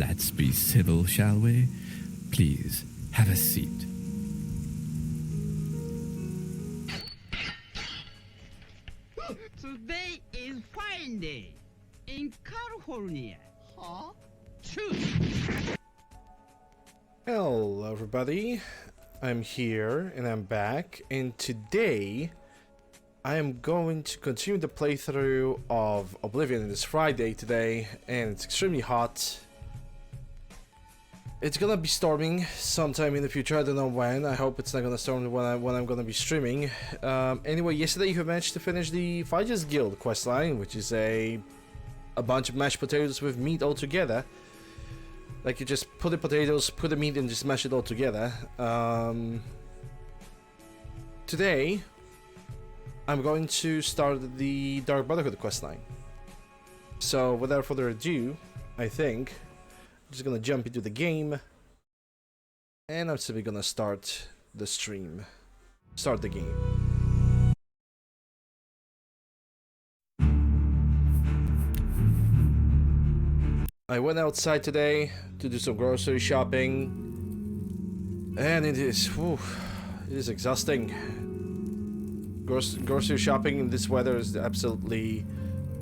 let's be civil, shall we? Please, have a seat. Today is fine day in California. Huh? True. Hello everybody, I'm here and I'm back, and today I am going to continue the playthrough of Oblivion. It is Friday today and it's extremely hot. It's gonna be storming sometime in the future, I don't know when. I hope it's not gonna storm when I'm gonna be streaming. Anyway, yesterday you managed to finish the Fighters Guild questline, which is a bunch of mashed potatoes with meat all together. Like, you just put the potatoes, put the meat, and just mash it all together. Today, I'm going to start the Dark Brotherhood questline. So, without further ado, I think I'm just gonna jump into the game, and I'm simply gonna start the stream. Start the game. I went outside today to do some grocery shopping, and it is exhausting. Grocery shopping in this weather is absolutely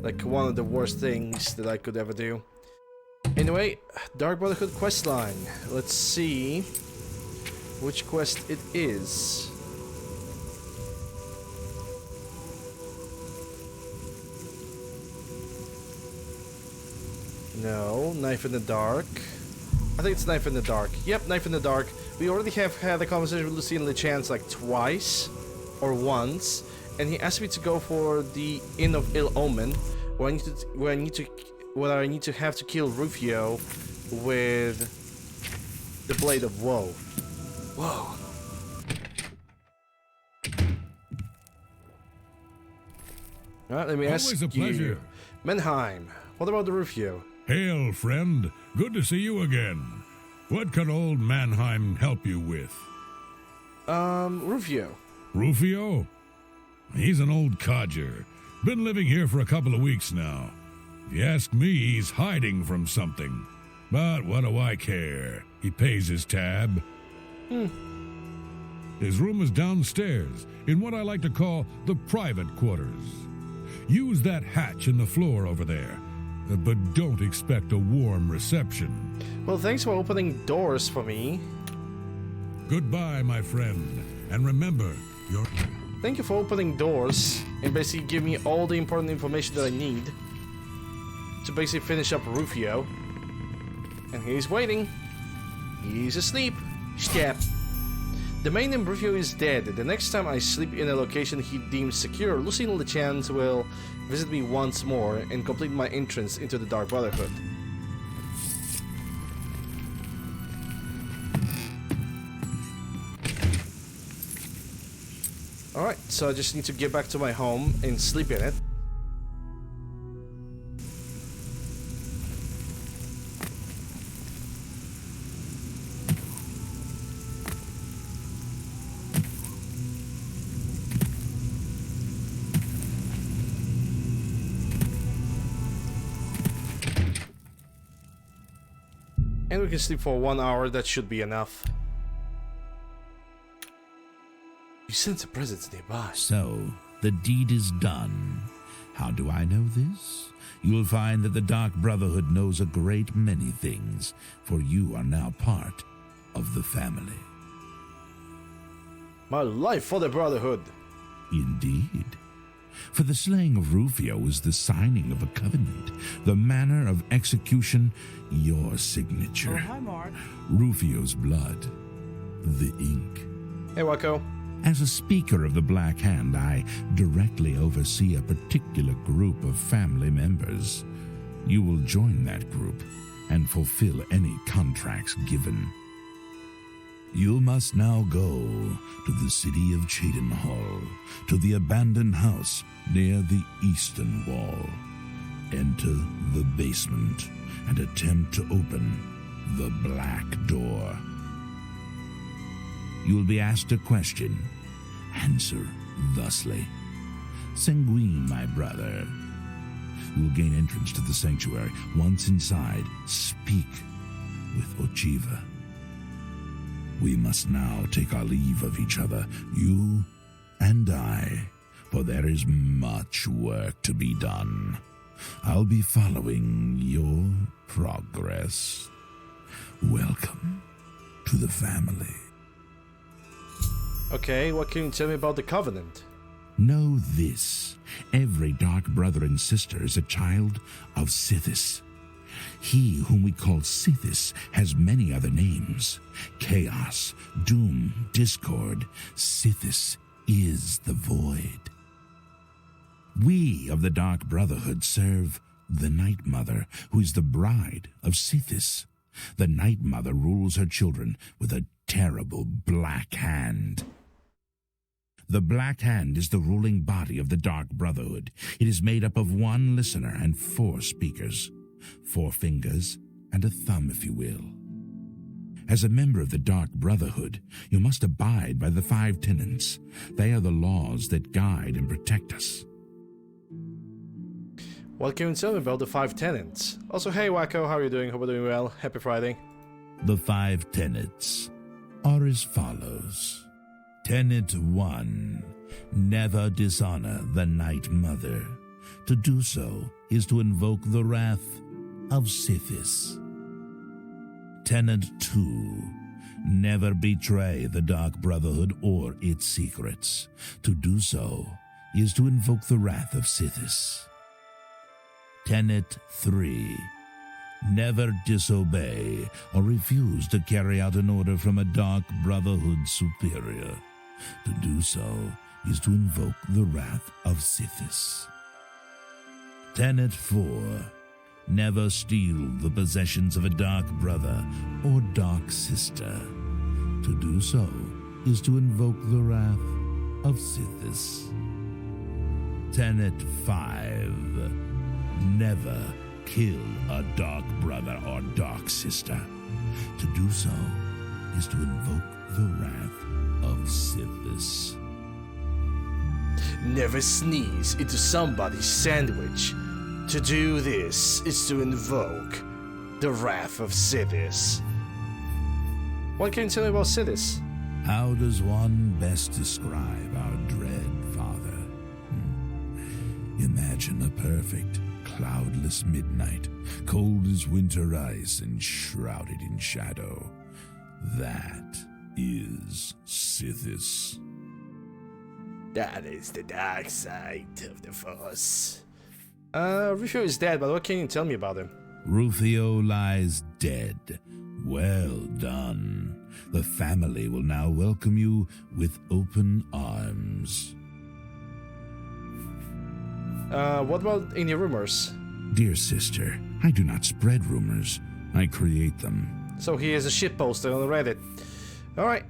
like one of the worst things that I could ever do. Anyway, Dark Brotherhood questline. Let's see which quest it is. No, Knife in the Dark. I think it's Knife in the Dark. Yep, Knife in the Dark. We already have had a conversation with Lucien LeChance like twice or once, and he asked me to go for the Inn of Ill Omen, where I need to have to kill Rufio with the Blade of Woe. Whoa. Alright, let me ask Always a pleasure. you. Menheim, what about the Rufio? Hail, friend. Good to see you again. What can old Mannheim help you with? Rufio. Rufio? He's an old codger. Been living here for a couple of weeks now. If you ask me, he's hiding from something. But what do I care? He pays his tab. His room is downstairs, in what I like to call the private quarters. Use that hatch in the floor over there. But don't expect a warm reception. Well, thanks for opening doors for me. Goodbye, my friend. And remember, you're... Thank you for opening doors and basically give me all the important information that I need to basically finish up Rufio. And he's waiting. He's asleep. Step. The main name Rufio is dead. The next time I sleep in a location he deems secure, Lucien LeChance will visit me once more and complete my entrance into the Dark Brotherhood. Alright, so I just need to get back to my home and sleep in it. And we can sleep for 1 hour, that should be enough. You sense a presence nearby. So, the deed is done. How do I know this? You'll find that the Dark Brotherhood knows a great many things, for you are now part of the family. My life for the Brotherhood. Indeed. For the slaying of Rufio is the signing of a covenant, the manner of execution, your signature. Oh, hi, Mark. Rufio's blood, the ink. Hey, Wako. As a speaker of the Black Hand, I directly oversee a particular group of family members. You will join that group and fulfill any contracts given. You must now go to the city of Cheadenhall, to the abandoned house near the eastern wall. Enter the basement and attempt to open the black door. You will be asked a question. Answer thusly. Sanguine, my brother. You will gain entrance to the sanctuary. Once inside, speak with Ochiva. We must now take our leave of each other, you and I, for there is much work to be done. I'll be following your progress. Welcome to the family. Okay, what can you tell me about the Covenant? Know this. Every dark brother and sister is a child of Sithis. He whom we call Sithis has many other names. Chaos, Doom, Discord. Sithis is the Void. We of the Dark Brotherhood serve the Night Mother, who is the bride of Sithis. The Night Mother rules her children with a terrible black hand. The Black Hand is the ruling body of the Dark Brotherhood. It is made up of one listener and 4 speakers. 4 fingers and a thumb, if you will. As a member of the Dark Brotherhood, you must abide by the 5 tenets. They are the laws that guide and protect us. What can you tell me about the 5 tenets? Also, hey Wacko, how are you doing? Hope you're doing well. Happy Friday. The 5 tenets are as follows. Tenet 1. Never dishonor the Night Mother. To do so is to invoke the wrath of Sithis. Tenet 2. Never betray the Dark Brotherhood or its secrets. To do so is to invoke the wrath of Sithis. Tenet 3. Never disobey or refuse to carry out an order from a Dark Brotherhood superior. To do so is to invoke the wrath of Sithis. Tenet 4. Never steal the possessions of a Dark Brother or Dark Sister. To do so is to invoke the wrath of Sithis. Tenet 5. Never kill a Dark Brother or Dark Sister. To do so is to invoke the wrath of Sithis. Never sneeze into somebody's sandwich. To do this is to invoke the wrath of Sithis. What can you tell me about Sithis? How does one best describe our dread father? Imagine a perfect, cloudless midnight, cold as winter ice and shrouded in shadow. That is Sithis. That is the dark side of the Force. Rufio is dead, but what can you tell me about him? Rufio lies dead. Well done. The family will now welcome you with open arms. What about any rumors? Dear sister, I do not spread rumors. I create them. So he is a shitposter on Reddit. Alright.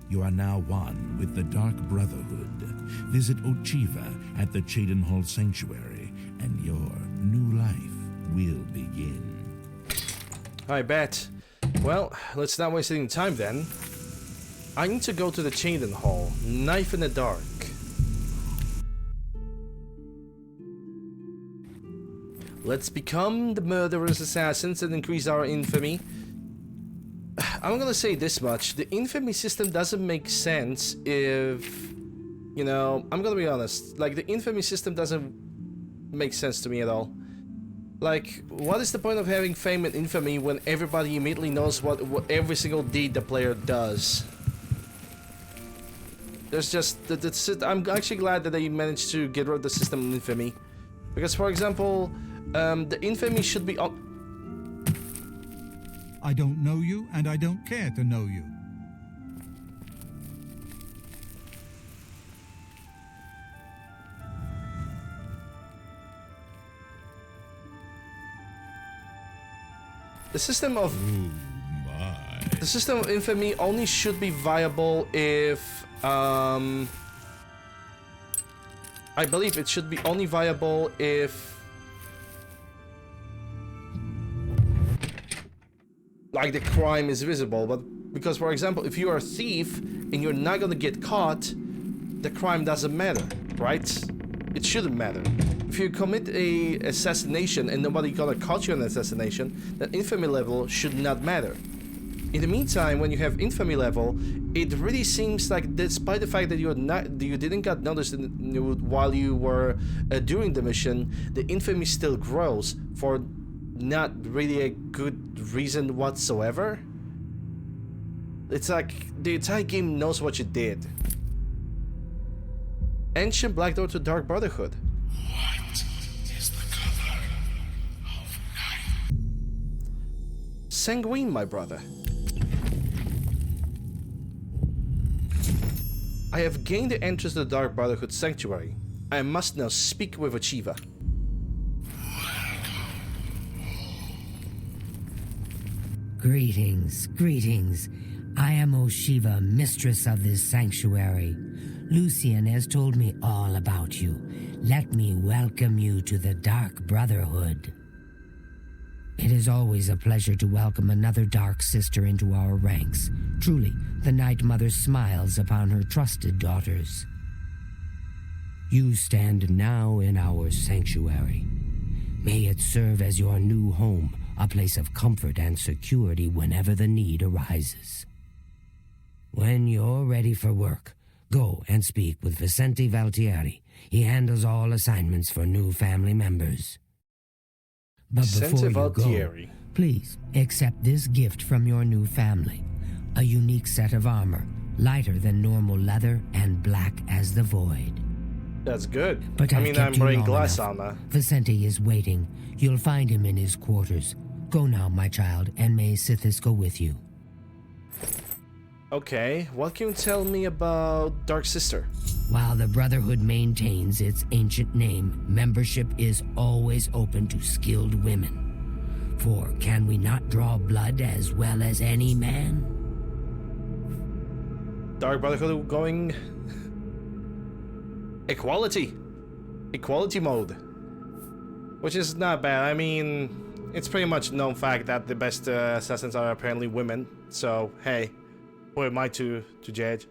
You are now one with the Dark Brotherhood. Visit Ochiva at the Cheydinhall Sanctuary, and your new life will begin. I bet. Well, let's not waste any time then. I need to go to the Cheydinhall. Knife in the dark. Let's become the murderous assassins and increase our infamy. I'm gonna say this much. The infamy system doesn't make sense if... You know, I'm gonna be honest. Like, the infamy system doesn't make sense to me at all. Like, what is the point of having fame and infamy when everybody immediately knows what every single deed the player does? There's just... I'm actually glad that they managed to get rid of the system of infamy. Because, for example, the infamy should be... I don't know you, and I don't care to know you. The system of... The system of infamy only should be viable if... I believe it should be only viable if... like the crime is visible, but because, for example, if you are a thief and you're not gonna get caught, the crime doesn't matter, right? it shouldn't matter. If you commit a assassination and nobody gonna catch you on assassination, then infamy level should not matter. In the meantime, when you have infamy level, it really seems like, despite the fact that you didn't get noticed while you were doing the mission, the infamy still grows for not really a good reason whatsoever. It's like the entire game knows what you did. Ancient Black Door to Dark Brotherhood. What is the color of night? Sanguine, my brother. I have gained the entrance to the Dark Brotherhood Sanctuary. I must now speak with Achieva. Greetings, greetings. I am Oshiva, mistress of this sanctuary. Lucian has told me all about you. Let me welcome you to the Dark Brotherhood. It is always a pleasure to welcome another Dark Sister into our ranks. Truly, the Night Mother smiles upon her trusted daughters. You stand now in our sanctuary. May it serve as your new home, a place of comfort and security whenever the need arises. When you're ready for work, go and speak with Vicente Valtieri. He handles all assignments for new family members. But before you go, please accept this gift from your new family. A unique set of armor, lighter than normal leather and black as the void. That's good. But I'm wearing glass armor. Vicente is waiting. You'll find him in his quarters. Go now, my child, and may Sithis go with you. Okay, what can you tell me about Dark Sister? While the Brotherhood maintains its ancient name, membership is always open to skilled women. For can we not draw blood as well as any man? Dark Brotherhood going... Equality mode. Which is not bad. I mean, it's pretty much known fact that the best assassins are apparently women. So, hey. Who am I to judge?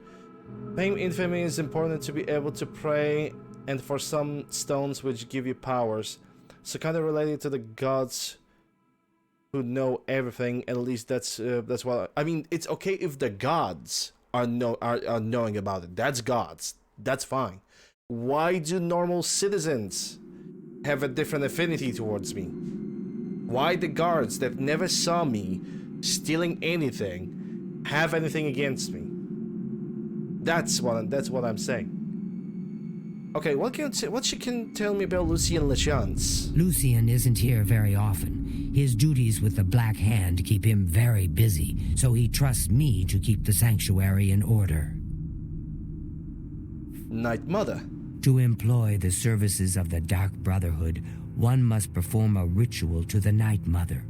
Paying infamy is important to be able to pray, and for some stones which give you powers. So kind of related to the gods who know everything. At least that's what I mean. It's okay if the gods are knowing about it. That's gods. That's fine. Why do normal citizens have a different affinity towards me? Why the guards that never saw me stealing anything have anything against me? That's what I'm saying. Okay, what she can tell me about Lucien Lachance? Lucien isn't here very often. His duties with the Black Hand keep him very busy, so he trusts me to keep the sanctuary in order. Night Mother. To employ the services of the Dark Brotherhood, one must perform a ritual to the Night Mother.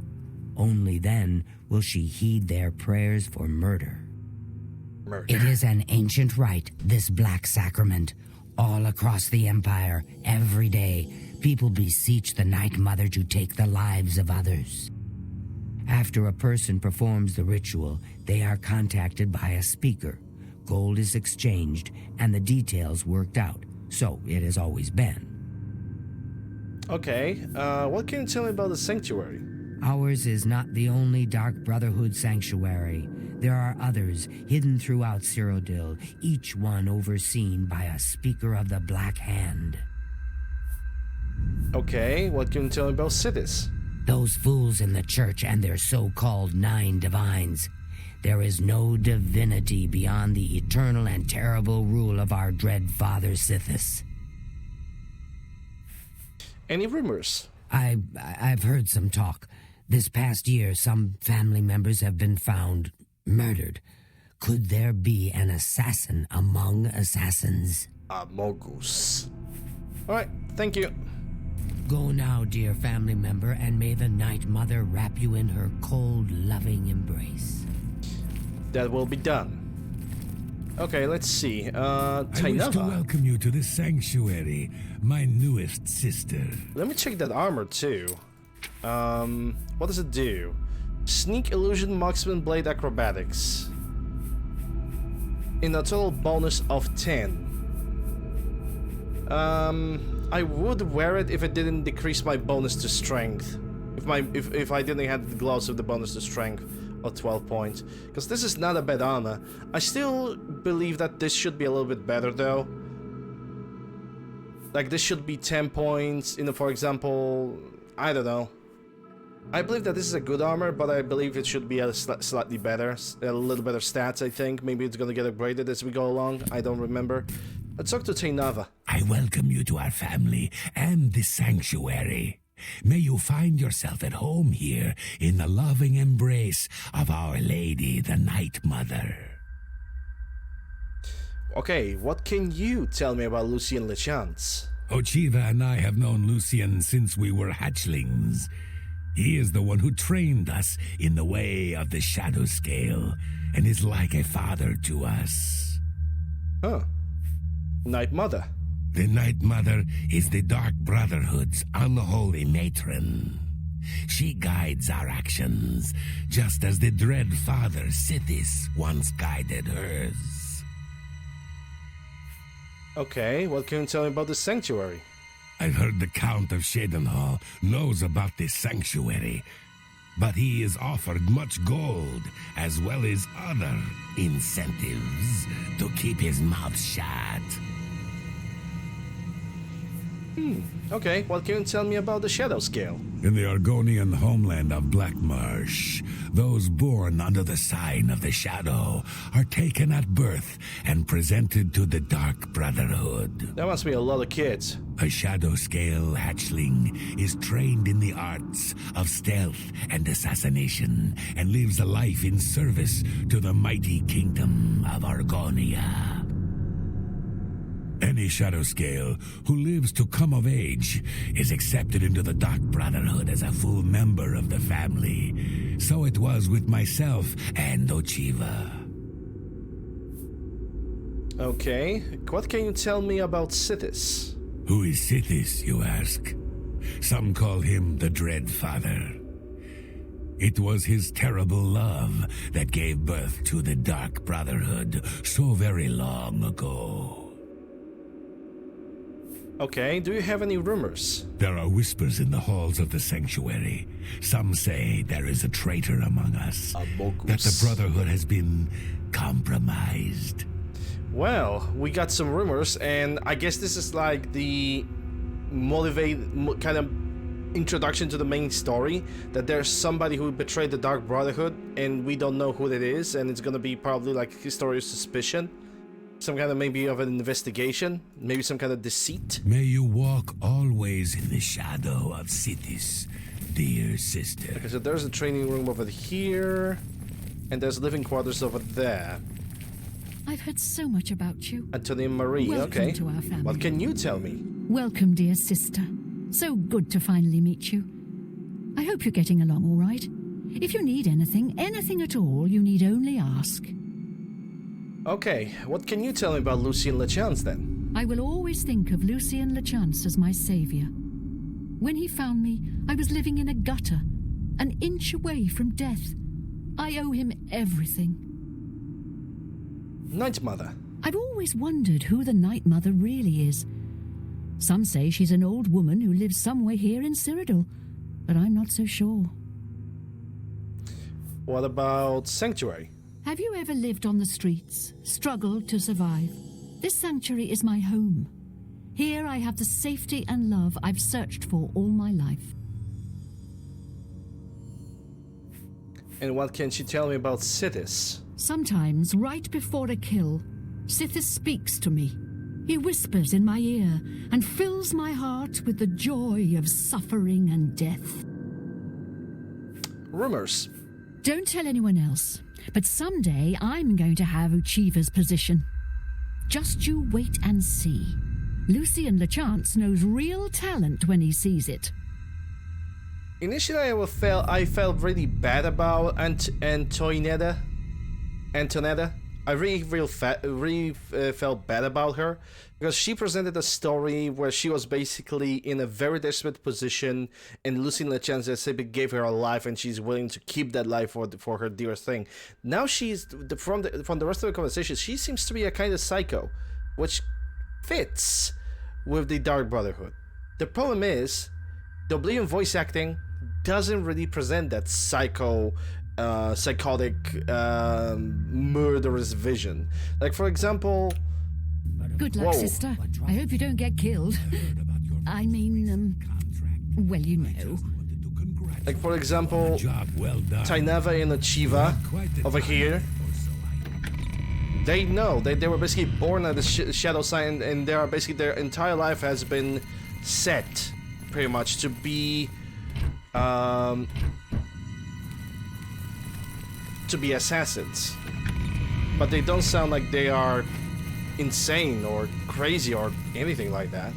Only then will she heed their prayers for murder. It is an ancient rite, this black sacrament. All across the Empire, every day, people beseech the Night Mother to take the lives of others. After a person performs the ritual, they are contacted by a speaker. Gold is exchanged, and the details worked out. So it has always been. Okay, what can you tell me about the sanctuary? Ours is not the only Dark Brotherhood sanctuary. There are others hidden throughout Cyrodiil, each one overseen by a speaker of the Black Hand. Okay, what can you tell me about Sithis? Those fools in the church and their so-called 9 divines. There is no divinity beyond the eternal and terrible rule of our dread father Sithis. Any rumors? I've heard some talk. This past year, some family members have been found murdered. Could there be an assassin among assassins? Amogus. Alright, thank you. Go now, dear family member, and may the Night Mother wrap you in her cold, loving embrace. That will be done. Okay, let's see. I wish to welcome you to this sanctuary, my newest sister. Let me check that armor too. What does it do? Sneak, illusion, marksman, blade, acrobatics. In a total bonus of 10. I would wear it if it didn't decrease my bonus to strength. If I didn't have the gloves with the bonus to strength of 12 points. Because this is not a bad armor. I still believe that this should be a little bit better though. Like this should be 10 points, you know, for example, I don't know. I believe that this is a good armor, but I believe it should be a slightly better, a little better stats, I think. Maybe it's gonna get upgraded as we go along, I don't remember. Let's talk to Tainava. I welcome you to our family and this sanctuary. May you find yourself at home here in the loving embrace of Our Lady, the Night Mother. Okay, what can you tell me about Lucien Lechance? Ochiva and I have known Lucien since we were hatchlings. He is the one who trained us in the way of the Shadow Scale and is like a father to us. Huh. Night Mother. The Night Mother is the Dark Brotherhood's unholy matron. She guides our actions, just as the Dread Father Sithis once guided hers. Okay, what can you tell me about the sanctuary? I've heard the Count of Shadenhall knows about this sanctuary, but he is offered much gold as well as other incentives to keep his mouth shut. Okay, what can you tell me about the Shadow Scale? In the Argonian homeland of Blackmarsh, those born under the sign of the Shadow are taken at birth and presented to the Dark Brotherhood. That must be a lot of kids. A Shadow Scale hatchling is trained in the arts of stealth and assassination and lives a life in service to the mighty kingdom of Argonia. Any Shadow Scale who lives to come of age is accepted into the Dark Brotherhood as a full member of the family. So it was with myself and Ochiva. Okay, what can you tell me about Sithis? Who is Sithis, you ask? Some call him the Dread Father. It was his terrible love that gave birth to the Dark Brotherhood so very long ago. Okay, do you have any rumors? There are whispers in the halls of the sanctuary. Some say there is a traitor among us. That the Brotherhood has been compromised. Well, we got some rumors, and I guess this is like the kind of introduction to the main story, that there's somebody who betrayed the Dark Brotherhood, and we don't know who that is, and it's gonna be probably like history of suspicion. Some kind of maybe of an investigation, maybe some kind of deceit. May you walk always in the shadow of Sithis, dear sister. Okay, so there's a training room over here, and there's living quarters over there. I've heard so much about you. Antonia Marie, Welcome okay. to our family. What can you tell me? Welcome, dear sister. So good to finally meet you. I hope you're getting along all right. If you need anything at all, you need only ask. Okay, what can you tell me about Lucien Lechance then? I will always think of Lucien Lechance as my savior. When he found me, I was living in a gutter, an inch away from death. I owe him everything. Night Mother. I've always wondered who the Night Mother really is. Some say she's an old woman who lives somewhere here in Cyrodiil, but I'm not so sure. What about Sanctuary? Have you ever lived on the streets, struggled to survive? This sanctuary is my home. Here I have the safety and love I've searched for all my life. And what can she tell me about Sithis? Sometimes, right before a kill, Sithis speaks to me. He whispers in my ear and fills my heart with the joy of suffering and death. Rumors. Don't tell anyone else, but someday I'm going to have Uchiva's position. Just you wait and see. Lucien Lechance knows real talent when he sees it. Initially, I felt really bad about Antonetta. I really felt bad about her, because she presented a story where she was basically in a very desperate position, and Lucien Lechance gave her a life, and she's willing to keep that life for her dearest thing. Now she's from the rest of the conversation, she seems to be a kind of psycho, which fits with the Dark Brotherhood. The problem is, the Oblivion voice acting doesn't really present that psychotic, murderous vision. Like, for example... Good luck, sister. I hope you don't get killed. I mean, well, you know. Like, for example, Tainava and Achiva over here. They know. They were basically born at the shadow side, and they are basically, their entire life has been set, pretty much, to be assassins. But they don't sound like they are insane or crazy or anything like that.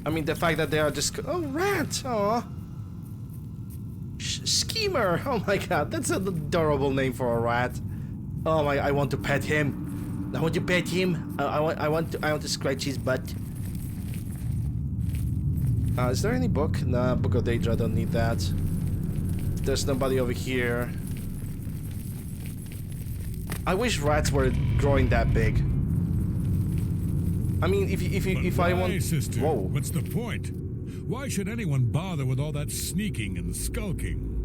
I mean, the fact that they are just... Oh, rat! Aw. Schemer! Oh my god, that's an adorable name for a rat. Oh my, I want to pet him. I want to pet him. I want to scratch his butt. Is there any book? Nah, Book of Daedra, I don't need that. There's nobody over here. I wish rats were growing that big. I mean, if I want... Sister, Whoa. what's the point? Why should anyone bother with all that sneaking and skulking?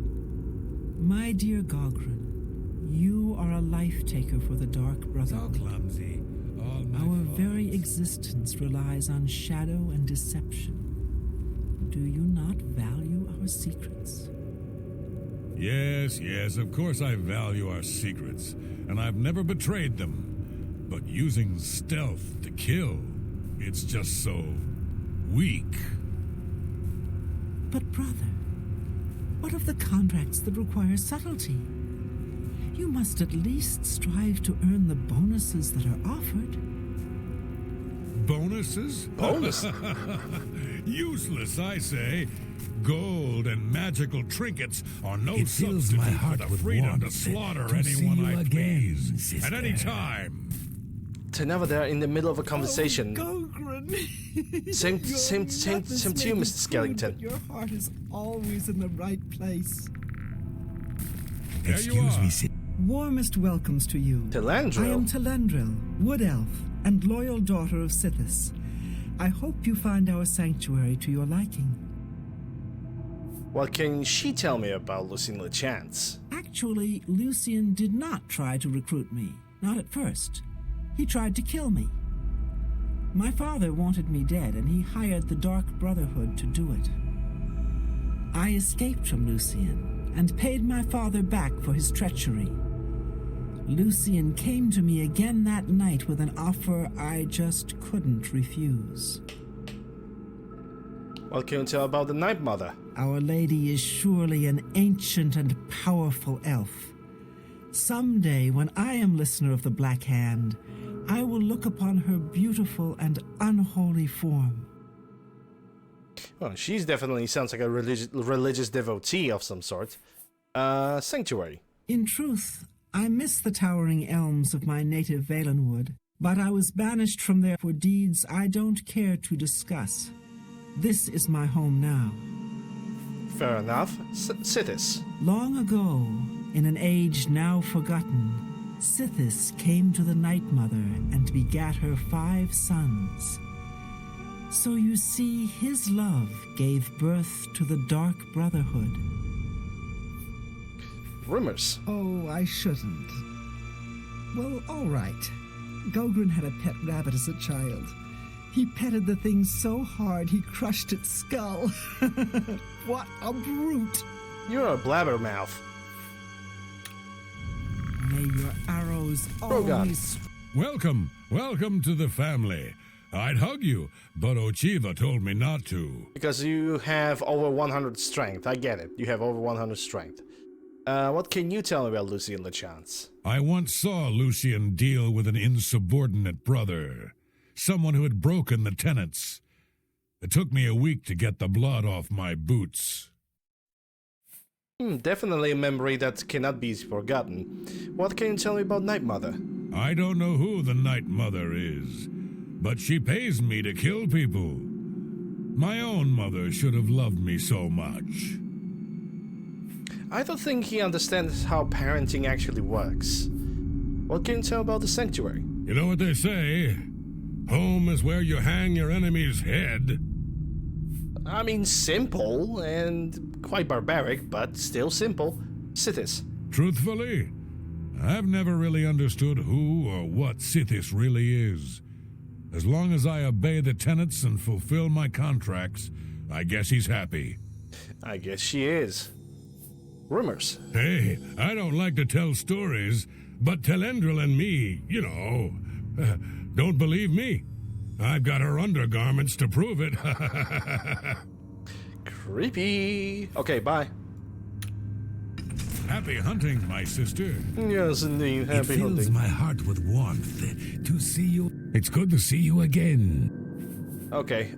My dear Gogren, you are a life-taker for the Dark Brotherhood. So clumsy. All my Our fault. very existence relies on shadow and deception. Do you not value our secrets? Yes, of course I value our secrets, and I've never betrayed them. But using stealth to kill, it's just so weak. But brother, what of the contracts that require subtlety? You must at least strive to earn the bonuses that are offered. Bonuses? Bonus? Useless, I say. Gold and magical trinkets are no It fills substitute my for heart the with freedom to warmth slaughter to see anyone you I again, please sister. at any time. Tainava, they're in the middle of a conversation. Gogren! Same to you, Mr. Skellington. But your heart is always in the right place. There you Excuse are. me, Sid. Warmest welcomes to you. Telandril? I am Telandril, Wood Elf, and loyal daughter of Sithis. I hope you find our sanctuary to your liking. What can she tell me about Lucien LeChance? Actually, Lucian did not try to recruit me. Not at first. He tried to kill me. My father wanted me dead, and he hired the Dark Brotherhood to do it. I escaped from Lucian, and paid my father back for his treachery. Lucian came to me again that night with an offer I just couldn't refuse. What can you tell about the Night Mother? Our lady is surely an ancient and powerful elf. Someday, when I am listener of the Black Hand, I will look upon her beautiful and unholy form. Well, she's definitely sounds like a religious devotee of some sort. Sanctuary. In truth, I miss the towering elms of my native Valenwood, but I was banished from there for deeds I don't care to discuss. This is my home now. Fair enough. Sithis. Long ago, in an age now forgotten, Sithis came to the Night Mother and begat her 5 sons. So you see, his love gave birth to the Dark Brotherhood. Rumors. Oh, I shouldn't. Well, all right. Gogren had a pet rabbit as a child. He petted the thing so hard he crushed its skull. What a brute! You're a blabbermouth. May your arrows Brogan. always... Welcome to the family. I'd hug you, but Ochiva told me not to. Because you have over 100 strength. I get it. You have over 100 strength. What can you tell me about Lucien LeChance? I once saw Lucian deal with an insubordinate brother, someone who had broken the tenets. It took me a week to get the blood off my boots. Definitely a memory that cannot be forgotten. What can you tell me about Night Mother? I don't know who the Night Mother is, but she pays me to kill people. My own mother should have loved me so much. I don't think he understands how parenting actually works. What can you tell about the sanctuary? You know what they say? Home is where you hang your enemy's head. I mean, simple and quite barbaric, but still simple. Sithis. Truthfully, I've never really understood who or what Sithis really is. As long as I obey the tenets and fulfill my contracts, I guess he's happy. I guess she is. Rumors. Hey, I don't like to tell stories, but Telendril and me, don't believe me. I've got her undergarments to prove it. Creepy. Okay, bye. Happy hunting, my sister. Yes, indeed. It Happy fills hunting. my heart with warmth to see you. It's good to see you again. Okay,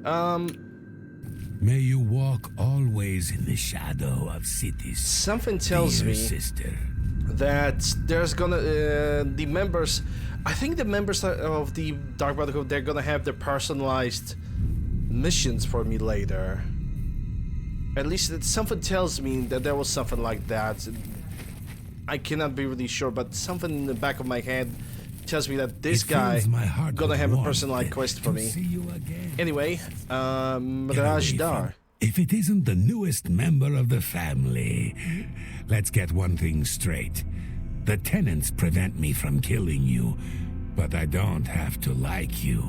May you walk always in the shadow of Sithis. something tells dear me sister. that there's gonna, the members, I think the members of the Dark Brotherhood, they're gonna have their personalized missions for me later. At least something tells me that there was something like that. I cannot be really sure, but something in the back of my head tells me that this guy gonna have a personalized quest for me. Anyway, Miraj Dar. If it isn't the newest member of the family, let's get one thing straight. The tenants prevent me from killing you, but I don't have to like you.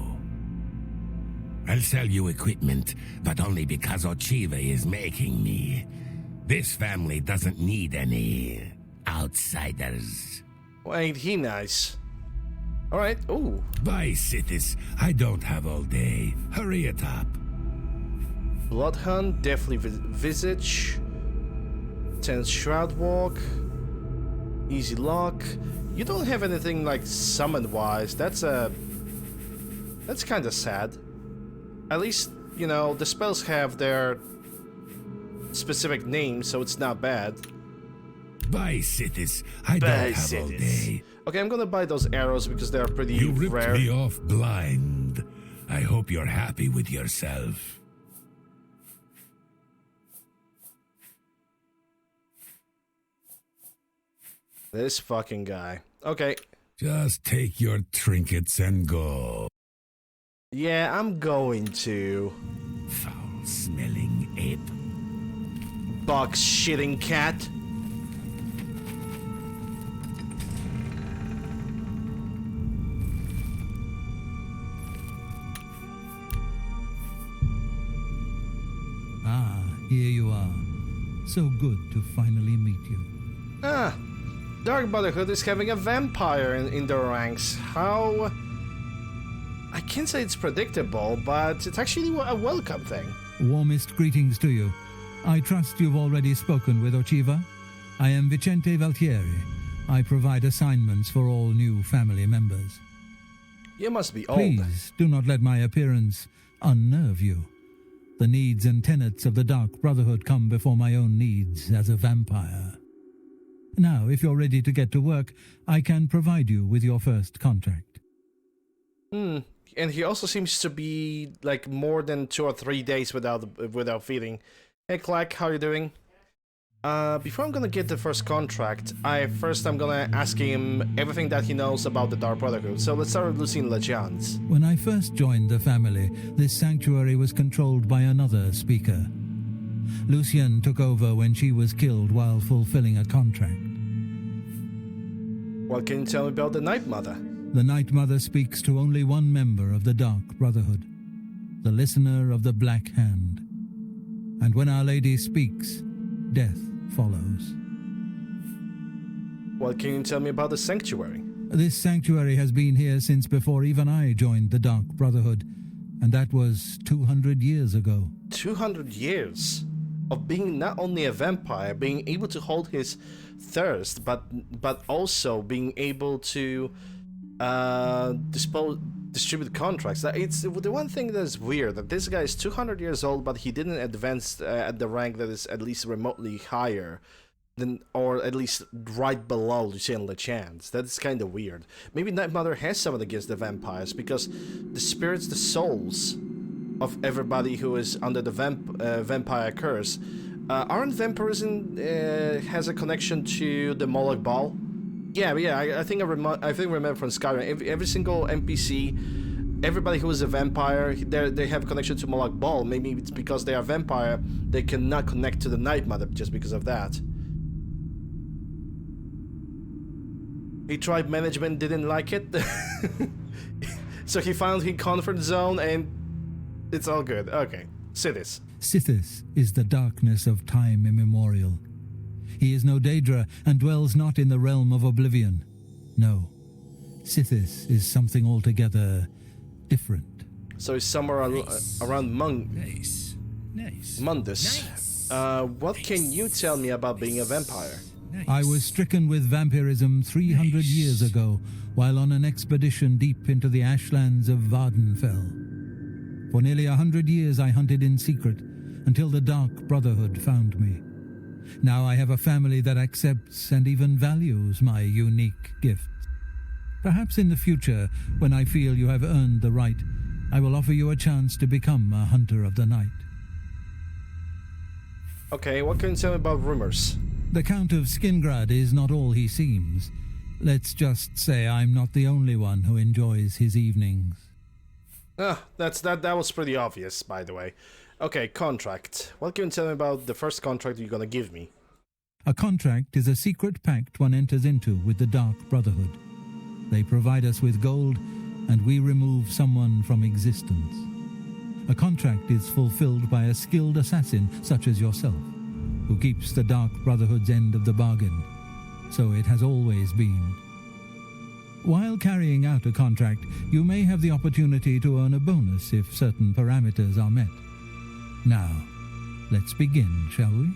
I'll sell you equipment, but only because Ochiva is making me. This family doesn't need any outsiders. Well, ain't he nice? Alright, ooh. Bye, Sithis. I don't have all day. Hurry it up. Bloodhunt, Deathly Visage, Tense Shroud Walk, Easy Lock. You don't have anything like summon-wise. That's kinda sad. At least, the spells have their specific names, so it's not bad. Bye, Sithis. I don't have all day. Okay, I'm gonna buy those arrows because they're pretty You ripped rare. me off blind. I hope you're happy with yourself. This fucking guy. Okay. Just take your trinkets and go. Yeah, I'm going to. Foul-smelling ape. Box-shitting cat. Ah, here you are. So good to finally meet you. Ah, Dark Brotherhood is having a vampire in their ranks. How... I can't say it's predictable, but it's actually a welcome thing. Warmest greetings to you. I trust you've already spoken with Ochiva. I am Vicente Valtieri. I provide assignments for all new family members. You must be old. Please do not let my appearance unnerve you. The needs and tenets of the Dark Brotherhood come before my own needs as a vampire. Now, if you're ready to get to work, I can provide you with your first contract. And he also seems to be like more than 2 or 3 days without feeding. Hey Clack, how you doing? Before I'm gonna get the first contract, I'm gonna ask him everything that he knows about the Dark Brotherhood. So let's start with Lucien Lachance. When I first joined the family, this sanctuary was controlled by another speaker. Lucien took over when she was killed while fulfilling a contract. What can you tell me about the Night Mother? The Night Mother speaks to only one member of the Dark Brotherhood, the Listener of the Black Hand. And when Our Lady speaks, death follows. What can you tell me about the Sanctuary? This sanctuary has been here since before even I joined the Dark Brotherhood, and that was 200 years ago. 200 years of being not only a vampire, being able to hold his thirst, but also being able to distribute contracts. It's the one thing that is weird, that this guy is 200 years old, but he didn't advance at the rank that is at least remotely higher than, or at least right below Lucien Lachance. That's kind of weird. Maybe Night Mother has something against the vampires, because the spirits, the souls of everybody who is under the vampire curse Aren't vampirism has a connection to the Moloch Ball? Yeah. I think I remember from Skyrim. Every single NPC, everybody who is a vampire, they have a connection to Moloch Ball. Maybe it's because they are vampire, they cannot connect to the Night Mother just because of that. He tried management, didn't like it, so he found his comfort zone, and it's all good. Okay, Sithis. Sithis is the darkness of time immemorial. He is no Daedra and dwells not in the realm of Oblivion. No, Sithis is something altogether different. So it's somewhere around Nice. Mundus. Nice. What can you tell me about being a vampire? I was stricken with vampirism 300 years ago while on an expedition deep into the ashlands of Vardenfell. For nearly 100 years I hunted in secret until the Dark Brotherhood found me. Now I have a family that accepts and even values my unique gifts. Perhaps in the future, when I feel you have earned the right, I will offer you a chance to become a hunter of the night. Okay, what can you tell me about rumors? The Count of Skingrad is not all he seems. Let's just say I'm not the only one who enjoys his evenings. That was pretty obvious, by the way. Okay, contract. What can you tell me about the first contract you're gonna give me? A contract is a secret pact one enters into with the Dark Brotherhood. They provide us with gold, and we remove someone from existence. A contract is fulfilled by a skilled assassin such as yourself, who keeps the Dark Brotherhood's end of the bargain. So it has always been. While carrying out a contract, you may have the opportunity to earn a bonus if certain parameters are met. Now, let's begin, shall we?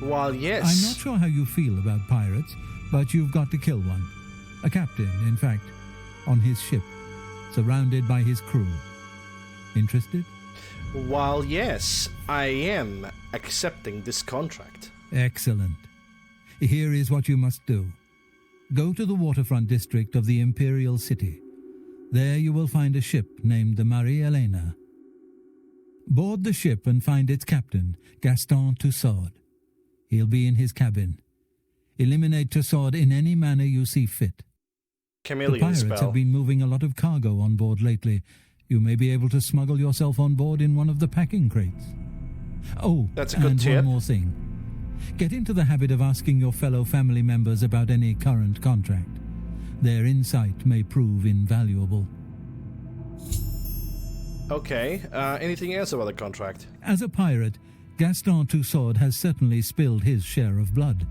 Well, yes. I'm not sure how you feel about pirates, but you've got to kill one. A captain, in fact, on his ship, surrounded by his crew. Interested? While yes, I am accepting this contract. Excellent. Here is what you must do. Go to the waterfront district of the Imperial City. There you will find a ship named the Marie Helena. Board the ship and find its captain, Gaston Tussaud. He'll be in his cabin. Eliminate Tussaud in any manner you see fit. Chameleon The pirates spell. have been moving a lot of cargo on board lately. You may be able to smuggle yourself on board in one of the packing crates. Oh, That's a good and tip. one more thing. Get into the habit of asking your fellow family members about any current contract. Their insight may prove invaluable. Okay, anything else about the contract? As a pirate, Gaston Tussaud has certainly spilled his share of blood.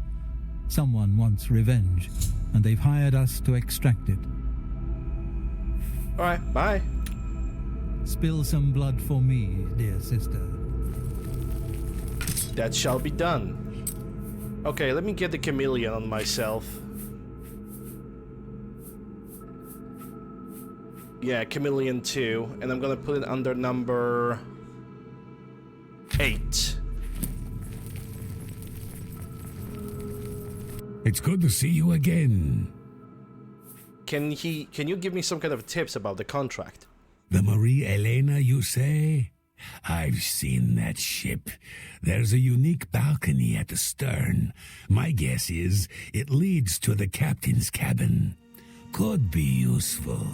Someone wants revenge, and they've hired us to extract it. Alright, bye. Spill some blood for me, dear sister. That shall be done. Okay, let me get the chameleon on myself. Yeah, chameleon 2, and I'm gonna put it under number 8. It's good to see you again. Can you give me some kind of tips about the contract? The Marie Helena, you say? I've seen that ship. There's a unique balcony at the stern. My guess is it leads to the captain's cabin. Could be useful.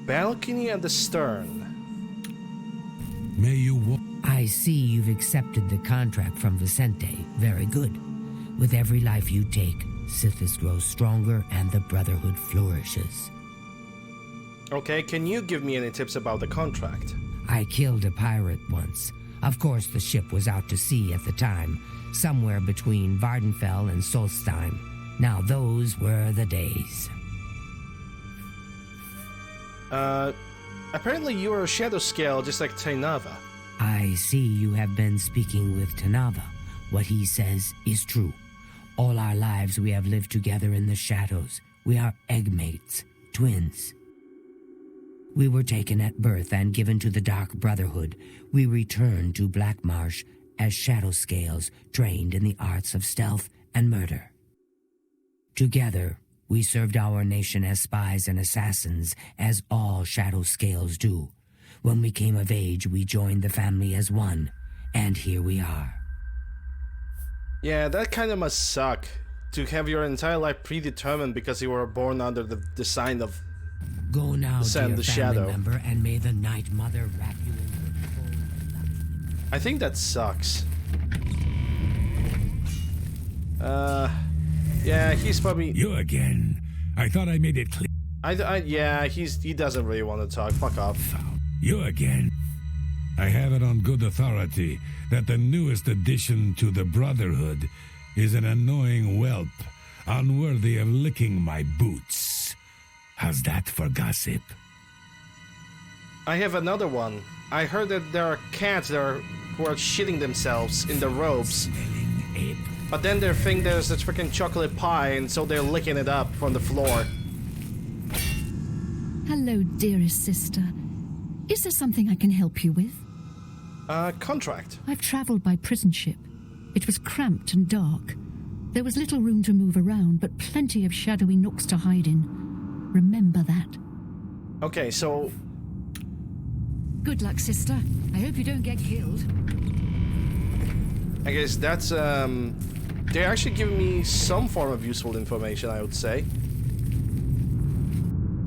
Balcony at the stern. May you I see you've accepted the contract from Vicente. Very good. With every life you take, Sithis grows stronger and the Brotherhood flourishes. Okay, can you give me any tips about the contract? I killed a pirate once. Of course, the ship was out to sea at the time, somewhere between Vardenfell and Solstheim. Now those were the days. Apparently you are a shadow scale just like Tainava. I see you have been speaking with Tanava. What he says is true. All our lives we have lived together in the shadows. We are eggmates, twins. We were taken at birth and given to the Dark Brotherhood. We returned to Black Marsh as shadow scales trained in the arts of stealth and murder. Together, we served our nation as spies and assassins, as all shadow scales do. When we came of age, we joined the family as one, and here we are. Yeah, that kind of must suck. To have your entire life predetermined because you were born under the sign of Go now, the sun, dear the family shadow. member, and may the Night Mother wrap you in her cold love. I think that sucks. Yeah, he's probably... You again. I thought I made it clear. Yeah, he doesn't really want to talk. Fuck off. You again. I have it on good authority that the newest addition to the Brotherhood is an annoying whelp, unworthy of licking my boots. How's that for gossip? I have another one. I heard that there are cats who are shitting themselves in the robes. Smelling ape. But then they think there's a freaking chocolate pie, and so they're licking it up from the floor. Hello, dearest sister. Is there something I can help you with? Contract. I've travelled by prison ship. It was cramped and dark. There was little room to move around, but plenty of shadowy nooks to hide in. Remember that. Okay, so... Good luck, sister. I hope you don't get killed. I guess that's, they're actually giving me some form of useful information, I would say.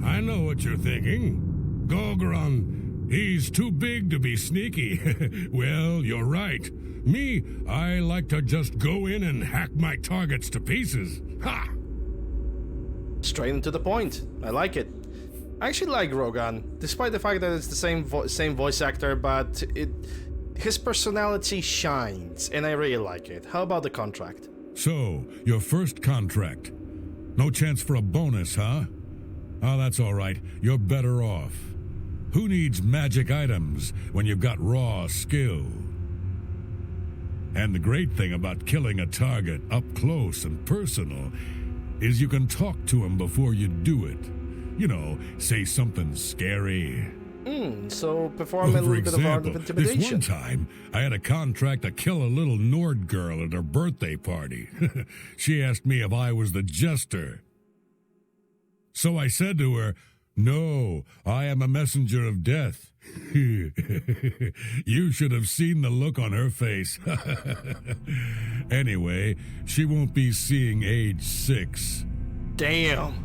I know what you're thinking. Gogron, he's too big to be sneaky. Well, you're right. Me, I like to just go in and hack my targets to pieces. Ha! Straight and to the point. I like it. I actually like Rogan, despite the fact that it's the same voice actor, but his personality shines, and I really like it. How about the contract? So, your first contract. No chance for a bonus, huh? Oh, that's all right. You're better off. Who needs magic items when you've got raw skill? And the great thing about killing a target up close and personal is you can talk to him before you do it. You know, say something scary. So perform a little bit of art of intimidation. This one time, I had a contract to kill a little Nord girl at her birthday party. She asked me if I was the jester. So I said to her, "No, I am a messenger of death." You should have seen the look on her face. Anyway, she won't be seeing age 6. Damn.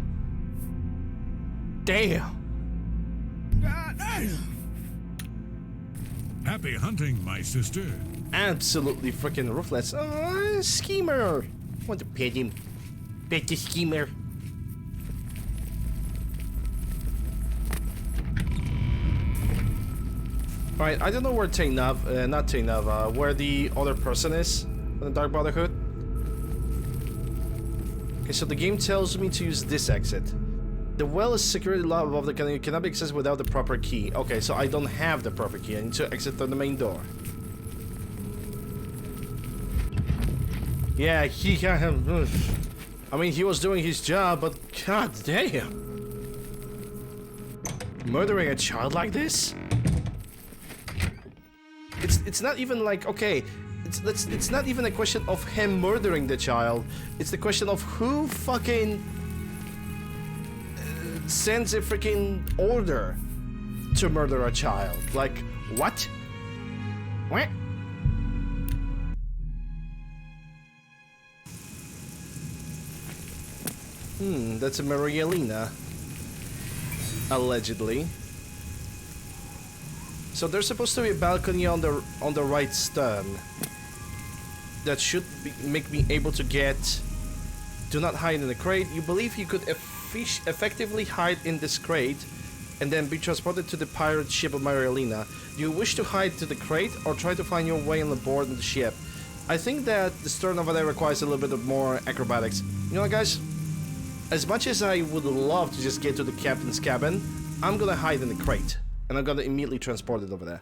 Happy hunting, my sister. Absolutely freaking ruthless. Oh, schemer. I want to pet him. Pet the schemer. Alright, I don't know where where the other person is in the Dark Brotherhood. Okay, so the game tells me to use this exit. The well is security locked above the cannon. You cannot be accessed without the proper key. Okay, so I don't have the proper key. I need to exit through the main door. Yeah, I mean, he was doing his job, but god damn. Murdering a child like this? It's not even like, okay, it's not even a question of him murdering the child. It's the question of who fucking sends a freaking order to murder a child. Like, what? What? That's a Marielina. Allegedly. So there's supposed to be a balcony on the right stern that should make me able to get do not hide in the crate. You believe you could effectively hide in this crate and then be transported to the pirate ship of Marielina. Do you wish to hide to the crate or try to find your way on the board of the ship? I think that the stern over there requires a little bit of more acrobatics. You know what, guys? As much as I would love to just get to the captain's cabin, I'm gonna hide in the crate. And I'm gonna immediately transport it over there.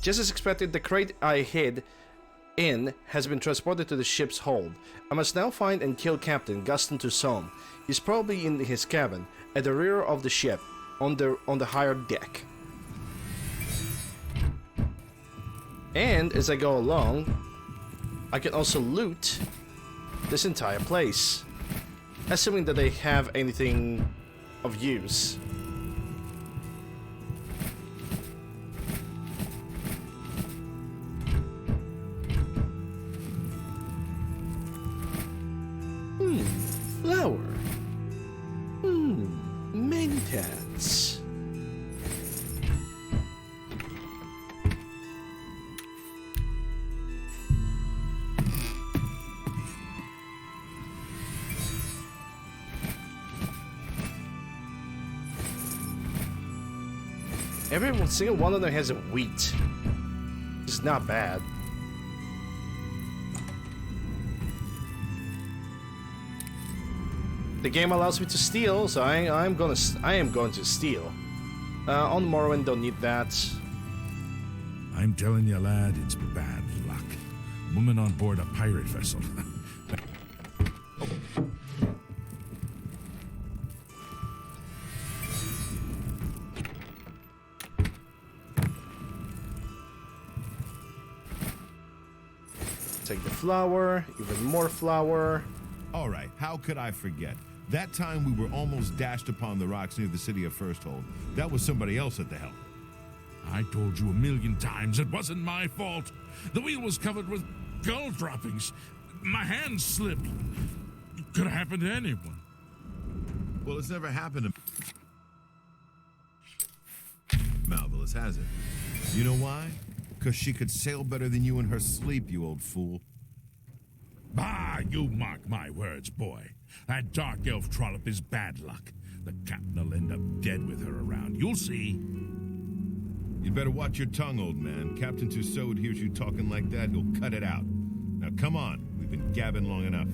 Just as expected, the crate I hid in has been transported to the ship's hold. I must now find and kill Captain Gaston Toussaint. He's probably in his cabin, at the rear of the ship, on the higher deck. And as I go along, I can also loot this entire place. Assuming that they have anything of use. flower. Maintenance. Every single one of them has a wheat. It's not bad. The game allows me to steal, so I am going to steal. On Morrowind, don't need that. I'm telling you, lad, it's bad luck. Woman on board a pirate vessel. Take the flour, even more flour. All right, how could I forget? That time we were almost dashed upon the rocks near the city of Firsthold. That was somebody else at the helm. I told you 1,000,000 times it wasn't my fault. The wheel was covered with gold droppings. My hand slipped. It could have happened to anyone. Well, it's never happened to Marvelous, has it? You know why? Because she could sail better than you in her sleep, you old fool. Bah, you mark my words, boy. That dark elf trollop is bad luck. The captain will end up dead with her around. You'll see. You'd better watch your tongue, old man. Captain Tussaud hears you talking like that, he'll cut it out. Now come on, we've been gabbing long enough.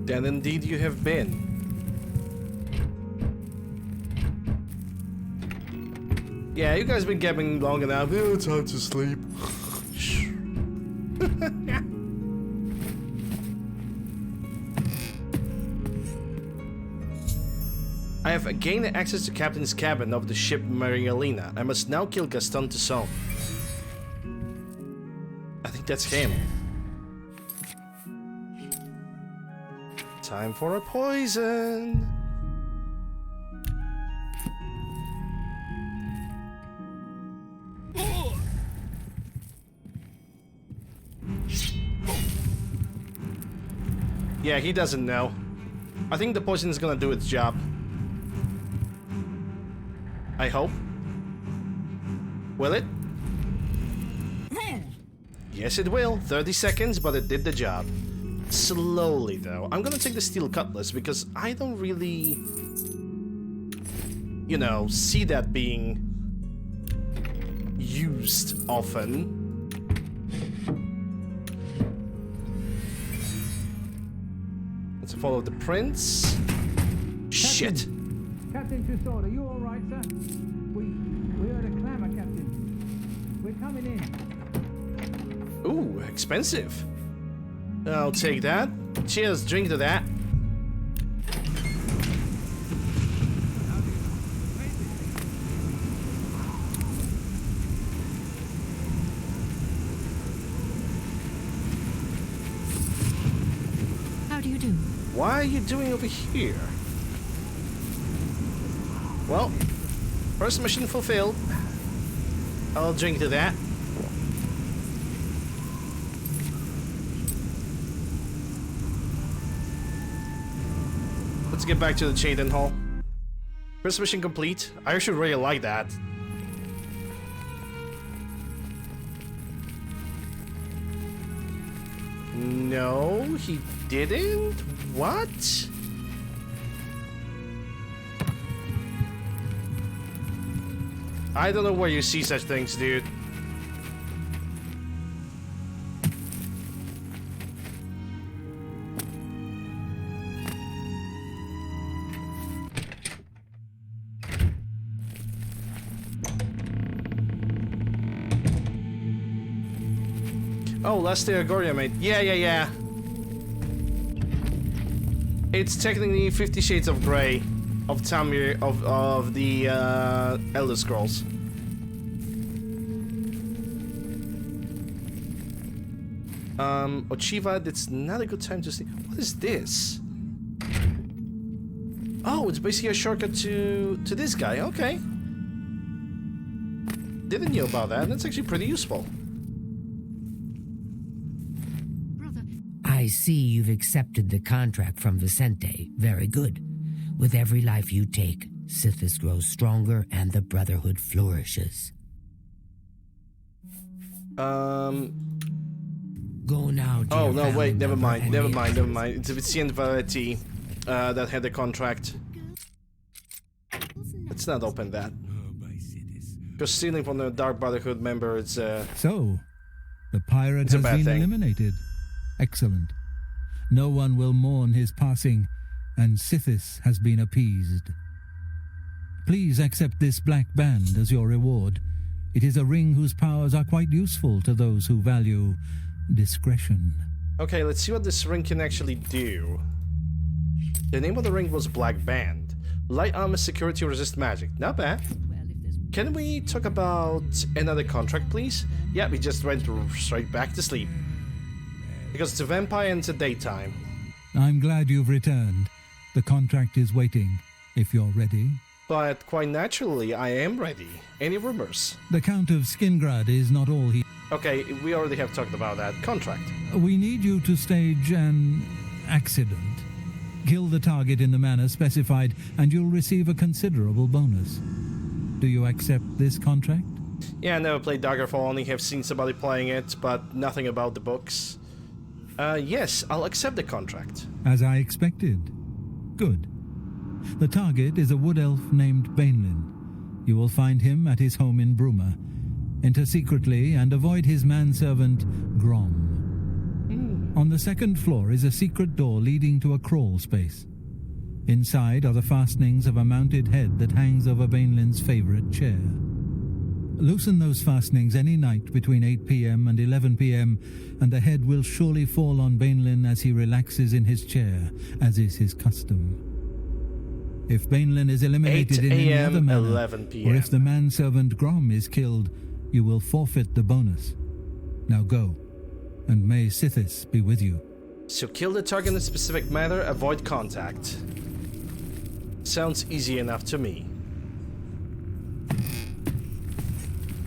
Then indeed you have been. Yeah, you guys been gabbing long enough. Oh, time to sleep. I have gained access to Captain's cabin of the ship Marialina. I must now kill Gaston Toussaint. I think that's him. Time for a poison. Yeah, he doesn't know. I think the poison is gonna do its job. I hope. Will it? Yes, it will. 30 seconds, but it did the job. Slowly, though. I'm gonna take the steel cutlass because I don't really, you know, see that being used often. Let's follow the prince. Shit. Captain Tussaud, are you all right, sir? We heard a clamor, Captain. We're coming in. Ooh, expensive. I'll take that. Cheers, drink to that. How do you do? Why are you doing over here? Well, first mission fulfilled. I'll drink to that. Let's get back to the Chaden Hall. First mission complete. I actually really like that. No, he didn't? What? I don't know where you see such things, dude. Oh, last Theogoria, mate. Yeah. It's technically 50 Shades of Grey of Tamir of the Elder Scrolls. Ochiva, it's not a good time to sleep. What is this? Oh, it's basically a shortcut to this guy. Okay. Didn't know about that. That's actually pretty useful. Brother. I see you've accepted the contract from Vicente. Very good. With every life you take, Sithis grows stronger and the Brotherhood flourishes. Go now, dear. Oh, no, wait, never member, mind, and never may mind, never mind. It's Vicente Variety that had the contract. Let's not open that. Because stealing from the Dark Brotherhood member is, So, the pirate a has bad been thing. eliminated. Excellent. No one will mourn his passing, and Sithis has been appeased. Please accept this black band as your reward. It is a ring whose powers are quite useful to those who value discretion. Okay, let's see what this ring can actually do. The name of the ring was Black Band. Light armor, security, resist magic. Not bad. Can we talk about another contract, please? Yeah, we just went straight back to sleep. Because it's a vampire and it's a daytime. I'm glad you've returned. The contract is waiting, if you're ready. But quite naturally, I am ready. Any rumors? The Count of Skingrad is not all he... Okay, we already have talked about that. Contract. We need you to stage an accident. Kill the target in the manner specified, and you'll receive a considerable bonus. Do you accept this contract? Yeah, I never played Daggerfall, only have seen somebody playing it, but nothing about the books. Yes, I'll accept the contract. As I expected. Good. The target is a wood elf named Bainlin. You will find him at his home in Bruma. Enter secretly and avoid his manservant, Grom. On the second floor is a secret door leading to a crawl space. Inside are the fastenings of a mounted head that hangs over Bainlin's favorite chair. Loosen those fastenings any night between 8 p.m. and 11 p.m., and the head will surely fall on Bainlin as he relaxes in his chair, as is his custom. If Bainlin is eliminated 8 in any a.m., other manner, 11 p.m. or if the manservant Grom is killed, you will forfeit the bonus. Now go, and may Sithis be with you. So kill the target in a specific manner, avoid contact. Sounds easy enough to me.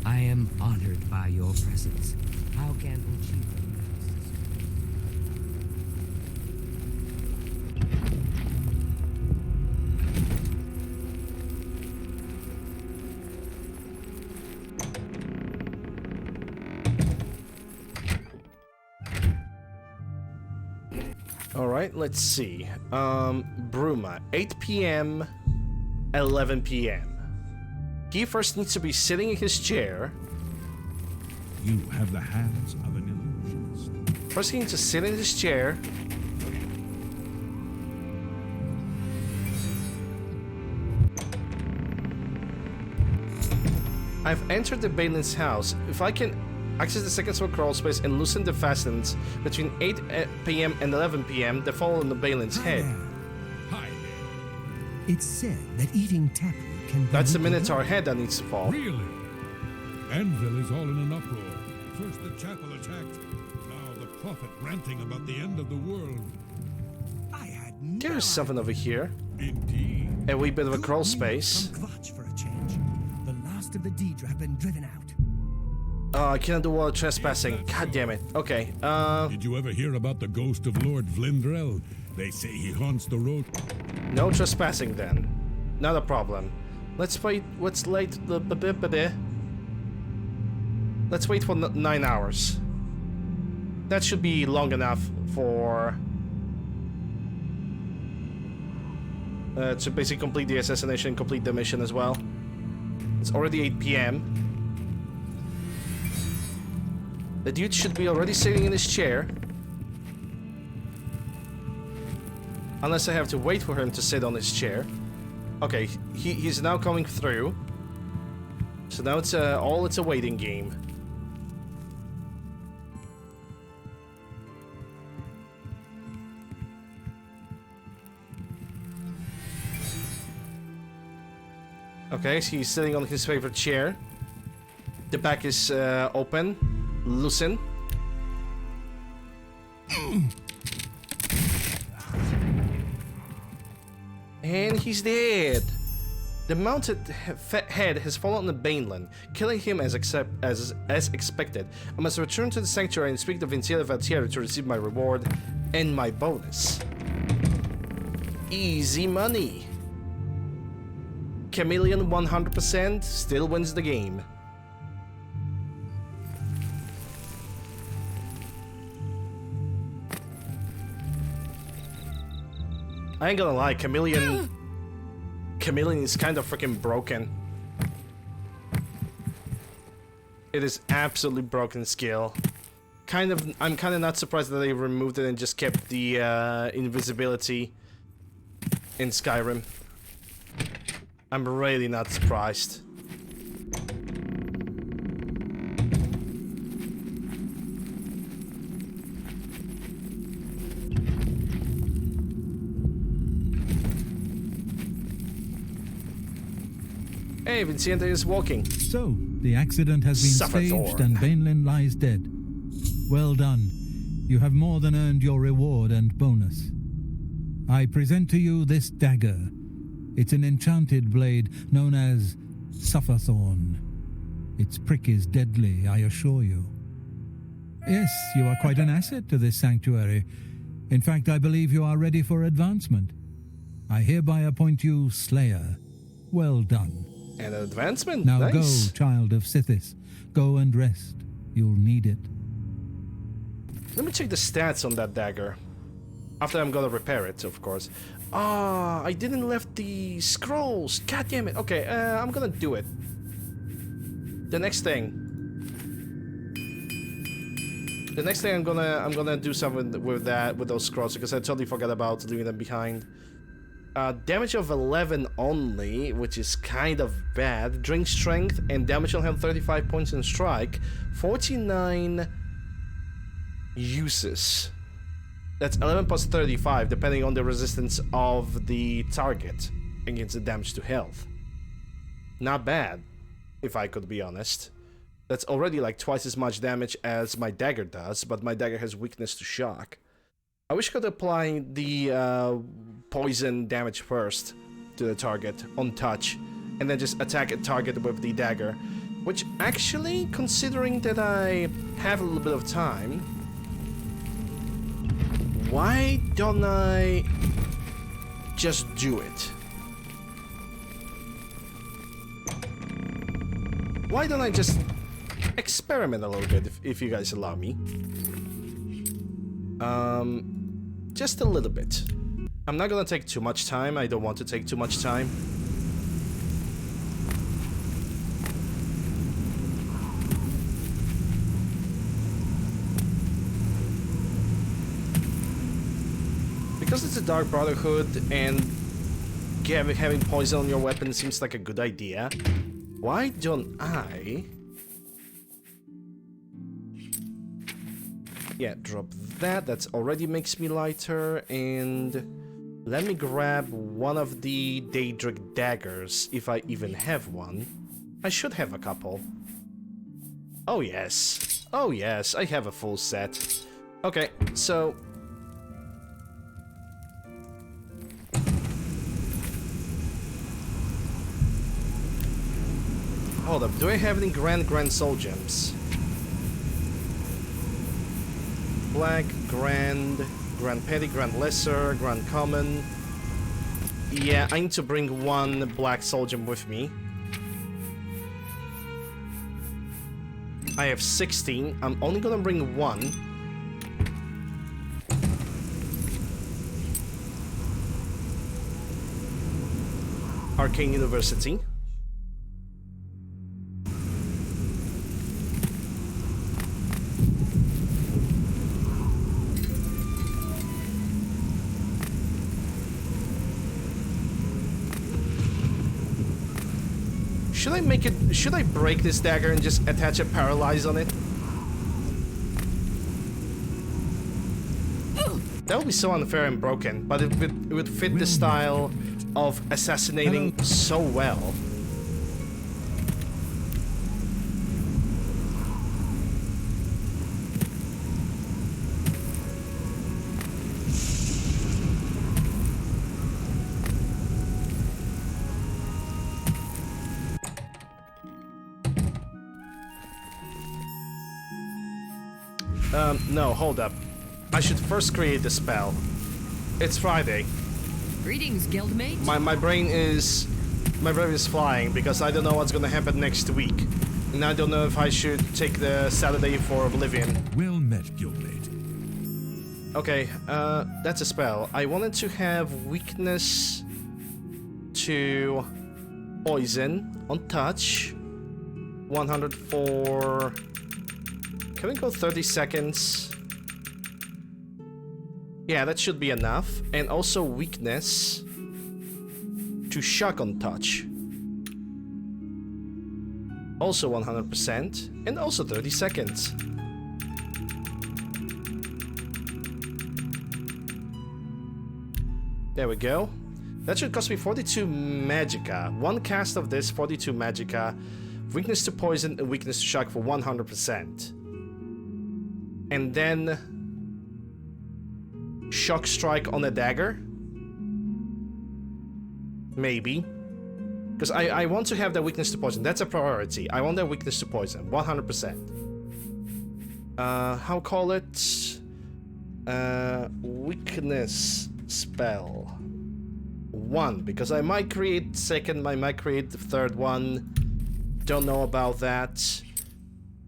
I am honored by your presence. How can Uchiha... Alright, let's see. Bruma, 8 p.m., 11 p.m. He first needs to be sitting in his chair. You have the hands of an illusionist. First he needs to sit in his chair. I've entered the Balin's house. If I can access the second floor crawl space and loosen the fastenings between 8 p.m. and 11 p.m. that fall on the Balin's head. Hi there. It's said that eating taproot can be... That's the Minotaur head that needs to fall. Really? Anvil is all in an uproar. First the chapel attacked, now the prophet ranting about the end of the world. I had no There's something over here. Indeed. A wee bit of a Who crawl knew space. From Kvatch for a change. The last of the Daedra have been driven out. Oh, I cannot do water trespassing. God damn it. Okay, Did you ever hear about the ghost of Lord Vlindrel? They say he haunts the road. no trespassing then. Not a problem. Let's wait. What's late? Let's wait for 9 hours. That should be long enough for... to basically complete the assassination, complete the mission as well. It's already 8 p.m. The dude should be already sitting in his chair. Unless I have to wait for him to sit on his chair. Okay, he's now coming through. So now it's a waiting game. Okay, so he's sitting on his favorite chair. The back is open. Loosen. And he's dead. The mounted head has fallen on the Bainland, killing him as expected. I must return to the sanctuary and speak to Vinciela Valtieri to receive my reward. and my bonus. Easy money. Chameleon 100% still wins the game. I ain't gonna lie, Chameleon is kind of freaking broken. It is absolutely broken skill. I'm kind of not surprised that they removed it and just kept the invisibility in Skyrim. I'm really not surprised. Hey, Vincente is walking. So, the accident has been staged and Bainlin lies dead. Well done. You have more than earned your reward and bonus. I present to you this dagger. It's an enchanted blade known as Sufferthorn. Its prick is deadly, I assure you. Yes, you are quite an asset to this sanctuary. In fact, I believe you are ready for advancement. I hereby appoint you Slayer. Well done. And an advancement, now nice. Go, child of Sithis. Go and rest. You'll need it. Let me check the stats on that dagger. After I'm gonna repair it, of course. Ah, I didn't left the scrolls. God damn it. Okay, I'm gonna do it. The next thing I'm gonna do something with those scrolls because I totally forgot about leaving them behind. Damage of 11 only, which is kind of bad. Drink strength and damage on health 35 points in strike. 49 uses. That's 11 plus 35, depending on the resistance of the target against the damage to health. Not bad, if I could be honest. That's already like twice as much damage as my dagger does, but my dagger has weakness to shock. I wish I could apply the poison damage first to the target on touch, and then just attack a target with the dagger. Which actually, considering that I have a little bit of time, why don't I just do it? Why don't I just experiment a little bit, if you guys allow me? Just a little bit. I'm not gonna take too much time. I don't want to take too much time. Because it's a Dark Brotherhood and having poison on your weapon seems like a good idea, why don't I... Yeah, drop that. That already makes me lighter. And let me grab one of the Daedric daggers, if I even have one. I should have a couple. Oh yes. Oh yes, I have a full set. Okay, so... Hold up, do I have any Grand Soul Gems? Black, Grand Petty, Grand Lesser, Grand Common. Yeah, I need to bring one Black Soul Gem with me. I have 16. I'm only gonna bring one. Arcane University. Should I make it... Should I break this dagger and just attach a paralyze on it? That would be so unfair and broken, but it would fit the style of assassinating so well. No, hold up. I should first create the spell. It's Friday. Greetings, guildmate. My brain is flying because I don't know what's gonna happen next week. And I don't know if I should take the Saturday for Oblivion. Well met, guildmate. Okay, that's a spell. I wanted to have weakness to poison on touch. 100 for... Can we go 30 seconds? Yeah, that should be enough. And also weakness to shock on touch. Also 100%. And also 30 seconds. There we go. That should cost me 42 magicka. One cast of this, 42 magicka. Weakness to poison and weakness to shock for 100%. And then shock strike on a dagger? Maybe. Because I want to have that weakness to poison. That's a priority. I want that weakness to poison. 100%. How call it? Weakness spell. 1. Because I might create second, I might create the third one. Don't know about that.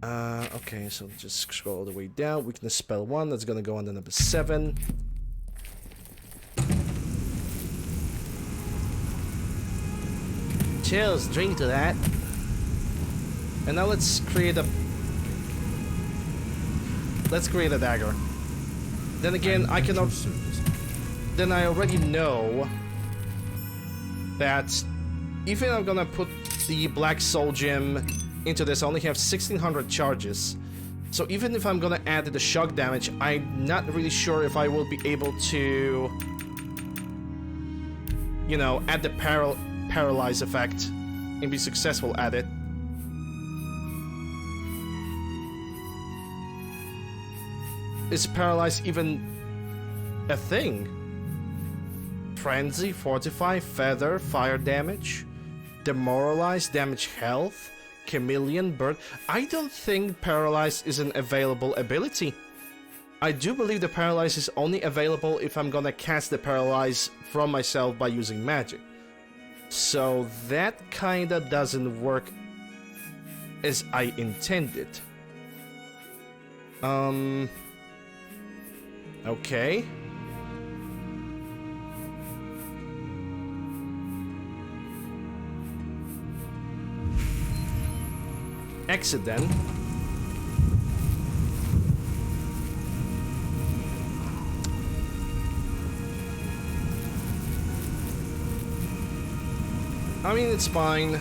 Okay, so just scroll all the way down. Weakness spell 1. That's gonna go on to number 7. Cheers, drink to that. And now let's create a dagger. Then again, I cannot. Then I already know that even I'm gonna put the Black Soul Gem into this, I only have 1600 charges. So even if I'm gonna add the shock damage, I'm not really sure if I will be able to, you know, add the paralyze effect and be successful at it. Is paralyze even a thing? Frenzy, fortify, feather, fire damage, demoralize, damage health, chameleon, bird. I don't think paralyze is an available ability. I do believe the paralyze is only available if I'm gonna cast the paralyze from myself by using magic. So that kinda doesn't work as I intended. Okay. Exit then. I mean, it's fine.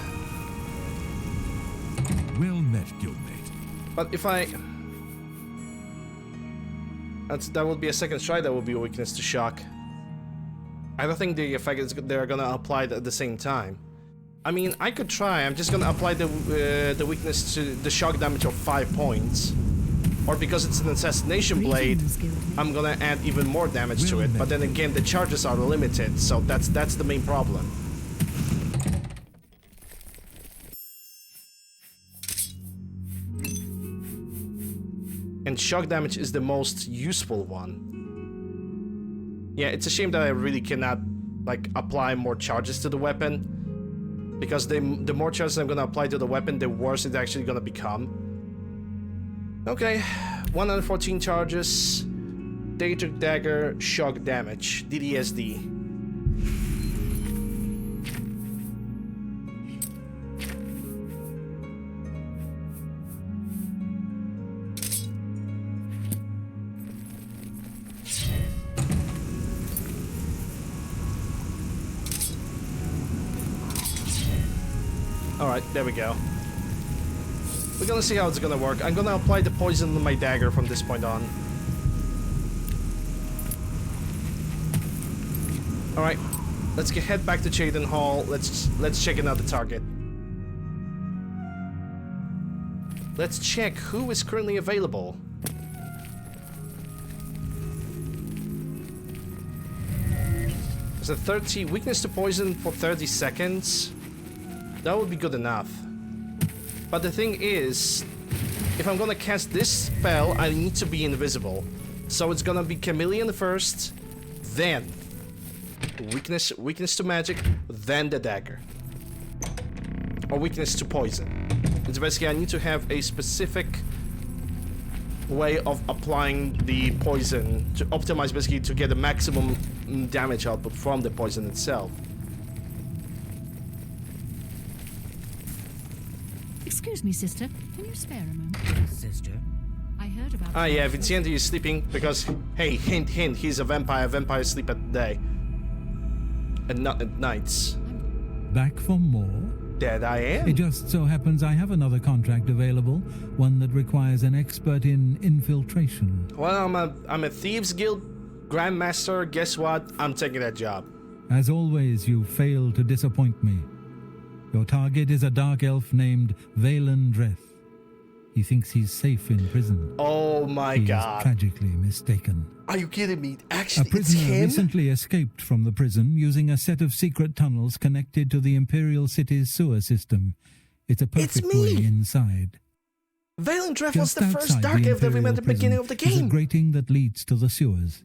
Well met, guildmate. But if I... that would be a second strike, that would be a weakness to shock. I don't think the effect is they're gonna apply at the same time. I mean, I could try. I'm just gonna apply the weakness to the shock damage of 5 points. Or because it's an assassination blade, I'm gonna add even more damage to it. But then again, the charges are limited, so that's the main problem. And shock damage is the most useful one. Yeah, it's a shame that I really cannot, like, apply more charges to the weapon. Because the more charges I'm gonna apply to the weapon, the worse it's actually gonna become. Okay, 114 charges. Daedric Dagger, shock damage, DDSD. Alright, there we go. We're gonna see how it's gonna work. I'm gonna apply the poison on my dagger from this point on. Alright, let's head back to Cheydon Hall. Let's check another target. Let's check who is currently available. There's a 30 weakness to poison for 30 seconds. That would be good enough. But the thing is, if I'm gonna cast this spell, I need to be invisible. So it's gonna be chameleon first, then weakness to magic, then the dagger. Or weakness to poison. It's basically I need to have a specific way of applying the poison to optimize, basically to get the maximum damage output from the poison itself. Excuse me, sister. Can you spare a moment? Sister? I heard about... Ah, yeah, Vinciente is sleeping because, hey, hint, hint, he's a vampire. Vampires sleep at day. And not at nights. Back for more? That I am. It just so happens I have another contract available, one that requires an expert in infiltration. Well, I'm a Thieves Guild Grandmaster. Guess what? I'm taking that job. As always, you fail to disappoint me. Your target is a dark elf named Valen Dreth. He thinks he's safe in prison. Oh my god. He is tragically mistaken. Are you kidding me? Actually, a prisoner it's him? recently escaped from the prison using a set of secret tunnels connected to the Imperial City's sewer system. It's a perfect way inside. Valen Dreth was Just the first outside dark the elf that we met at the Imperial beginning of the prison is a game. grating that leads to the sewers.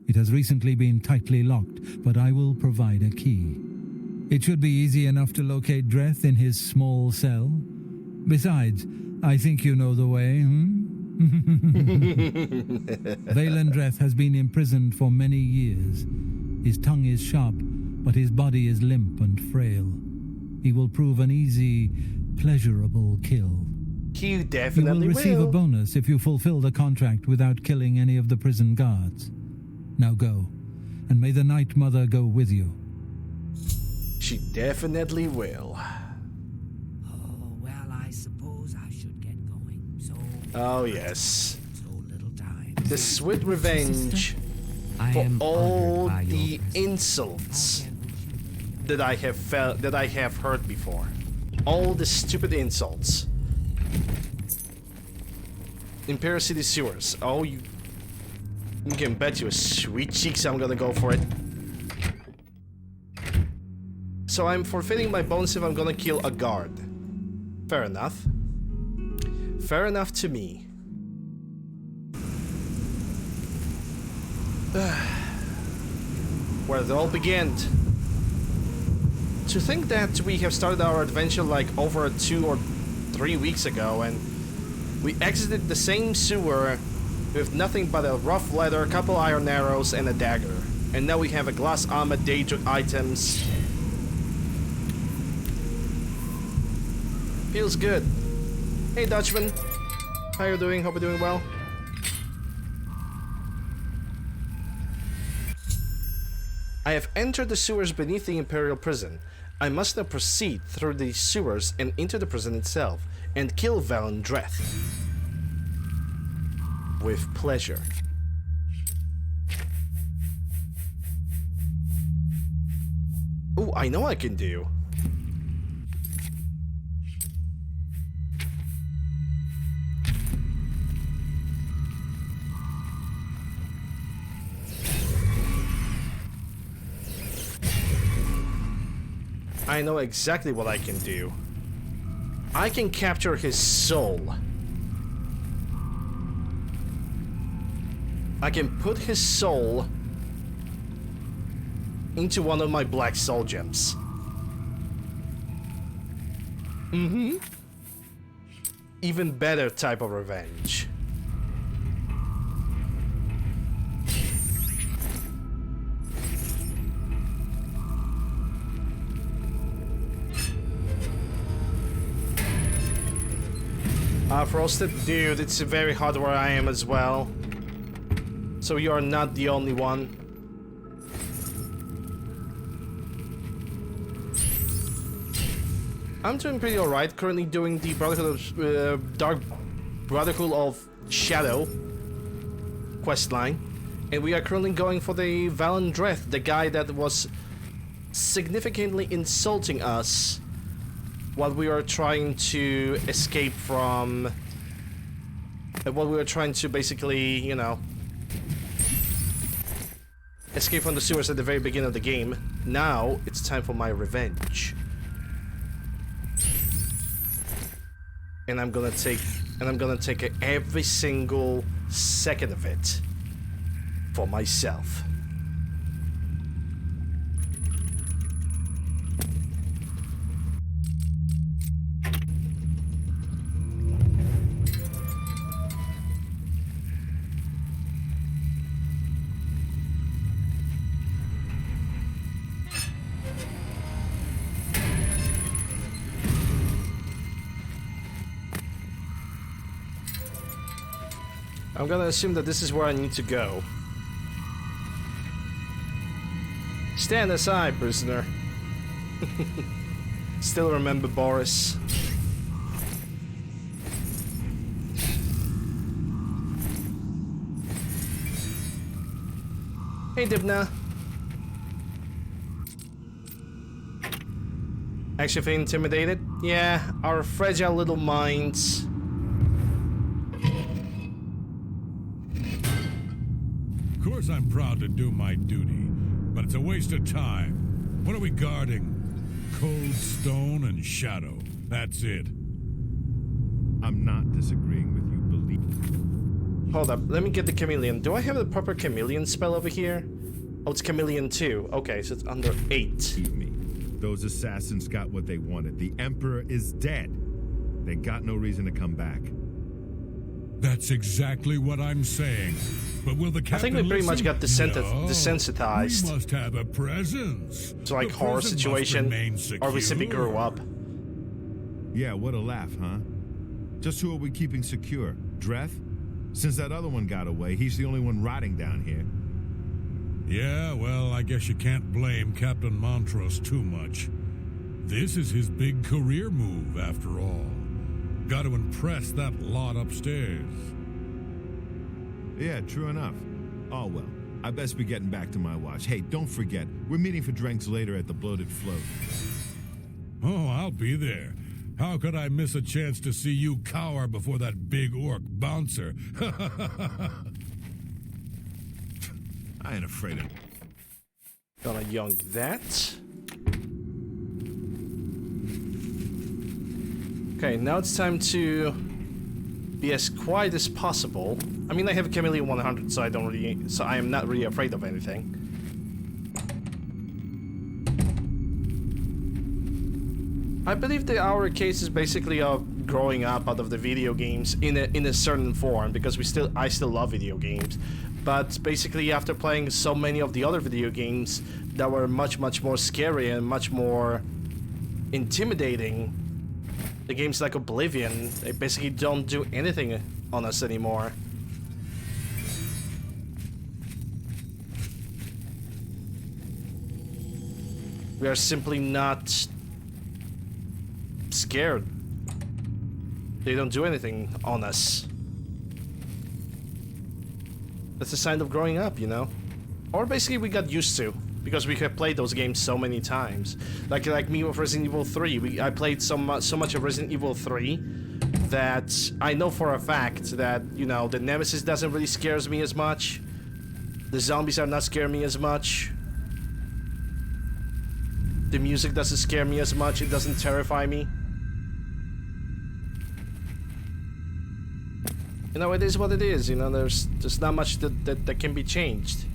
It has recently been tightly locked, but I will provide a key. It should be easy enough to locate Dreth in his small cell. Besides, I think you know the way, Valen Dreth has been imprisoned for many years. His tongue is sharp, but his body is limp and frail. He will prove an easy, pleasurable kill. You definitely will receive a bonus if you fulfill the contract without killing any of the prison guards. Now go, and may the Night Mother go with you. She definitely will. Oh, well, I suppose I should get going. Oh, yes. So little time. The sweet revenge for all the insults that I have felt, that I have heard before. All the stupid insults. Imperial City sewers. Oh, you can bet your sweet cheeks I'm gonna go for it. So I'm forfeiting my bonus if I'm gonna kill a guard. Fair enough. Fair enough to me. Where it all began. To think that we have started our adventure like over 2 or 3 weeks ago and we exited the same sewer with nothing but a rough leather, a couple iron arrows and a dagger. And now we have a glass armor, Daedric items. Feels good. Hey Dutchman, how you doing? Hope you're doing well. I have entered the sewers beneath the Imperial prison. I must now proceed through the sewers and into the prison itself and kill Valen Dreth. With pleasure. Ooh, I know I can do. I know exactly what I can do. I can capture his soul. I can put his soul into one of my black soul gems. Even better type of revenge. Frosted, dude, it's very hot where I am as well. So you are not the only one. I'm doing pretty alright, currently doing the Brotherhood of, Dark Brotherhood of Shadow questline. And we are currently going for the Valen Dreth, the guy that was significantly insulting us while we are trying to escape from... while we were trying to basically, you know... escape from the sewers at the very beginning of the game. Now, it's time for my revenge. And I'm gonna take every single second of it. for myself. I'm gonna assume that this is where I need to go. Stand aside, prisoner. Still remember Boris. Hey, Dibna. Actually feel intimidated? Yeah, our fragile little minds. Of course I'm proud to do my duty, but it's a waste of time. What are we guarding? Cold stone and shadow. That's it. I'm not disagreeing with you, believe. Hold up, let me get the chameleon. Do I have the proper chameleon spell over here? Oh, it's chameleon 2. Okay, so it's under 8. Believe me, those assassins got what they wanted. The Emperor is dead. They got no reason to come back. That's exactly what I'm saying. But will the captain I think we pretty much got desensitized. We must have a presence. It's like horror situation, or we simply grew up. Yeah, what a laugh, huh? Just who are we keeping secure? Dreth? Since that other one got away, he's the only one rotting down here. Yeah, well, I guess you can't blame Captain Montrose too much. This is his big career move, after all. Got to impress that lot upstairs. Yeah, true enough. Oh, well, I best be getting back to my watch. Hey, don't forget, we're meeting for drinks later at the Bloated Float. Oh, I'll be there. How could I miss a chance to see you cower before that big orc bouncer? I ain't afraid of... Gonna yoink that. Okay, now it's time to be as quiet as possible. I mean, I have a chameleon 100, so I am not really afraid of anything. I believe that our case is basically of growing up out of the video games in a certain form, because I still love video games. But basically, after playing so many of the other video games that were much more scary and much more intimidating, the games like Oblivion, they basically don't do anything on us anymore. We are simply not scared. They don't do anything on us. That's a sign of growing up, you know? Or basically we got used to, because we have played those games so many times. Like me with Resident Evil 3. I played so much of Resident Evil 3 that I know for a fact that, you know, the Nemesis doesn't really scare me as much. The zombies are not scaring me as much. The music doesn't scare me as much. It doesn't terrify me. You know, it is what it is. You know, there's not much that can be changed.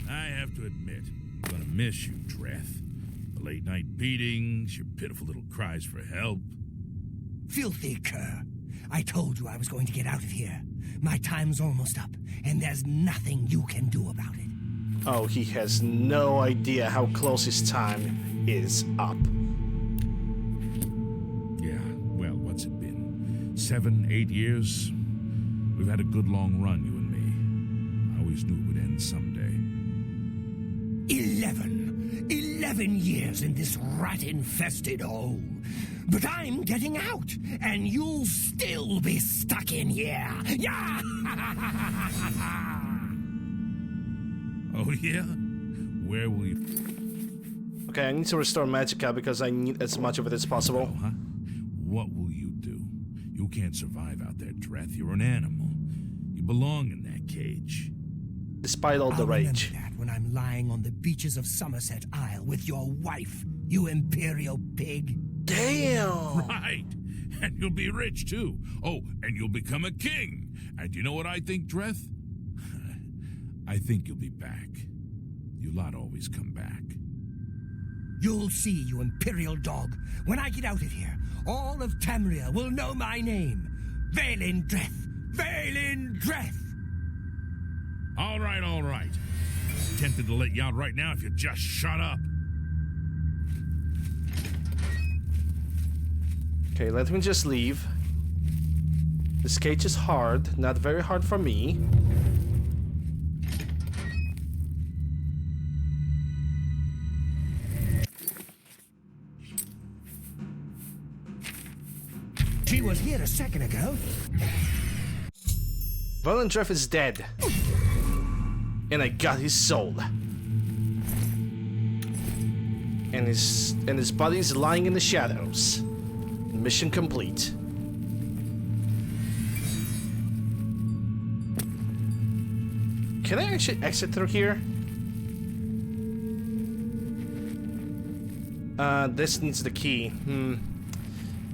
I have to admit, I'm gonna miss you, Dreth. The late night beatings, your pitiful little cries for help. Filthy cur. I told you I was going to get out of here. My time's almost up, and there's nothing you can do about it. Oh, he has no idea how close his time is up. Yeah, well, what's it been? 7, 8 years? We've had a good long run, you and me. I always knew it would end someday. 11 years in this rat-infested hole. But I'm getting out, and you'll still be stuck in here. Yeah! Oh, yeah? Where will you... Okay, I need to restore Magicka because I need as much of it as possible. Oh, huh? What will you do? You can't survive out there, Dreth. You're an animal. You belong in that cage. Despite all the rage. I'll remember that when I'm lying on the beaches of Somerset Isle with your wife, you imperial pig. Damn! Right! And you'll be rich, too. Oh, and you'll become a king. And you know what I think, Dreth? I think you'll be back. You lot always come back. You'll see, you imperial dog. When I get out of here, all of Tamriel will know my name. Vaelindreth! Vaelindreth! All right, all right. Tempted to let you out right now if you just shut up. Okay, let me just leave. This cage is hard, not very hard for me. She was here a second ago. Vaelindreth is dead. And I got his soul. And his body is lying in the shadows. Mission complete. Can I actually exit through here? This needs the key.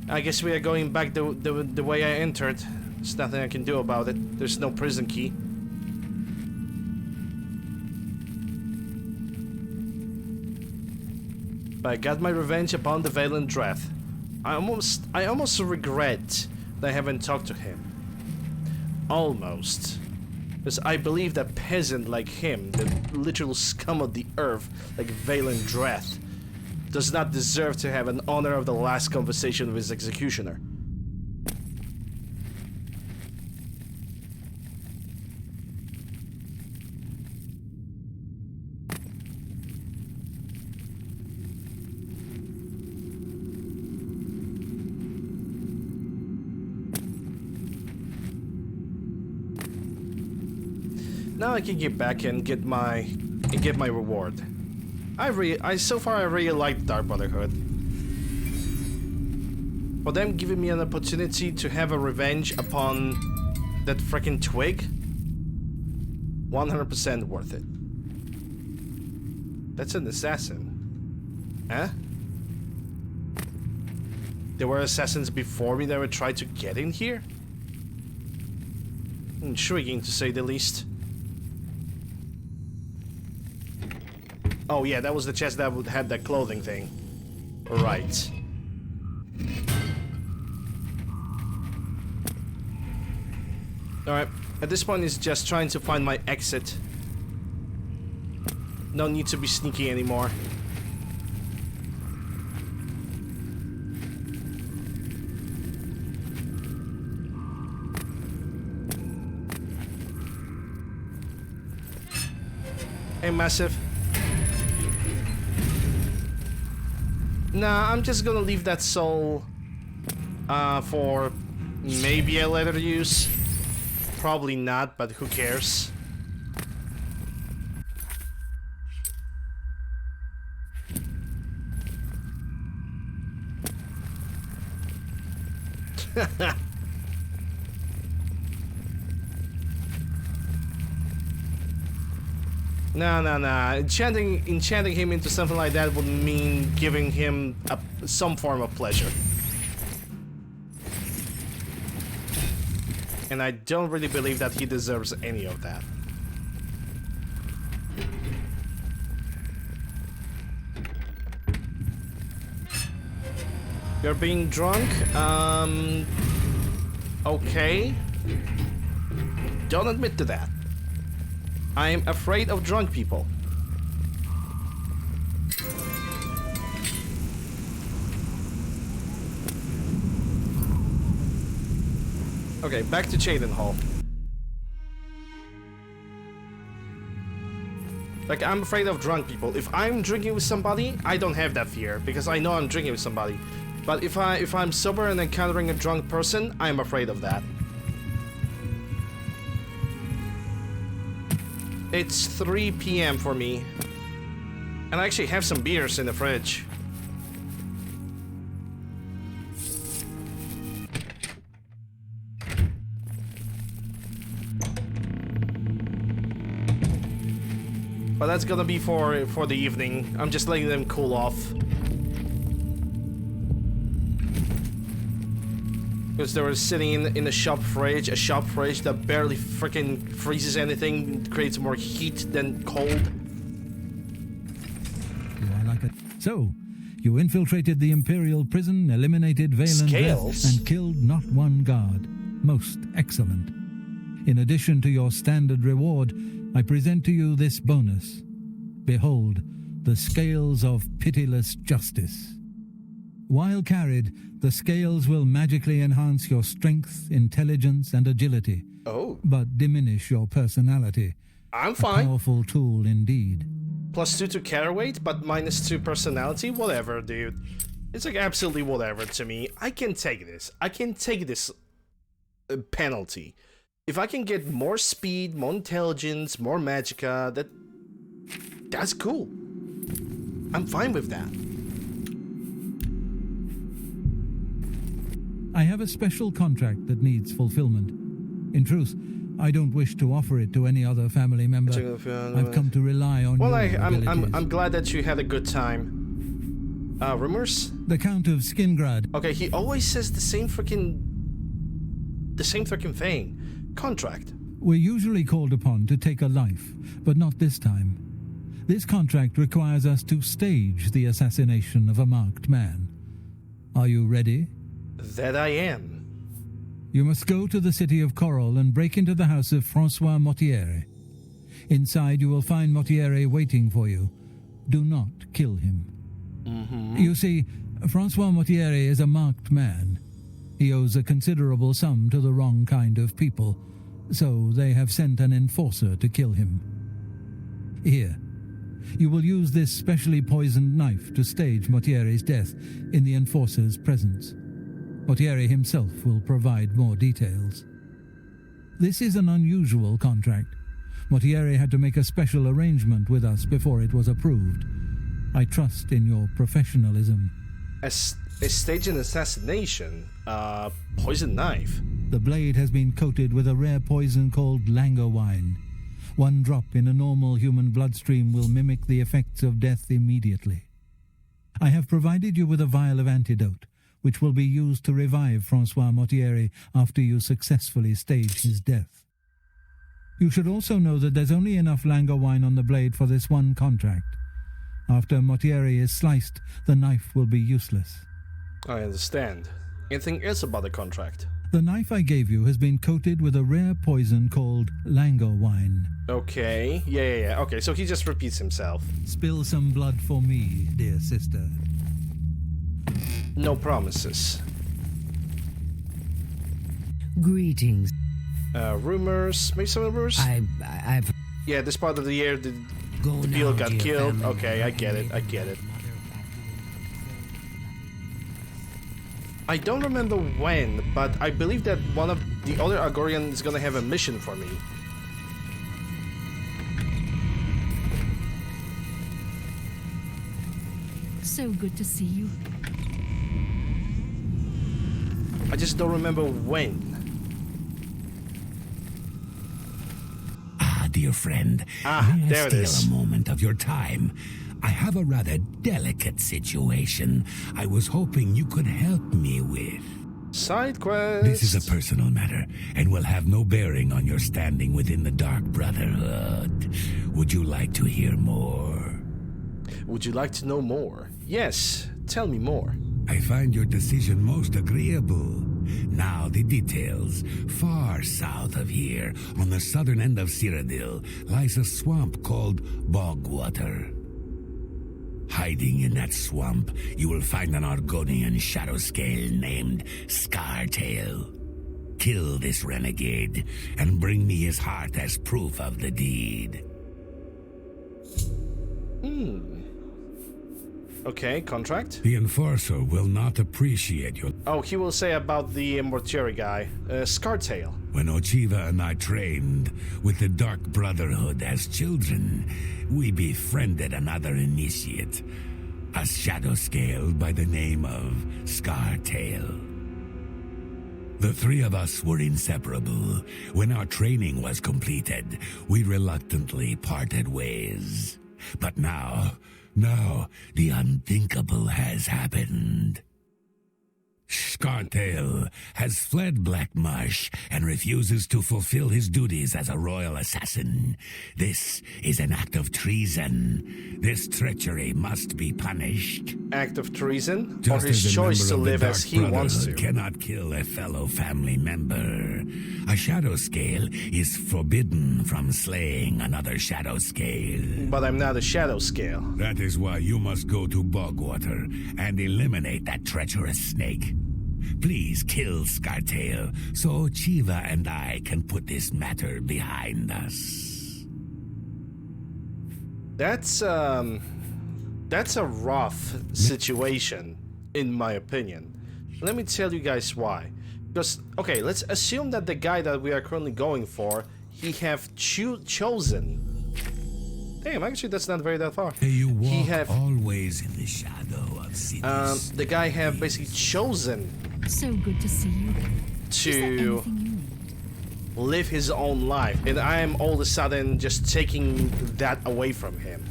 I guess we are going back the way I entered. There's nothing I can do about it. There's no prison key. But I got my revenge upon the Vaelindreth. I almost regret that I haven't talked to him. Almost. Because I believe that peasant like him, the literal scum of the earth like Vaelindreth, does not deserve to have an honor of the last conversation with his executioner. Now I can get back and get my reward. So far I really like the Dark Brotherhood. For them giving me an opportunity to have a revenge upon that freaking twig, 100% worth it. That's an assassin. Huh? There were assassins before me that would try to get in here? Intriguing to say the least. Oh yeah, that was the chest that had that clothing thing. Right. Alright, at this point it's just trying to find my exit. No need to be sneaky anymore. Hey, Massive. Nah, I'm just gonna leave that soul for maybe a later use. Probably not, but who cares? No. Enchanting him into something like that would mean giving him some form of pleasure. And I don't really believe that he deserves any of that. You're being drunk? Okay. Don't admit to that. I am afraid of drunk people. Okay, back to Cheydinhal. Like, I'm afraid of drunk people. If I'm drinking with somebody, I don't have that fear because I know I'm drinking with somebody. But if I'm sober and encountering a drunk person, I'm afraid of that. It's 3 p.m. for me. And I actually have some beers in the fridge. But that's gonna be for the evening. I'm just letting them cool off. Because they were sitting in a shop fridge that barely freaking freezes anything, creates more heat than cold. So, you infiltrated the Imperial prison, eliminated Valen Scales? and killed not one guard. Most excellent. In addition to your standard reward, I present to you this bonus. Behold, the Scales of Pitiless Justice. While carried, the scales will magically enhance your strength, intelligence, and agility. Oh. But diminish your personality. I'm fine. A powerful tool indeed. +2 to carry weight, but -2 personality? Whatever, dude. It's like absolutely whatever to me. I can take this. I can take this penalty. If I can get more speed, more intelligence, more magicka, that's cool. I'm fine with that. I have a special contract that needs fulfillment. In truth, I don't wish to offer it to any other family member. I've come to rely on your abilities. I'm glad that you had a good time. Rumors? The Count of Skingrad. Okay, he always says the same freaking thing. Contract. We're usually called upon to take a life, but not this time. This contract requires us to stage the assassination of a marked man. Are you ready? That I am. You must go to the city of Coral and break into the house of Francois Mortiere. Inside you will find Mortiere waiting for you. Do not kill him. You see, Francois Mortiere is a marked man. He owes a considerable sum to the wrong kind of people, so they have sent an enforcer to kill him. Here, you will use this specially poisoned knife to stage Mortiere's death in the enforcer's presence. Mortiere himself will provide more details. This is an unusual contract. Mortiere had to make a special arrangement with us before it was approved. I trust in your professionalism. A stage an assassination? Poison knife? The blade has been coated with a rare poison called Lango wine. One drop in a normal human bloodstream will mimic the effects of death immediately. I have provided you with a vial of antidote, which will be used to revive Francois Mortiere after you successfully stage his death. You should also know that there's only enough Lango wine on the blade for this one contract. After Mortiere is sliced, the knife will be useless. I understand. Anything else about the contract? The knife I gave you has been coated with a rare poison called Lango wine. Okay, yeah. Okay, so he just repeats himself. Spill some blood for me, dear sister. No promises. Greetings. Rumors? Maybe some rumors? I've... Yeah, this part of the year, the Bill got killed. Okay, I get it. I don't remember when, but I believe that one of the other Argorian is gonna have a mission for me. So good to see you. I just don't remember when. Dear friend, may there I it is. steal a moment of your time? I have a rather delicate situation I was hoping you could help me with. Side quest. This is a personal matter and will have no bearing on your standing within the Dark Brotherhood. Would you like to hear more? Would you like to know more? Yes, tell me more. I find your decision most agreeable. Now the details. Far south of here, on the southern end of Cyrodiil, lies a swamp called Bogwater. Hiding in that swamp, you will find an Argonian shadow scale named Scartail. Kill this renegade, and bring me his heart as proof of the deed. Okay, contract? The Enforcer will not appreciate your... Oh, he will say about the Mortieri guy. Scartail. When Ochiva and I trained with the Dark Brotherhood as children, we befriended another initiate, a shadow scale by the name of Scartail. The three of us were inseparable. When our training was completed, we reluctantly parted ways. But now, the unthinkable has happened. Scartail has fled Black Marsh and refuses to fulfill his duties as a royal assassin. This is an act of treason. This treachery must be punished. Act of treason? Just or his as a choice to member of the live as Dark he wants to? Brotherhood cannot kill a fellow family member. A shadow scale is forbidden from slaying another shadow scale. But I'm not a shadow scale. That is why you must go to Bogwater and eliminate that treacherous snake. Please kill Scartail so Chiva and I can put this matter behind us. That's a rough situation, in my opinion. Let me tell you guys why. Because, okay, let's assume that the guy that we are currently going for, he have chosen. Damn, actually, that's not very that far. You walk always in the shadow of cities. The guy have basically chosen. So good to see you. To live his own life, and I am all of a sudden just taking that away from him.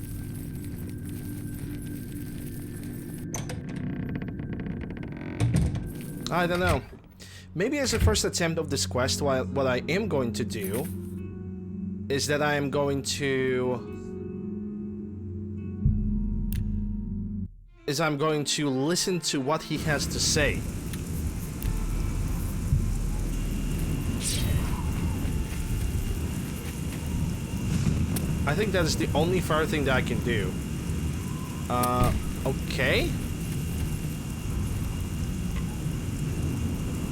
I don't know. Maybe as a first attempt of this quest, what I am going to do is that I am going to listen to what he has to say. I think that is the only fair thing that I can do. Okay.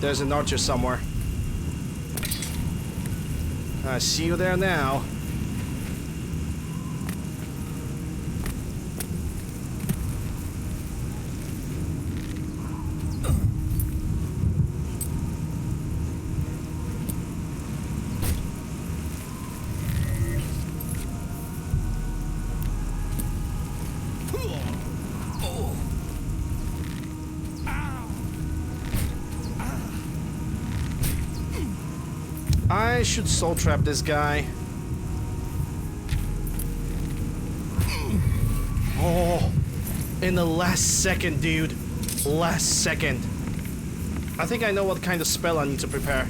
There's an archer somewhere. I see you there now. I should soul trap this guy. Oh, in the last second, dude. Last second. I think I know what kind of spell I need to prepare.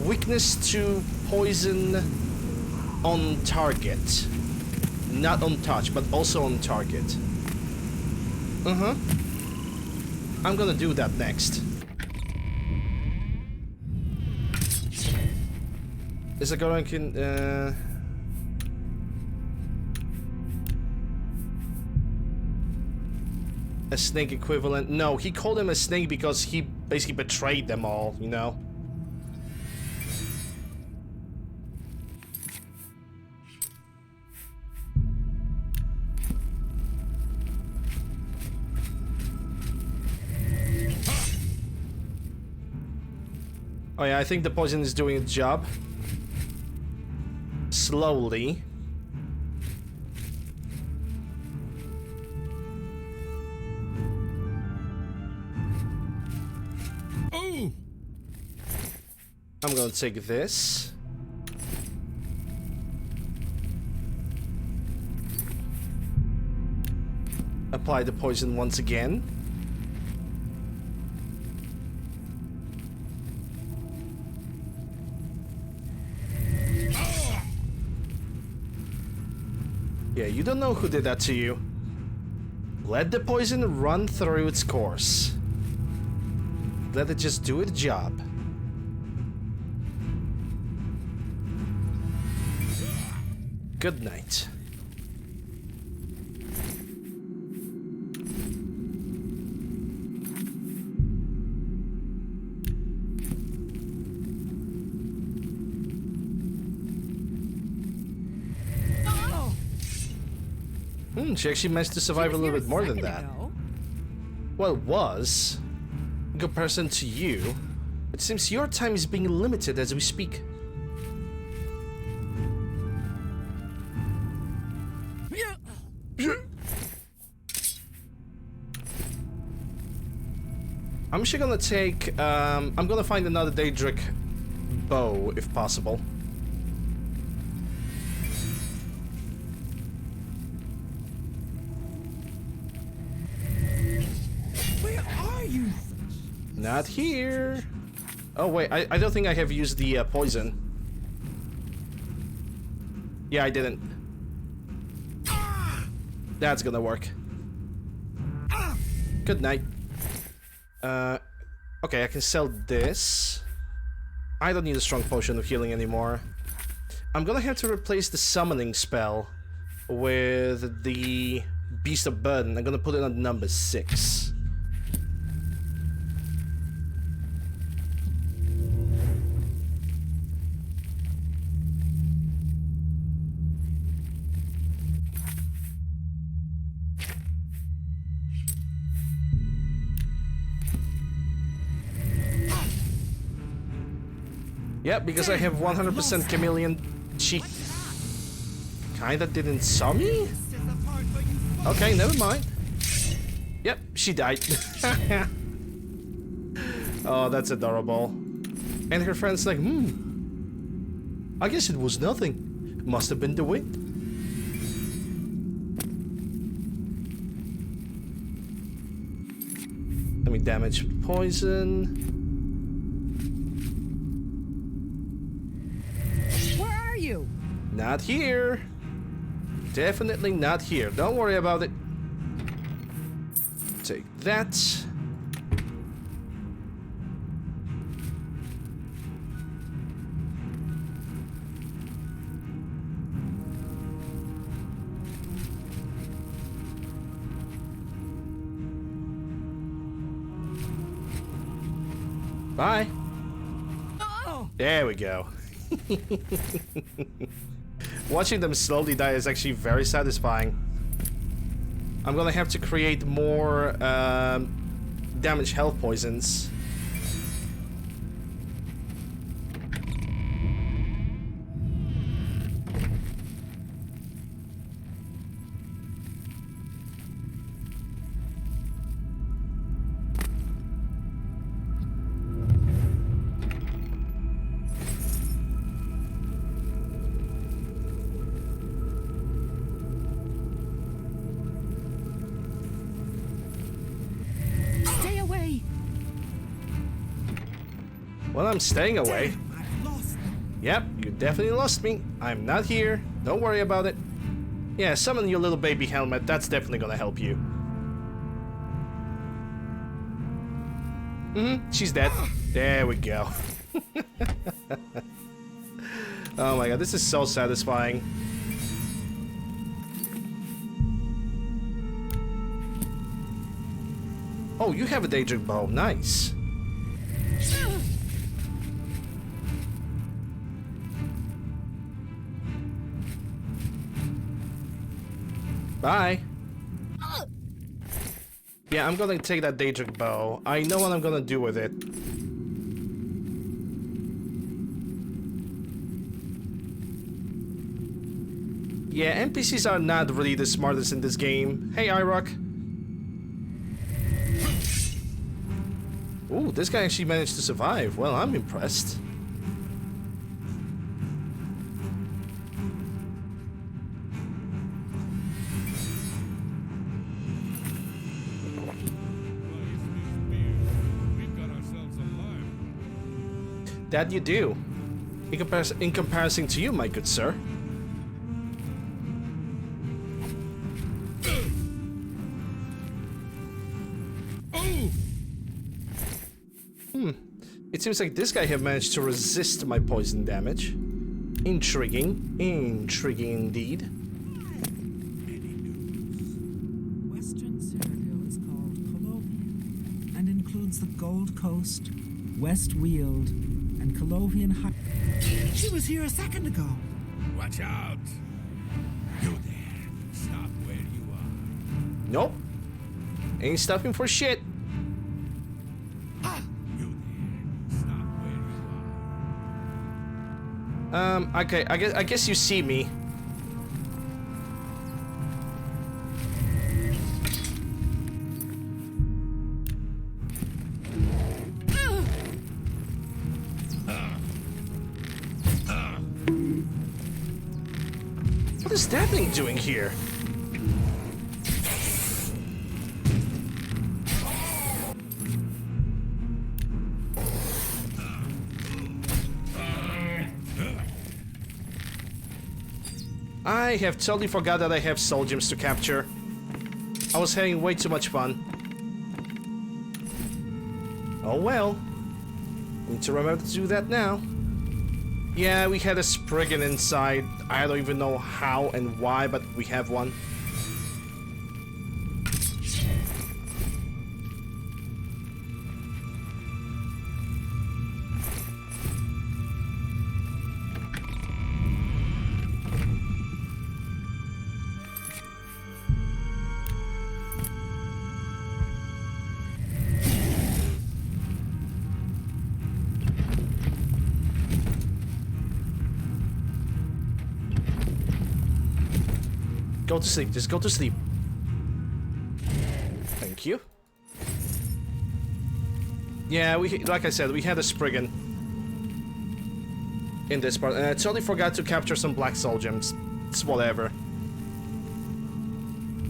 Weakness to poison on target. Not on touch, but also on target. I'm gonna do that next. Is it going to a snake equivalent? No, he called him a snake because he basically betrayed them all, you know? Oh yeah, I think the poison is doing its job. Slowly. Oh! I'm gonna take this. Apply the poison once again. Yeah, you don't know who did that to you. Let the poison run through its course. Let it just do its job. Good night. She actually managed to survive a little bit more than that. Well, it was. In comparison to you, it seems your time is being limited as we speak. I'm actually gonna take, I'm gonna find another Daedric bow, if possible. Not here. Oh wait, I don't think I have used the poison. Yeah, I didn't. That's gonna work. Good night. Okay, I can sell this. I don't need a strong potion of healing anymore. I'm gonna have to replace the summoning spell with the Beast of Burden. I'm gonna put it on number 6. Yep, because I have 100% chameleon. She kinda didn't saw me? Okay, never mind. Yep, she died. Oh, that's adorable. And her friend's like, I guess it was nothing. Must have been the wind. Let me damage poison. You? Not here. Definitely not here. Don't worry about it. Take that. Bye. Oh. There we go. Watching them slowly die is actually very satisfying. I'm gonna have to create more damage health poisons. Well, I'm staying away. Yep, you definitely lost me. I'm not here. Don't worry about it. Yeah, summon your little baby helmet. That's definitely gonna help you. She's dead. There we go. Oh my god, this is so satisfying. Oh, you have a Daedric bow. Nice. Bye. Yeah, I'm gonna take that Daedric bow. I know what I'm gonna do with it. Yeah, NPCs are not really the smartest in this game. Hey, Irok. Ooh, this guy actually managed to survive. Well, I'm impressed. That you do. In comparison to you, my good sir. It seems like this guy have managed to resist my poison damage. Intriguing. Intriguing indeed. Western Cyrodiil is called Colovian and includes the Gold Coast, West Weald, and Colovian High. She was here a second ago. Watch out! You there. Stop where you are. Nope. Ain't stopping for shit. Okay, I guess you see me. What is that thing doing here? I have totally forgot that I have soul gems to capture. I was having way too much fun. Oh well. Need to remember to do that now. Yeah, we had a Spriggan inside. I don't even know how and why, but we have one. Go to sleep, just go to sleep. Thank you. Yeah, like I said, we had a Spriggan in this part, and I totally forgot to capture some black soul gems. It's whatever.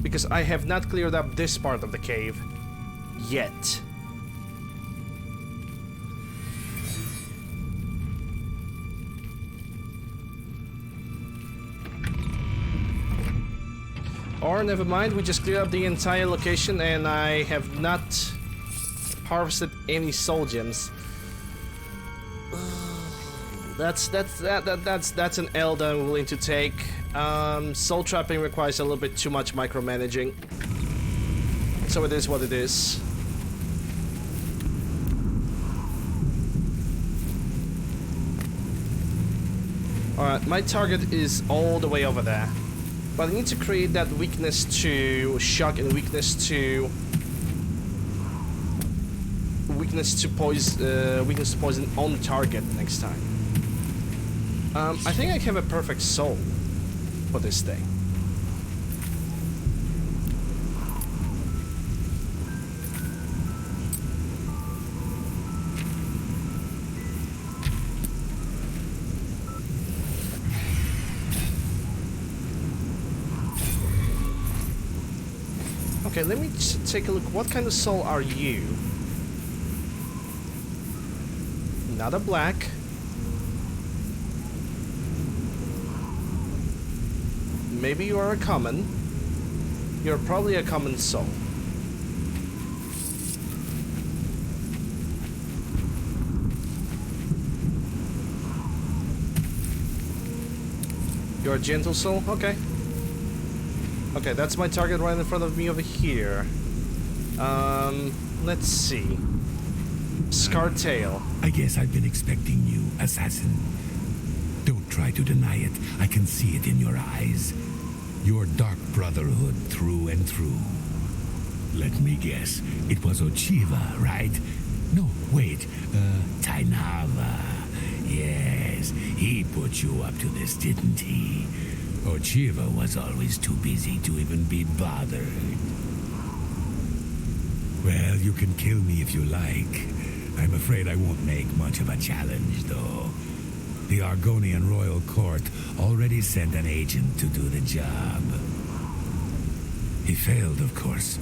Because I have not cleared up this part of the cave yet. Or never mind, we just cleared up the entire location and I have not harvested any soul gems. That's an L that I'm willing to take. Soul trapping requires a little bit too much micromanaging. So it is what it is. Alright, my target is all the way over there. But I need to create that weakness to shock and weakness to poison on target next time. I think I have a perfect soul for this thing. Okay, let me just take a look. What kind of soul are you? Not a black. Maybe you are a common. You're probably a common soul. You're a gentle soul? Okay. Okay, that's my target right in front of me over here. Let's see. Scar tail. I guess I've been expecting you, assassin. Don't try to deny it. I can see it in your eyes. Your dark brotherhood through and through. Let me guess. It was Ochiva, right? No, wait. Tainava. Yes, he put you up to this, didn't he? Ochiva was always too busy to even be bothered. Well, you can kill me if you like. I'm afraid I won't make much of a challenge, though. The Argonian Royal Court already sent an agent to do the job. He failed, of course.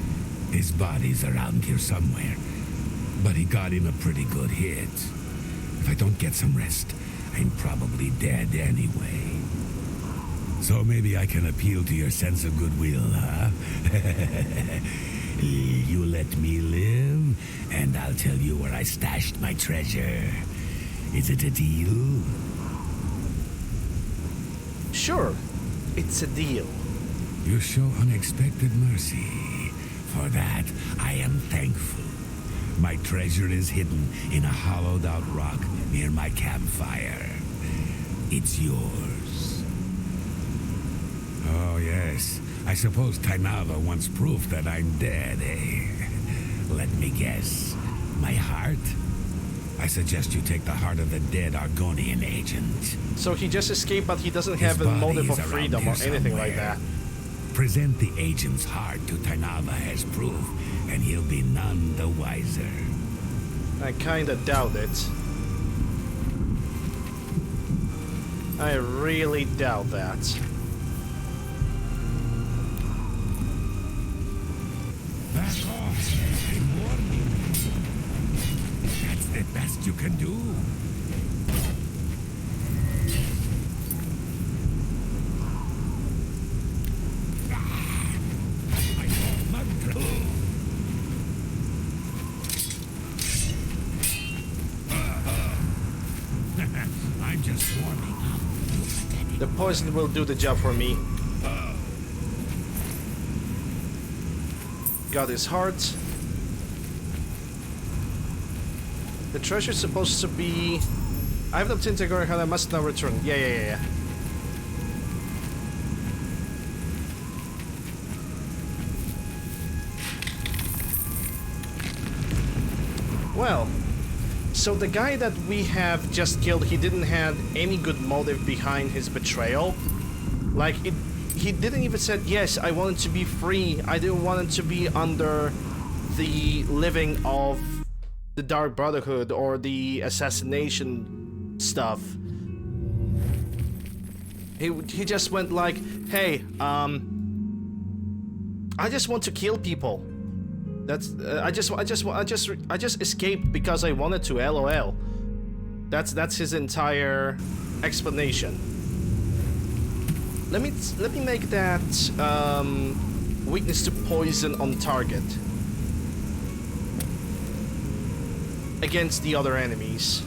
His body's around here somewhere. But he got in a pretty good hit. If I don't get some rest, I'm probably dead anyway. So maybe I can appeal to your sense of goodwill, huh? You let me live, and I'll tell you where I stashed my treasure. Is it a deal? Sure, it's a deal. You show unexpected mercy. For that, I am thankful. My treasure is hidden in a hollowed-out rock near my campfire. It's yours. Oh, yes. I suppose Tainava wants proof that I'm dead, eh? Let me guess. My heart? I suggest you take the heart of the dead Argonian agent. So he just escaped, but he doesn't have a motive of freedom or anything like that. Present the agent's heart to Tainava as proof, and he'll be none the wiser. I kinda doubt it. I really doubt that. Back off! I'm warning you. That's the best you can do. The poison will do the job for me. Got his heart. The treasure's supposed to be... I haven't obtained the Gorihan, I must now return. Yeah. Well, so the guy that we have just killed, he didn't have any good motive behind his betrayal. Like, he didn't even said, yes, I wanted to be free. I didn't want it to be under the living of the Dark Brotherhood or the assassination stuff. He just went like, hey, I just want to kill people. That's I just escaped because I wanted to. LOL. That's his entire explanation. Let me make that weakness to poison on target against the other enemies.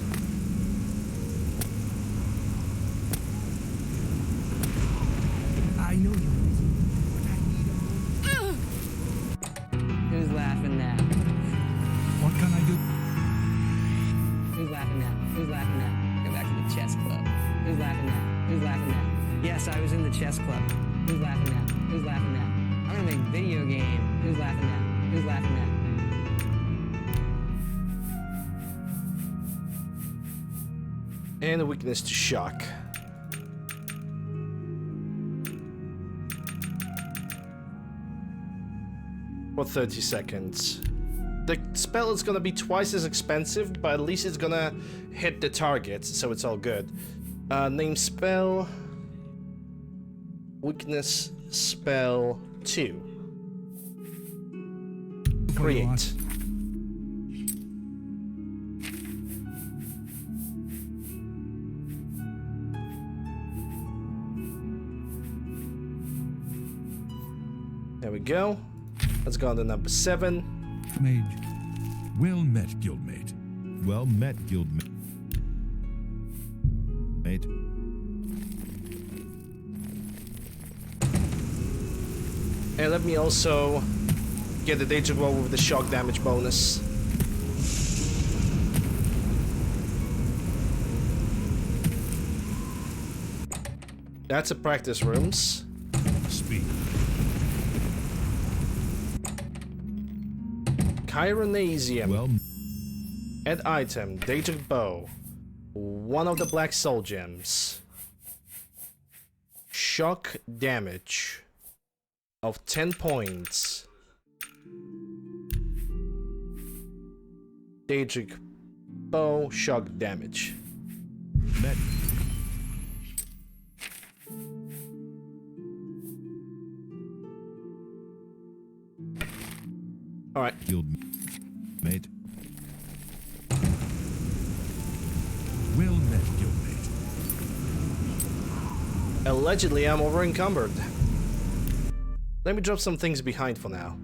I know you're busy, but I need a moment. Who's laughing now? What can I do? Who's laughing now? Who's laughing now? Go back to the chess club. Who's laughing now? Who's laughing now? Yes, I was in the chess club. Who's laughing now? Who's laughing now? I'm gonna make video game. Who's laughing now? Who's laughing now? And a weakness to shock. For 30 seconds. The spell is gonna be twice as expensive, but at least it's gonna hit the target, so it's all good. Name spell. Weakness spell 2. Create. There we go. Let's go on to number 7. Mage. Well met, guildmate. Well met, guildmate. And let me also get the danger roll with the shock damage bonus. That's a practice rooms. Speak. Chironasium. Well, Add item, Daedric Bow. One of the black soul gems. Shock damage of 10 points. Daedric Bow, shock damage. met. Alright. Guildmate. Well met, guildmate. Allegedly, I'm over encumbered. Let me drop some things behind for now.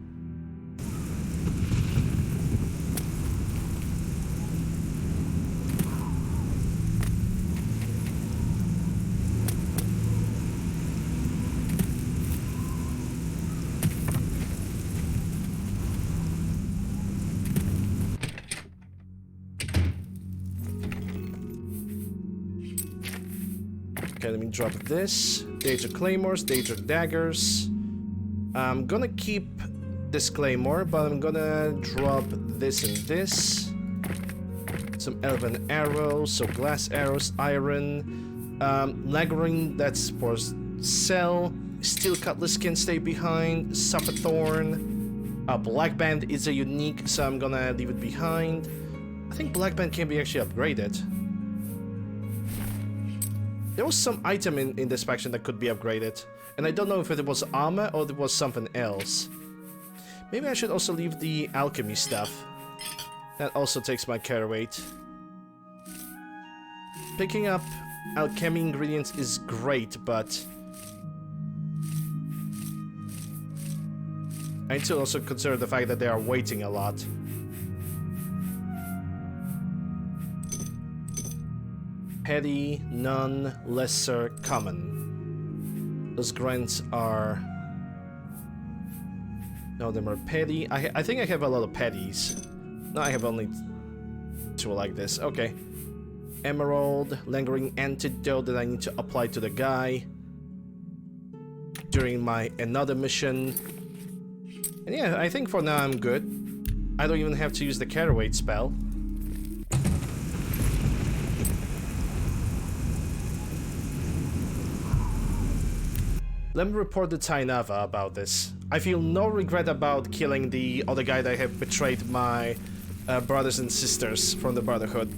Okay, let me drop this. Daedric Claymores, Daedric Daggers. I'm gonna keep this Claymore, but I'm gonna drop this and this. Some Elven Arrows, so Glass Arrows, Iron. Lagering, that's for Cell. Steel Cutlass can stay behind. Sufferthorn. Black Band is a unique, so I'm gonna leave it behind. I think Black Band can be actually upgraded. There was some item in this faction that could be upgraded, and I don't know if it was armor or it was something else. Maybe I should also leave the alchemy stuff. That also takes my care weight. Picking up alchemy ingredients is great, but I need to also consider the fact that they are waiting a lot. Petty, none, lesser, common. Those grunts are... No, them are petty. I think I have a lot of petties. No, I have only 2 like this. Okay. Emerald, lingering antidote that I need to apply to the guy during my another mission. And yeah, I think for now I'm good. I don't even have to use the Caraway spell. Let me report to Tainava about this. I feel no regret about killing the other guy that have betrayed my brothers and sisters from the Brotherhood.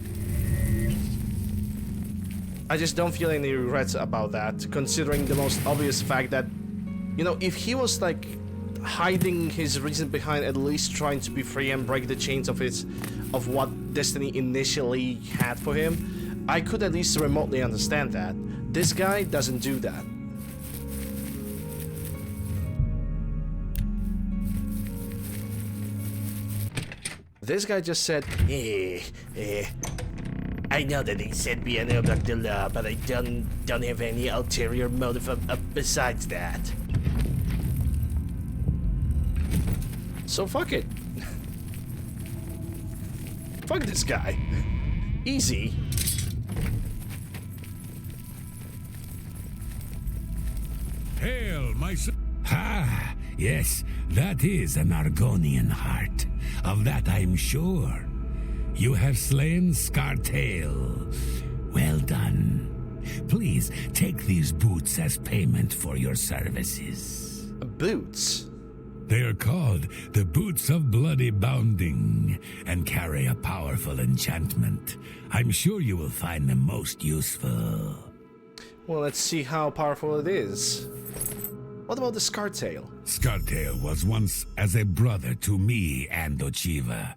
I just don't feel any regrets about that, considering the most obvious fact that, you know, if he was like hiding his reason behind at least trying to be free and break the chains of what Destiny initially had for him, I could at least remotely understand that. This guy doesn't do that. This guy just said, I know that they said be an of the law, but I don't have any ulterior motive besides that. So fuck it. Fuck this guy. Easy. Hail, my son. Ha! Yes, that is an Argonian heart. Of that I'm sure. You have slain Scartail. Well done. Please take these boots as payment for your services. Boots? They are called the Boots of Bloody Bounding and carry a powerful enchantment. I'm sure you will find them most useful. Well, let's see how powerful it is. What about the Scartail? Scartail was once as a brother to me and Ochiva,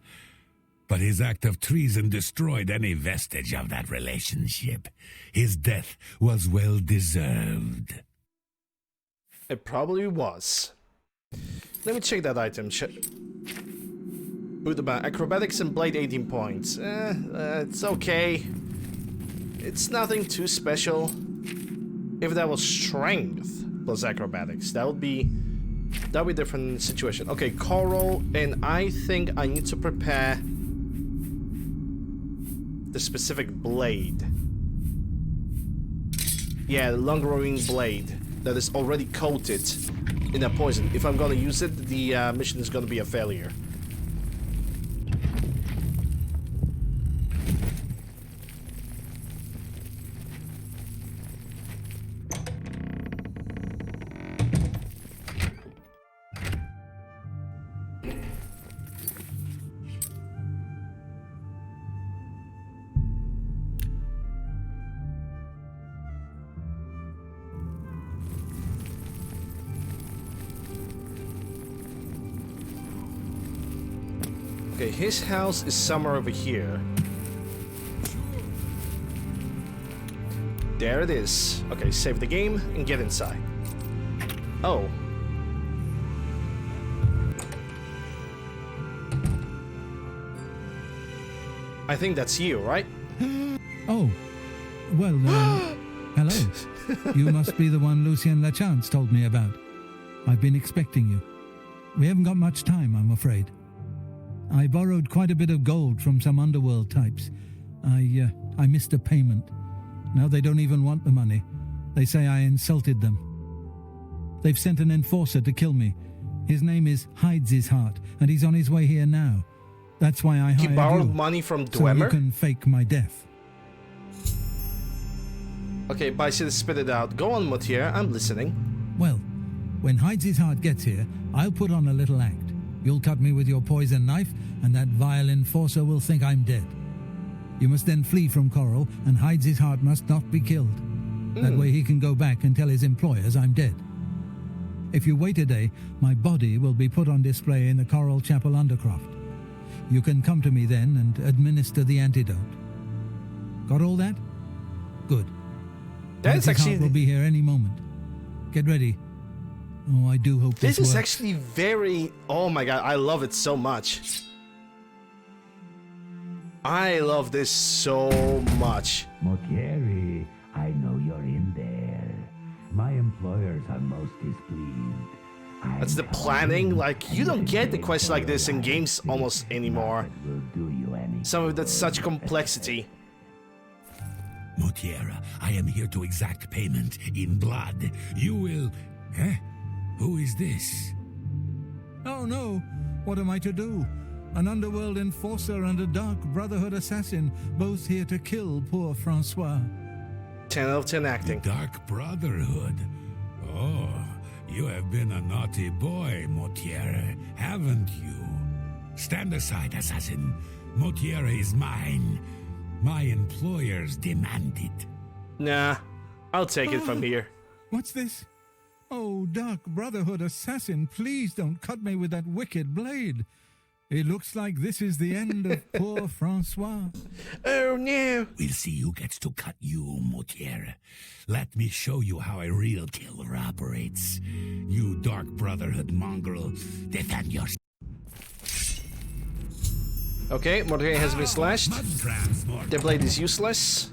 but his act of treason destroyed any vestige of that relationship. His death was well deserved. It probably was. Let me check that item. Bootaba, acrobatics and blade 18 points. It's okay. It's nothing too special. If that was strength plus acrobatics, that would be a different situation. Okay, coral, and I think I need to prepare the specific blade. Yeah, the long-growing blade that is already coated in a poison. If I'm gonna use it, the mission is gonna be a failure. Okay, his house is somewhere over here. There it is. Okay, save the game and get inside. Oh. I think that's you, right? Oh. Well, hello. You must be the one Lucien Lachance told me about. I've been expecting you. We haven't got much time, I'm afraid. I borrowed quite a bit of gold from some underworld types. I missed a payment. Now they don't even want the money. They say I insulted them. They've sent an enforcer to kill me. His name is Hides His Heart, and he's on his way here now. That's why I hired you. He borrowed money from Dwemer? So you can fake my death. Okay, Bicey, spit it out. Go on, Motier, I'm listening. Well, when Hides His Heart gets here, I'll put on a little act. You'll cut me with your poison knife, and that vile enforcer will think I'm dead. You must then flee from Coral, and Hides His Heart must not be killed. That way he can go back and tell his employers I'm dead. If you wait a day, my body will be put on display in the Coral Chapel Undercroft. You can come to me then and administer the antidote. Got all that? Good. That's actually... Heart will be here any moment. Get ready. Oh, I do hope this is works. Actually very... Oh my god, I love it so much. I love this so much. Motieri, I know you're in there. My employees employers are most displeased. That's the planning. Like, you don't get the quests like this in games almost anymore. Some of that's such complexity. Motiera, I am here to exact payment in blood. You will... Eh? Who is this? Oh no, what am I to do? An underworld enforcer and a Dark Brotherhood assassin, both here to kill poor Francois. 10 out of 10 acting. The Dark Brotherhood? Oh, you have been a naughty boy, Motiera, haven't you? Stand aside, assassin. Motiera is mine. My employers demand it. Nah, I'll take it from here. What's this? Oh, Dark Brotherhood assassin, please don't cut me with that wicked blade. It looks like this is the end of poor Francois. Oh no! We'll see who gets to cut you, Motiera. Let me show you how a real killer operates. You Dark Brotherhood mongrel, defend yourself. Okay, Mordecai has been slashed. The blade is useless.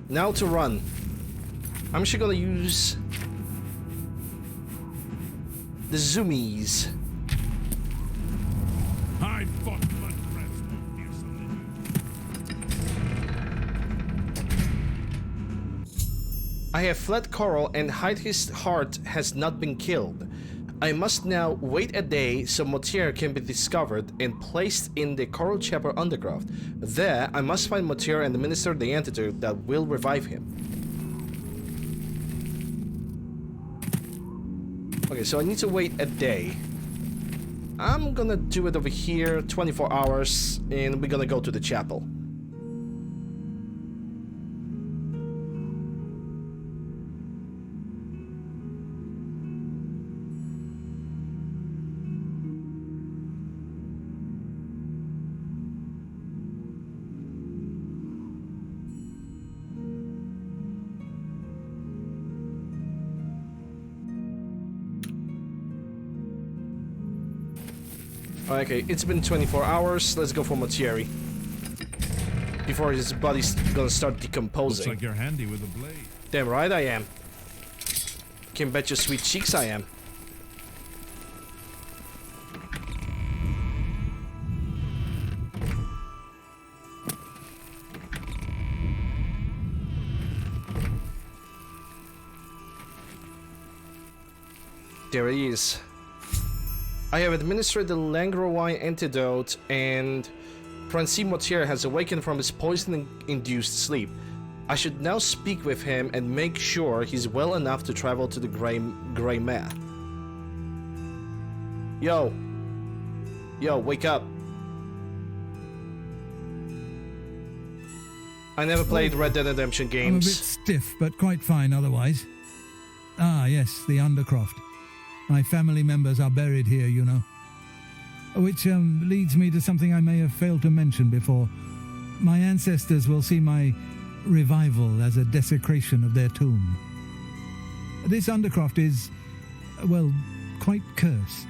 Now to run. I'm actually gonna use the zoomies. I fought blood I have fled Coral and hide his heart has not been killed. I must now wait a day so Motier can be discovered and placed in the Coral Chapel Underground. There, I must find Motier and administer the antidote that will revive him. Okay, so I need to wait a day. I'm gonna do it over here, 24 hours, and we're gonna go to the chapel. Okay, it's been 24 hours. Let's go for Motieri. Before his body's gonna start decomposing. Looks like you're handy with a blade. Damn right I am. Can bet your sweet cheeks I am. There he is. I have administered the Langrowine antidote, and Francine Motier has awakened from his poison-induced sleep. I should now speak with him and make sure he's well enough to travel to the Grey Mare. Yo. Yo, wake up. I never played Red Dead Redemption games. I'm a bit stiff, but quite fine otherwise. Ah, yes, the Undercroft. My family members are buried here, you know. Which leads me to something I may have failed to mention before. My ancestors will see my revival as a desecration of their tomb. This Undercroft is, well, quite cursed.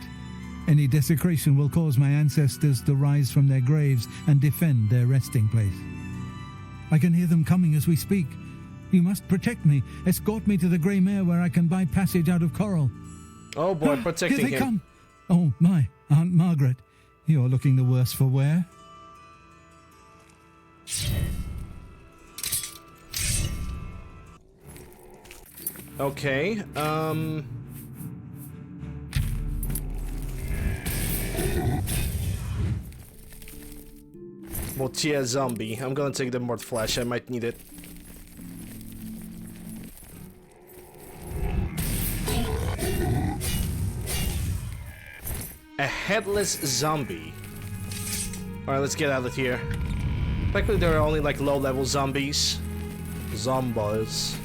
Any desecration will cause my ancestors to rise from their graves and defend their resting place. I can hear them coming as we speak. You must protect me. Escort me to the Grey Mare where I can buy passage out of Coral. Oh boy, protecting Here they him. Come. Oh my, Aunt Margaret, you're looking the worse for wear. Okay, Motia zombie. I'm gonna take the Mort Flash, I might need it. A headless zombie. Alright, let's get out of here. Luckily there are only like low-level zombies. Zombies.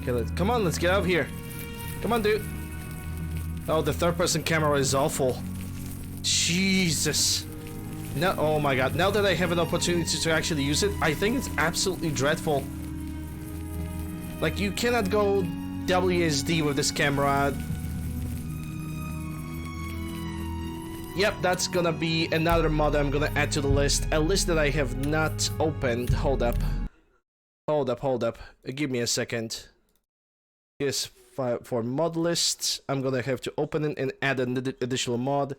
Okay, come on, let's get out of here. Come on, dude. Oh, the third-person camera is awful. Jesus. No, oh my god, now that I have an opportunity to actually use it, I think it's absolutely dreadful. Like, you cannot go WSD with this camera. Yep, that's gonna be another mod I'm gonna add to the list. A list that I have not opened. Hold up. Give me a second. Here's for mod lists. I'm gonna have to open it and add an additional mod.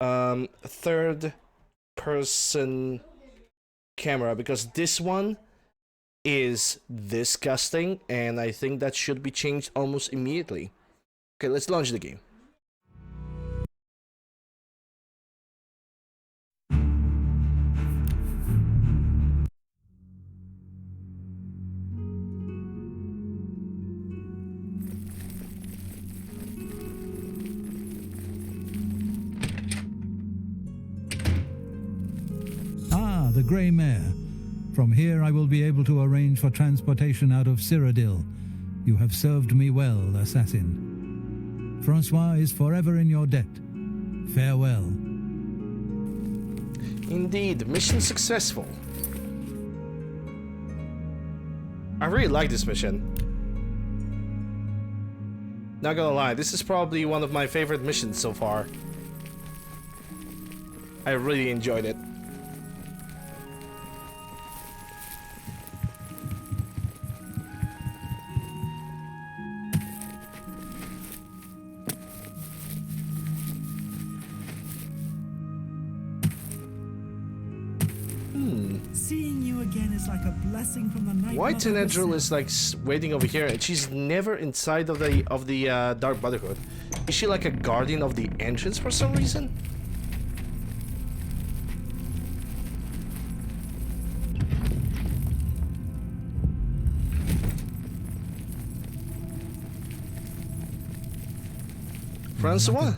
Third person camera, because this one is disgusting and I think that should be changed almost immediately. Okay, let's launch the game. The Grey Mare. From here I will be able to arrange for transportation out of Cyrodiil. You have served me well, assassin. Francois is forever in your debt. Farewell. Indeed, mission successful. I really like this mission. Not gonna lie, this is probably one of my favorite missions so far. I really enjoyed it. Seeing you again is like a blessing from the night. Why Tenedril is like waiting over here and she's never inside of the Dark Brotherhood? Is she like a guardian of the entrance for some reason? Francois.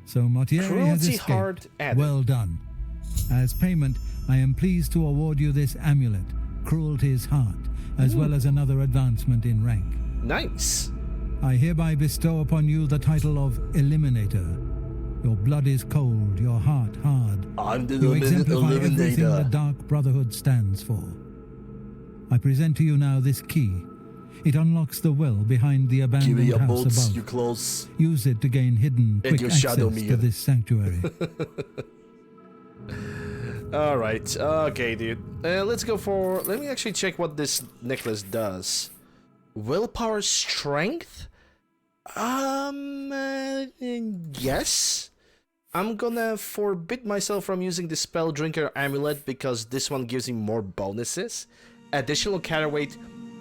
So Mortier has escaped. Hard added. Well done. As payment, I am pleased to award you this amulet, Cruelty's Heart, as well as another advancement in rank. Nice. I hereby bestow upon you the title of Eliminator. Your blood is cold, your heart hard. I'm the You exemplify everything the Eliminator. Dark Brotherhood stands for. I present to you now this key. It unlocks the well behind the abandoned Give me your house boots, above. your clothes. Use it to gain hidden, And quick your access shadow me. to this sanctuary. Alright, okay, dude. Let's go for... Let me actually check what this necklace does. Willpower strength? Yes. I'm gonna forbid myself from using the Spell Drinker Amulet because this one gives me more bonuses. Additional counterweight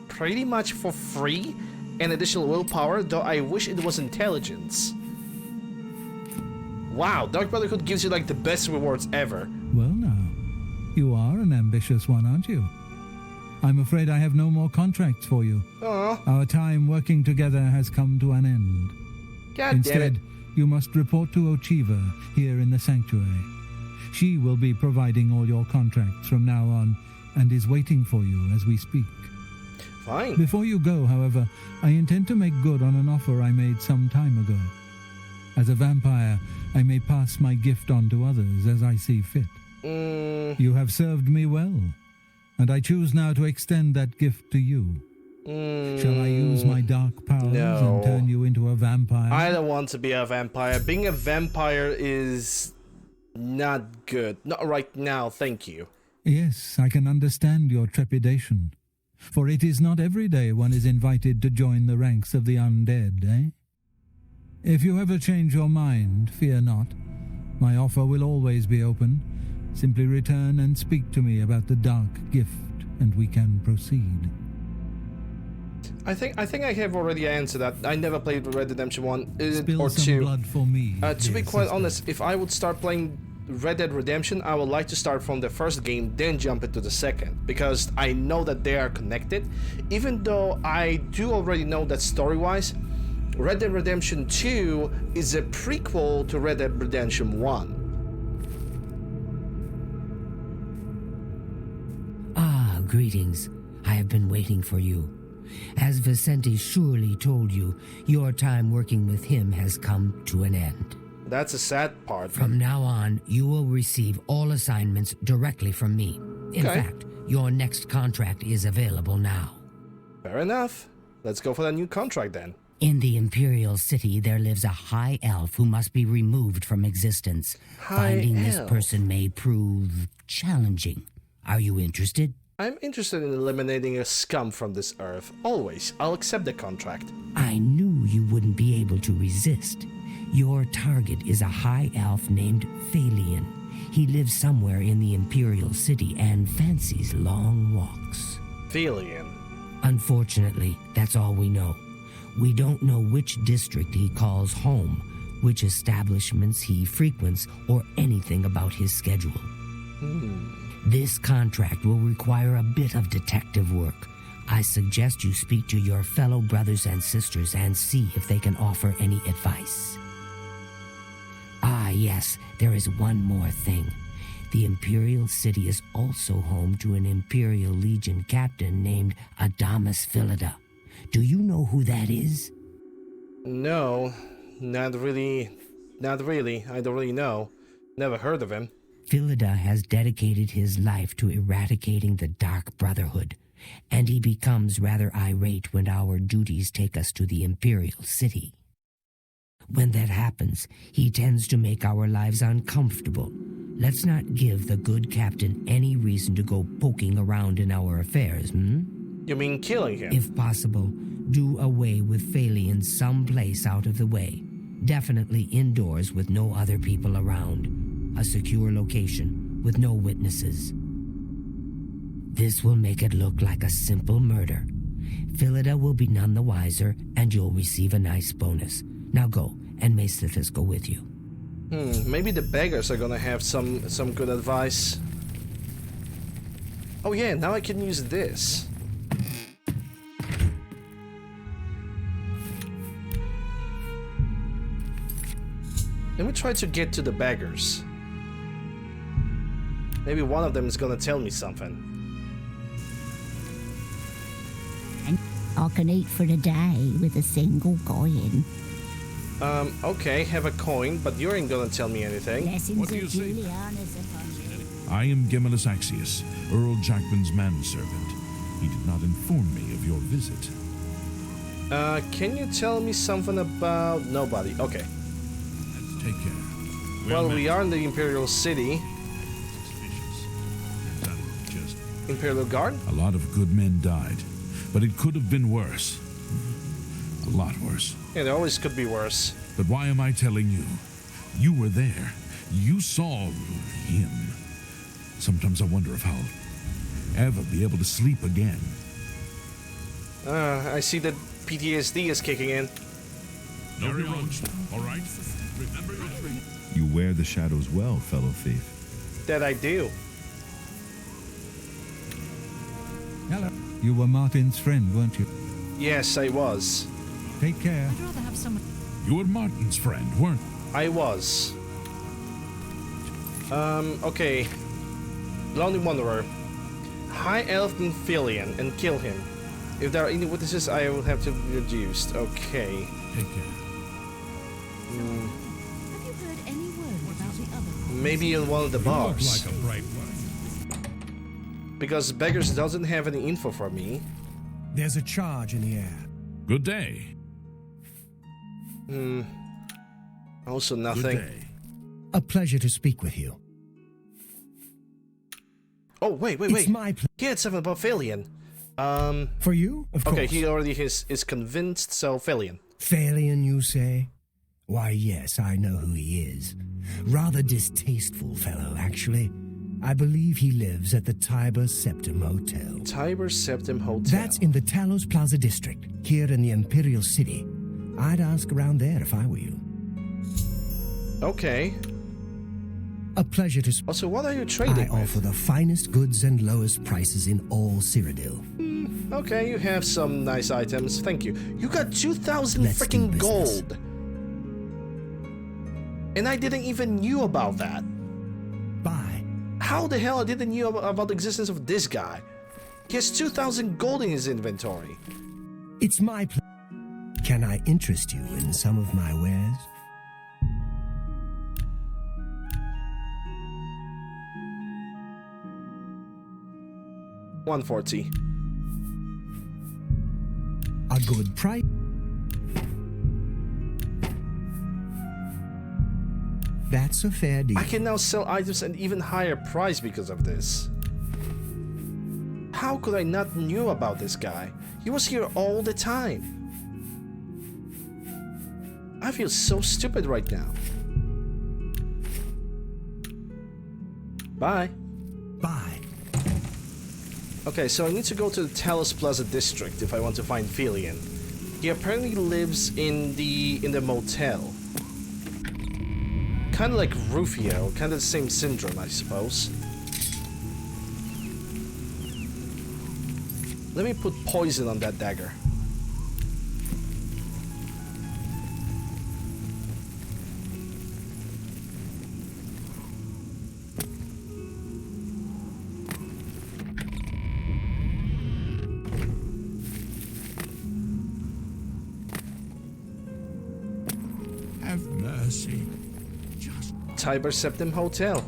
pretty much for free. And additional willpower, though I wish it was intelligence. Wow, Dark Brotherhood gives you like the best rewards ever. Well now, you are an ambitious one, aren't you? I'm afraid I have no more contracts for you. Aww. Our time working together has come to an end. God Instead, damn it. you must report to Ochiva here in the sanctuary. She will be providing all your contracts from now on and is waiting for you as we speak. Fine. Before you go, however, I intend to make good on an offer I made some time ago. As a vampire, I may pass my gift on to others as I see fit. You have served me well, and I choose now to extend that gift to you. Shall I use my dark powers and turn you into a vampire? I don't want to be a vampire. Being a vampire is not good. Not right now, thank you. Yes, I can understand your trepidation. For it is not every day one is invited to join the ranks of the undead, eh? If you ever change your mind, fear not. My offer will always be open. Simply return and speak to me about the dark gift, and we can proceed. I think I have already answered that. I never played Red Dead Redemption 1 Spill or some 2. blood for me, To be dear quite sister. honest, if I would start playing Red Dead Redemption, I would like to start from the first game, then jump into the second, because I know that they are connected. Even though I do already know that story-wise, Red Dead Redemption 2 is a prequel to Red Dead Redemption 1. Ah, greetings. I have been waiting for you. As Vicente surely told you, your time working with him has come to an end. That's a sad part. From now on, you will receive all assignments directly from me. In Okay. fact, your next contract is available now. Fair enough. Let's go for that new contract then. In the Imperial City, there lives a high elf who must be removed from existence. Finding this person may prove challenging. Are you interested? I'm interested in eliminating a scum from this earth. Always. I'll accept the contract. I knew you wouldn't be able to resist. Your target is a high elf named Phalion. He lives somewhere in the Imperial City and fancies long walks. Phalion. Unfortunately, that's all we know. We don't know which district he calls home, which establishments he frequents, or anything about his schedule. This contract will require a bit of detective work. I suggest you speak to your fellow brothers and sisters and see if they can offer any advice. Ah, yes, there is one more thing. The Imperial City is also home to an Imperial Legion captain named Adamus Philida. Do you know who that is? No, not really. Not really. I don't really know. Never heard of him. Philida has dedicated his life to eradicating the Dark Brotherhood, and he becomes rather irate when our duties take us to the Imperial City. When that happens, he tends to make our lives uncomfortable. Let's not give the good captain any reason to go poking around in our affairs, You mean killing him? If possible, do away with Phalion someplace out of the way. Definitely indoors with no other people around. A secure location with no witnesses. This will make it look like a simple murder. Philida will be none the wiser, and you'll receive a nice bonus. Now go, and may Sithis go with you. Maybe the beggars are gonna have some good advice. Oh yeah, now I can use this. Let me try to get to the beggars. Maybe one of them is gonna tell me something. I can eat for the day with a single coin. Okay, have a coin, but you ain't gonna tell me anything. What do you say? I am Gemellus Axius, Earl Jackman's manservant. He did not inform me of your visit. Can you tell me something about... Nobody, okay. Let's take care. Well, we are in the Imperial City. Imperial Guard? A lot of good men died, but it could have been worse. A lot worse. Yeah, it always could be worse. But why am I telling you? You were there. You saw him. Sometimes I wonder if I'll ever be able to sleep again. I see that PTSD is kicking in. No reproach, all right? Remember your training. You wear the shadows well, fellow thief. That I do. Hello. You were Martin's friend, weren't you? Yes, I was. Take care. I'd rather have someone... You were Martin's friend, weren't you? I was. Okay. Lonely Wanderer. High Elf named Phalion and kill him. If there are any witnesses, I will have to be reduced. Okay. Take care. Have you heard any word about the other? Maybe in one of the bars. Like a bright one. Because Beggars doesn't have any info for me. There's a charge in the air. Good day. Also nothing. Good day. A pleasure to speak with you. Oh, wait. It's my He had something about Phalion. For you? Of course. Okay, he already is convinced, so Phalion. Phalion, you say? Why, yes, I know who he is. Rather distasteful fellow, actually. I believe he lives at the Tiber Septim Hotel. Tiber Septim Hotel. That's in the Talos Plaza district, here in the Imperial City. I'd ask around there if I were you. Okay. A pleasure to speak. Also, what are you trading I offer the finest goods and lowest prices in all Cyrodiil. Okay, you have some nice items. Thank you. You got 2,000 Let's freaking do business. gold. And I didn't even knew about that. Bye. How the hell I didn't knew about the existence of this guy? He has 2,000 gold in his inventory. It's my pleasure. Can I interest you in some of my wares? $140. A good price. That's a fair deal. I can now sell items at an even higher price because of this. How could I not knew about this guy? He was here all the time. I feel so stupid right now. Bye. Bye. Okay, so I need to go to the Talos Plaza district if I want to find Felian. He apparently lives in the motel. Kind of like Rufio, kind of the same syndrome, I suppose. Let me put poison on that dagger. Have mercy. Tiber Septim Hotel.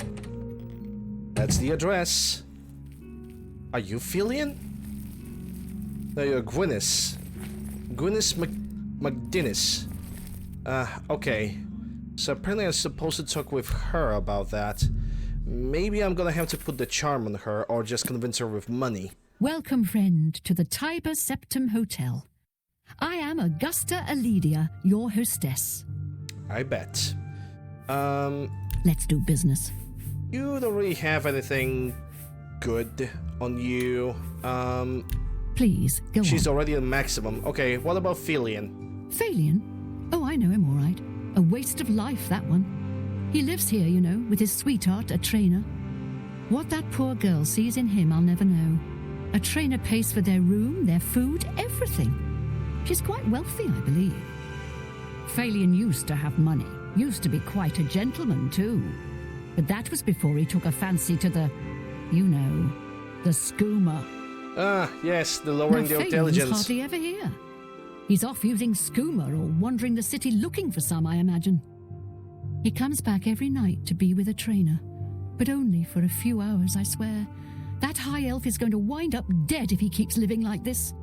That's the address. Are you Felian? No, you're Gwynnis. Gwynnis McDinnis. Okay. So apparently I'm supposed to talk with her about that. Maybe I'm gonna have to put the charm on her or just convince her with money. Welcome, friend, to the Tiber Septim Hotel. I am Augusta Aledia, your hostess. I bet. Let's do business. You don't really have anything good on you. Please, go on. She's already at maximum. Okay, what about Felian? Felian? Oh, I know him all right. A waste of life, that one. He lives here, you know, with his sweetheart, a trainer. What that poor girl sees in him, I'll never know. A trainer pays for their room, their food, everything. She's quite wealthy, I believe. Felian used to have money. Used to be quite a gentleman, too. But that was before he took a fancy to the, you know, the skooma. Ah, yes, the lowering the Felian's intelligence. hardly ever here. He's off using skooma or wandering the city looking for some, I imagine. He comes back every night to be with a trainer, but only for a few hours, I swear. That high elf is going to wind up dead if he keeps living like this.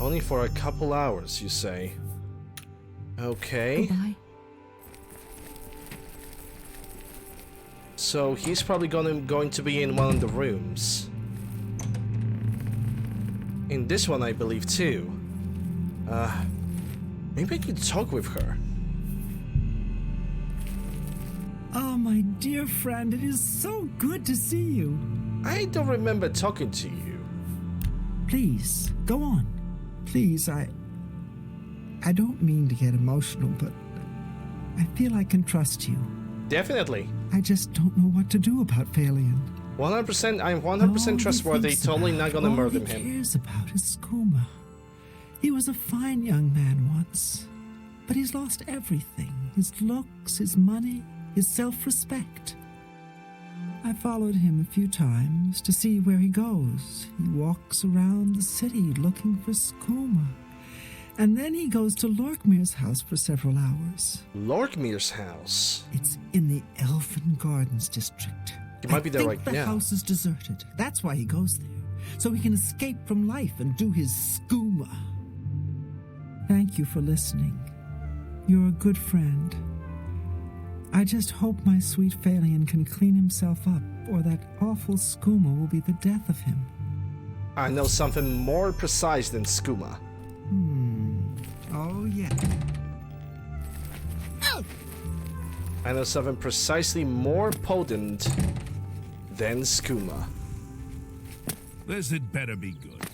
Only for a couple hours, you say? Okay. Goodbye. So he's probably going to be in one of the rooms. In this one, I believe, too. Maybe I could talk with her. Oh, my dear friend, it is so good to see you. I don't remember talking to you. Please, go on. Please, I don't mean to get emotional, but I feel I can trust you. Definitely. I just don't know what to do about Felian. 100%, I'm 100% trustworthy, totally not gonna murder him. All he cares about is skooma. He was a fine young man once, but he's lost everything. His looks, his money, his self-respect. I followed him a few times to see where he goes. He walks around the city looking for skooma. And then he goes to Lorkmir's house for several hours. Lorkmir's house? It's in the Elfin Gardens district. It might be there right now. The house is deserted. That's why he goes there. So he can escape from life and do his skooma. Thank you for listening. You're a good friend. I just hope my sweet Felian can clean himself up, or that awful skooma will be the death of him. I know something more precise than skooma. Oh, yeah. I know something precisely more potent than skooma. This had better be good.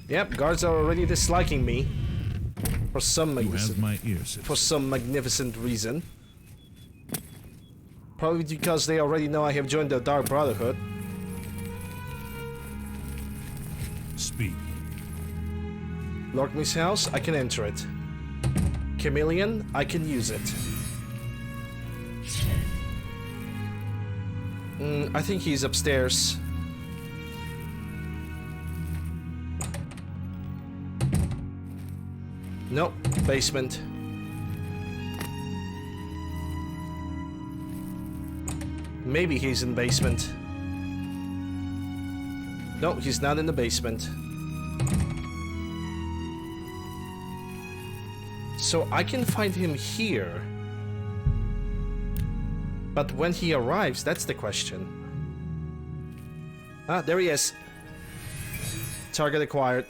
Yep, guards are already disliking me. For some magnificent reason. Probably because they already know I have joined the Dark Brotherhood. Speak. Lorkmir's house, I can enter it. Chameleon, I can use it. I think he's upstairs. Nope, basement. Maybe he's in basement. No, he's not in the basement. So I can find him here. But when he arrives, that's the question. Ah, there he is. Target acquired.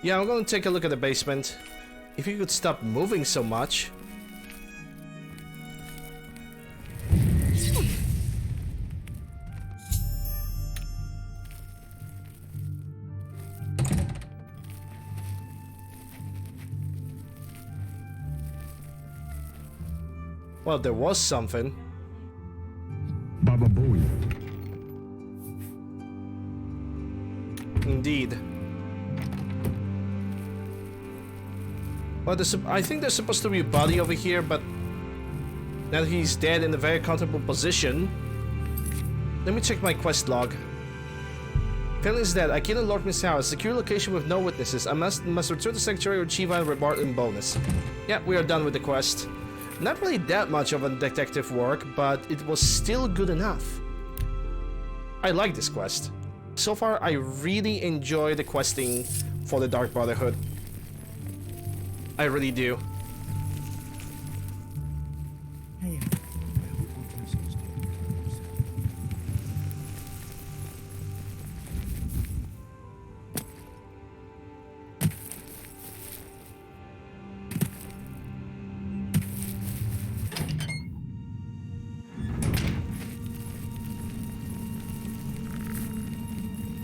Yeah, I'm gonna take a look at the basement. If you could stop moving so much. Well, there was something. Baba Booey. Indeed. Well, I think there's supposed to be a body over here, but now that he's dead in a very comfortable position. Let me check my quest log. Felon is dead. I killed Lord Misawa. Secure location with no witnesses. I must return to Sanctuary or achieve a reward and bonus. Yeah, we are done with the quest. Not really that much of a detective work, but it was still good enough. I like this quest. So far, I really enjoy the questing for the Dark Brotherhood. I really do.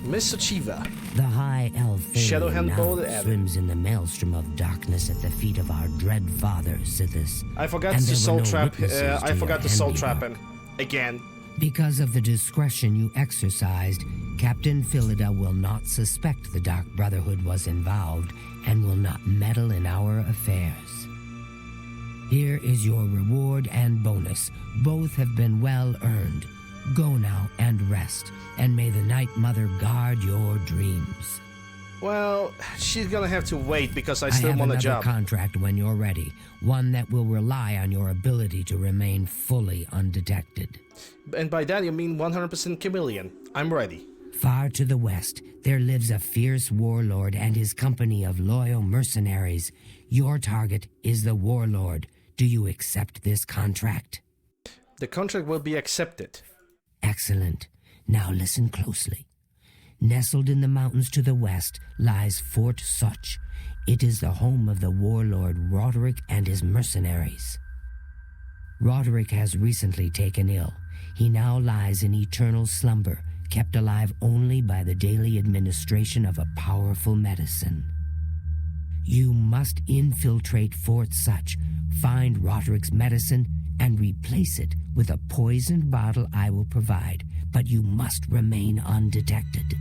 Miss Ochiva. The high elf Shadowhand now Bold swims in the maelstrom of darkness at the feet of our dread father, Sithis. I forgot to soul trap. I forgot to soul trap him again. Because of the discretion you exercised, Captain Philida will not suspect the Dark Brotherhood was involved and will not meddle in our affairs. Here is your reward and bonus. Both have been well earned. Go now and rest, and may the Night Mother guard your dreams. Well, she's gonna have to wait because I still want a job. I have another contract when you're ready, one that will rely on your ability to remain fully undetected. And by that you mean 100% chameleon. I'm ready. Far to the west, there lives a fierce warlord and his company of loyal mercenaries. Your target is the warlord. Do you accept this contract? The contract will be accepted. Excellent. Now listen closely. Nestled in the mountains to the west lies Fort Such. It is the home of the warlord Roderick and his mercenaries. Roderick has recently taken ill. He now lies in eternal slumber, kept alive only by the daily administration of a powerful medicine. You must infiltrate Fort Such, find Roderick's medicine, and replace it with a poisoned bottle I will provide, but you must remain undetected.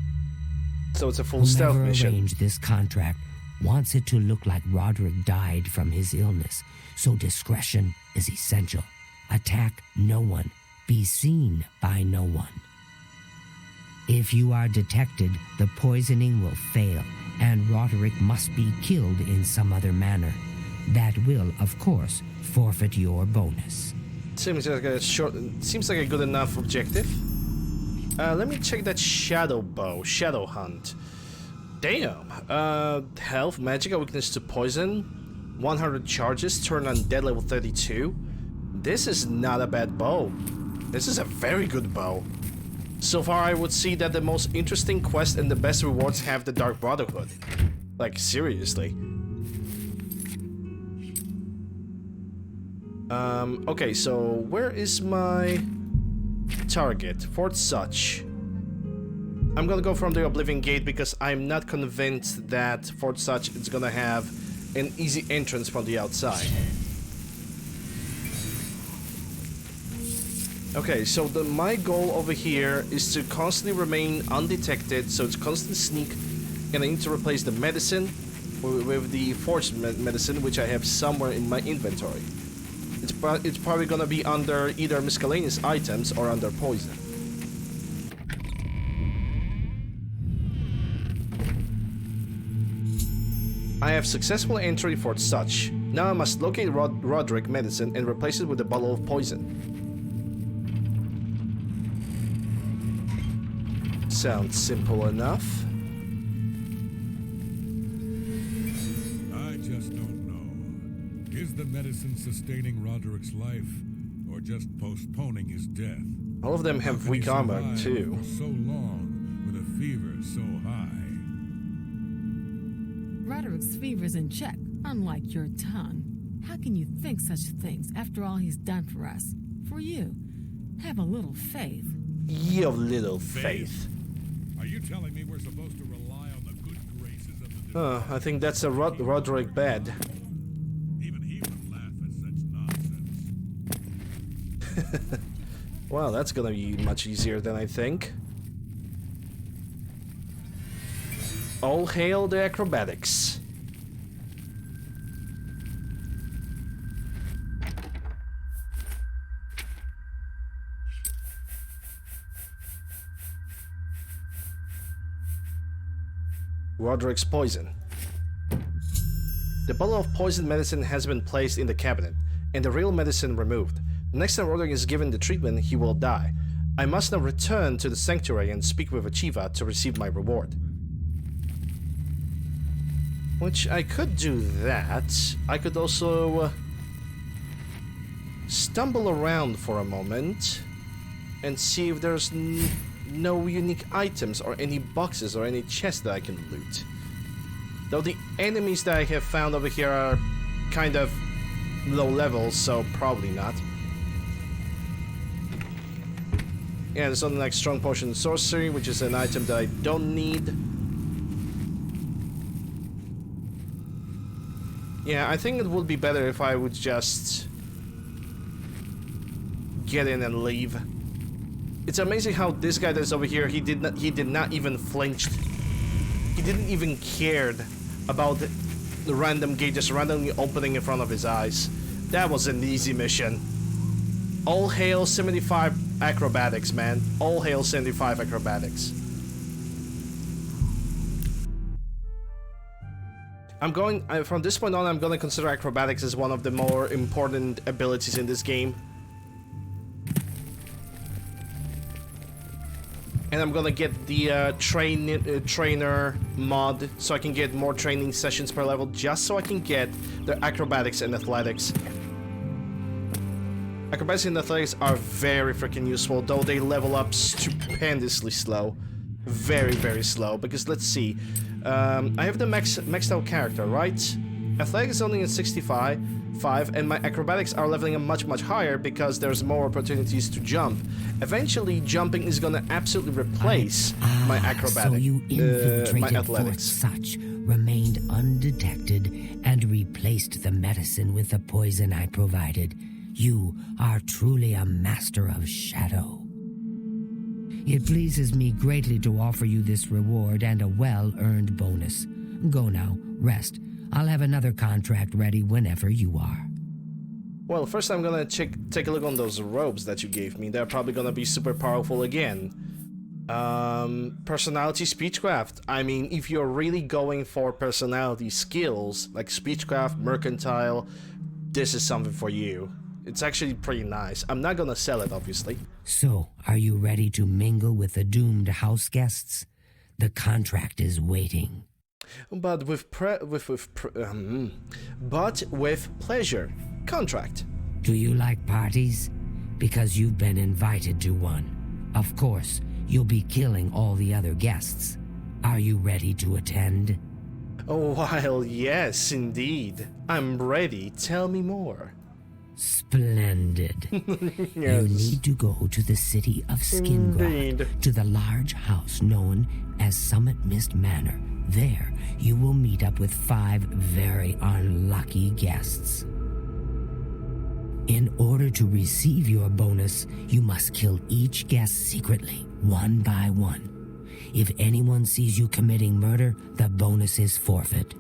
So it's a full stealth mission. Whoever arranged this contract wants it to look like Roderick died from his illness, so discretion is essential. Attack no one. Be seen by no one. If you are detected, the poisoning will fail, and Roderick must be killed in some other manner. That will, of course, forfeit your bonus. Seems like a good enough objective. Let me check that shadow bow, shadow hunt. Damn. Health, magic, weakness to poison, 100 charges, turn on dead level 32. This is not a bad bow. This is a very good bow. So far, I would see that the most interesting quest and the best rewards have the Dark Brotherhood. Like, seriously. Okay, so where is my target? Fort Such. I'm gonna go from the Oblivion Gate because I'm not convinced that Fort Such is gonna have an easy entrance from the outside. Okay, so my goal over here is to constantly remain undetected, so it's constant sneak, and I need to replace the medicine with the forged medicine, which I have somewhere in my inventory. It's probably gonna be under either miscellaneous items or under poison. I have successfully entered Fort Such. Now I must locate Roderick medicine and replace it with a bottle of poison. sounds simple enough. I just don't know. Is the medicine sustaining Roderick's life, or just postponing his death? All of them have weak armor, too. For so long, with a fever so high. Roderick's fever's in check, unlike your tongue. How can you think such things after all he's done for us? For you. Have a little faith. You have little faith. Are you telling me we're supposed to rely on the good graces of the... I think that's a Roderick bed. Even he would laugh at such nonsense. Well, that's gonna be much easier than I think. All hail the acrobatics. Roderick's poison. The bottle of poison medicine has been placed in the cabinet, and the real medicine removed. The next time Roderick is given the treatment, he will die. I must now return to the sanctuary and speak with Achieva to receive my reward. Which I could do that. I could also stumble around for a moment and see if there's no unique items or any boxes or any chests that I can loot. Though the enemies that I have found over here are kind of low level, so probably not. Yeah, there's something like Strong Potion Sorcery, which is an item that I don't need. Yeah, I think it would be better if I would just get in and leave. It's amazing how this guy that's over here, he did not even flinch. He didn't even cared about the random gate just randomly opening in front of his eyes. That was an easy mission. All hail 75 acrobatics, man. All hail 75 acrobatics. From this point on, I'm gonna consider acrobatics as one of the more important abilities in this game. And I'm gonna get the trainer mod so I can get more training sessions per level, just so I can get the acrobatics and athletics. Acrobatics and athletics are very freaking useful, though they level up stupendously slow. Very, very slow, because let's see. I have the maxed out character, right? Athletics is only at 65, and my acrobatics are leveling up much higher because there's more opportunities to jump. Eventually, jumping is gonna absolutely replace my acrobatics, so you infiltrated my athletics. Fort Such, remained undetected, and replaced the medicine with the poison I provided. You are truly a master of shadow. It pleases me greatly to offer you this reward and a well-earned bonus. Go now, rest. I'll have another contract ready whenever you are. Well, first I'm gonna take a look on those robes that you gave me. They're probably gonna be super powerful again. Personality speechcraft. I mean, if you're really going for personality skills, like speechcraft, mercantile, this is something for you. It's actually pretty nice. I'm not gonna sell it, obviously. So, are you ready to mingle with the doomed house guests? The contract is waiting. But with pleasure. Contract. Do you like parties? Because you've been invited to one. Of course, you'll be killing all the other guests. Are you ready to attend? Oh, well, yes, indeed. I'm ready. Tell me more. Splendid. Yes. You need to go to the city of Skingrad, to the large house known as Summit Mist Manor. There, you will meet up with 5 very unlucky guests. In order to receive your bonus, you must kill each guest secretly, one by one. If anyone sees you committing murder, the bonus is forfeit.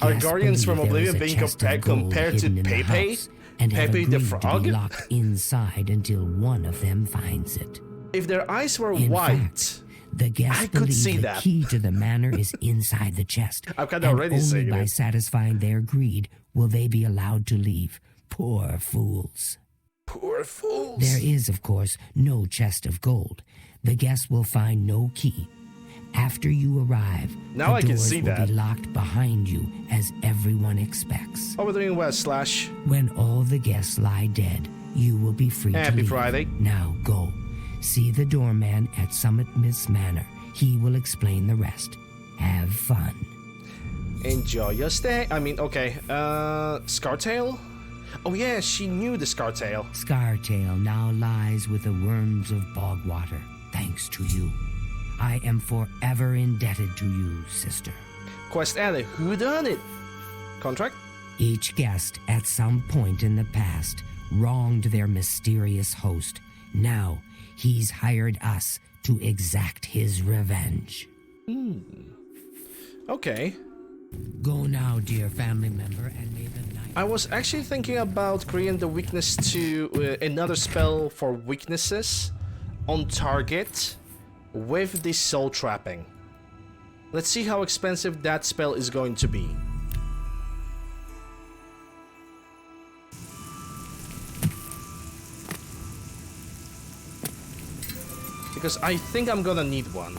Are Guardians from Oblivion being compared to Pepe? Pepe the Frog? To be locked inside until one of them finds it. If their eyes were In white, fact, the guests I could see believe the that. key to the manor is inside the chest. I've kind of already only seen by it. satisfying their greed will they be allowed to leave. Poor fools. Poor fools. There is, of course, no chest of gold. The guests will find no key. After you arrive, now I the can doors see will that. be locked behind you, as everyone expects. What we're doing west slash. When all the guests lie dead, you will be free to Happy leave. Friday. Now go. See the doorman at Summit Miss Manor. He will explain the rest. Have fun. Enjoy your stay. I mean, okay. Scartail? Oh yeah, she knew the Scartail. Scartail now lies with the worms of Bogwater, thanks to you. I am forever indebted to you, sister. Quest added. Who done it? Contract? Each guest at some point in the past wronged their mysterious host. Now he's hired us to exact his revenge. Okay. Go now, dear family member, and may the night... I was actually thinking about creating the weakness to another spell for weaknesses on target with the soul trapping. Let's see how expensive that spell is going to be. Because I think I'm gonna need one.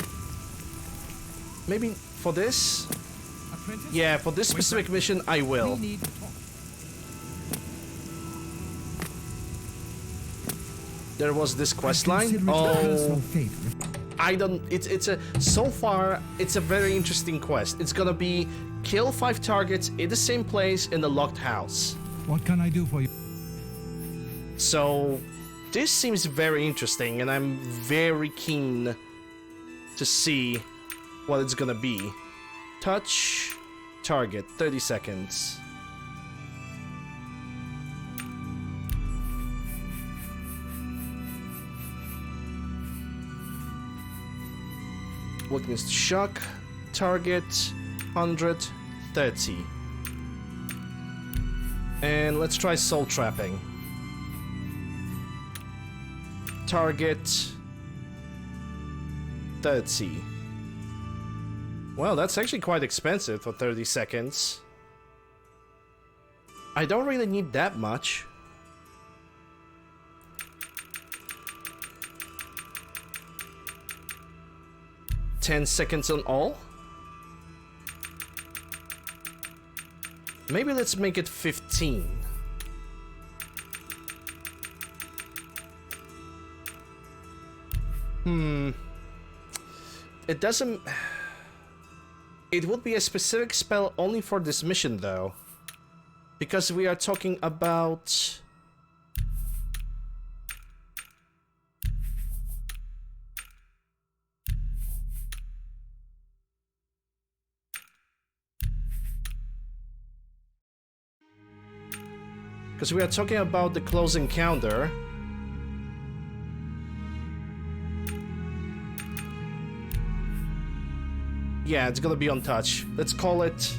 Maybe for this? Yeah, for this specific mission, I will. There was this quest line. Oh, I don't. It's a. So far, it's a very interesting quest. It's gonna be kill 5 targets in the same place in the locked house. What can I do for you? So, this seems very interesting, and I'm very keen to see what it's gonna be. Touch target, 30 seconds. Weakness to shock, target 130. And let's try soul trapping. Target 30. Well, that's actually quite expensive for 30 seconds. I don't really need that much. $10 seconds on all. Maybe let's make it 15. It doesn't... It would be a specific spell only for this mission, though. Because we are talking about... Because we are talking about the close encounter. Yeah, it's gonna be on touch. Let's call it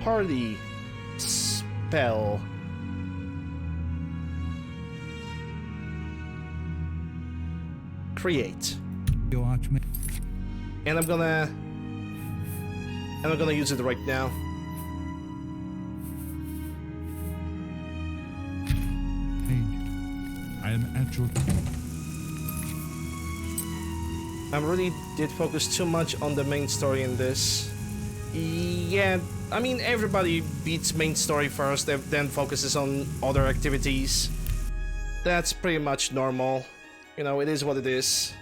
Party Spell. Create. And I'm gonna use it right now. I am at your... I really did focus too much on the main story in this. Yeah, I mean, everybody beats main story first, then focuses on other activities. That's pretty much normal. You know, it is what it is.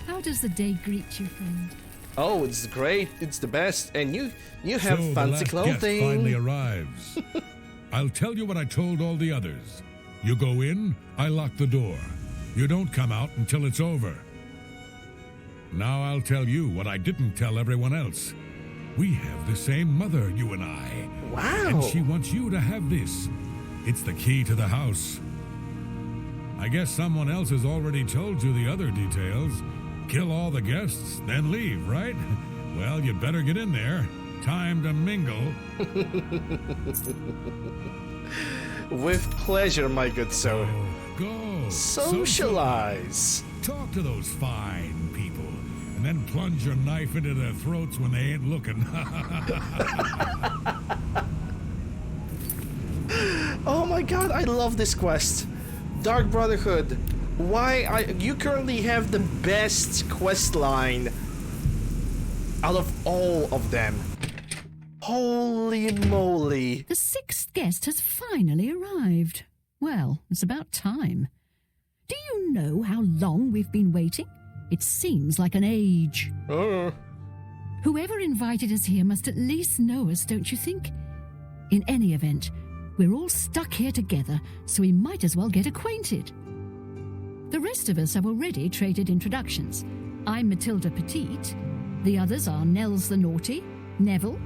How does the day greet you, friend? Oh, it's great. It's the best. And you have So fancy the last guest clothing. finally arrives. I'll tell you what I told all the others. You go in, I lock the door. You don't come out until it's over. Now I'll tell you what I didn't tell everyone else. We have the same mother, you and I. Wow. And she wants you to have this. It's the key to the house. I guess someone else has already told you the other details. Kill all the guests, then leave, right? Well, you'd better get in there. Time to mingle. With pleasure, my good sir. Go. Socialize. Talk to those fine people, and then plunge your knife into their throats when they ain't looking. Oh my god, I love this quest. Dark Brotherhood. You currently have the best quest line out of all of them. Holy moly. The sixth guest has finally arrived. Well, it's about time. Do you know how long we've been waiting? It seems like an age. Whoever invited us here must at least know us, don't you think? In any event, we're all stuck here together, so we might as well get acquainted. The rest of us have already traded introductions. I'm Matilda Petite. The others are Nels the Naughty, Neville,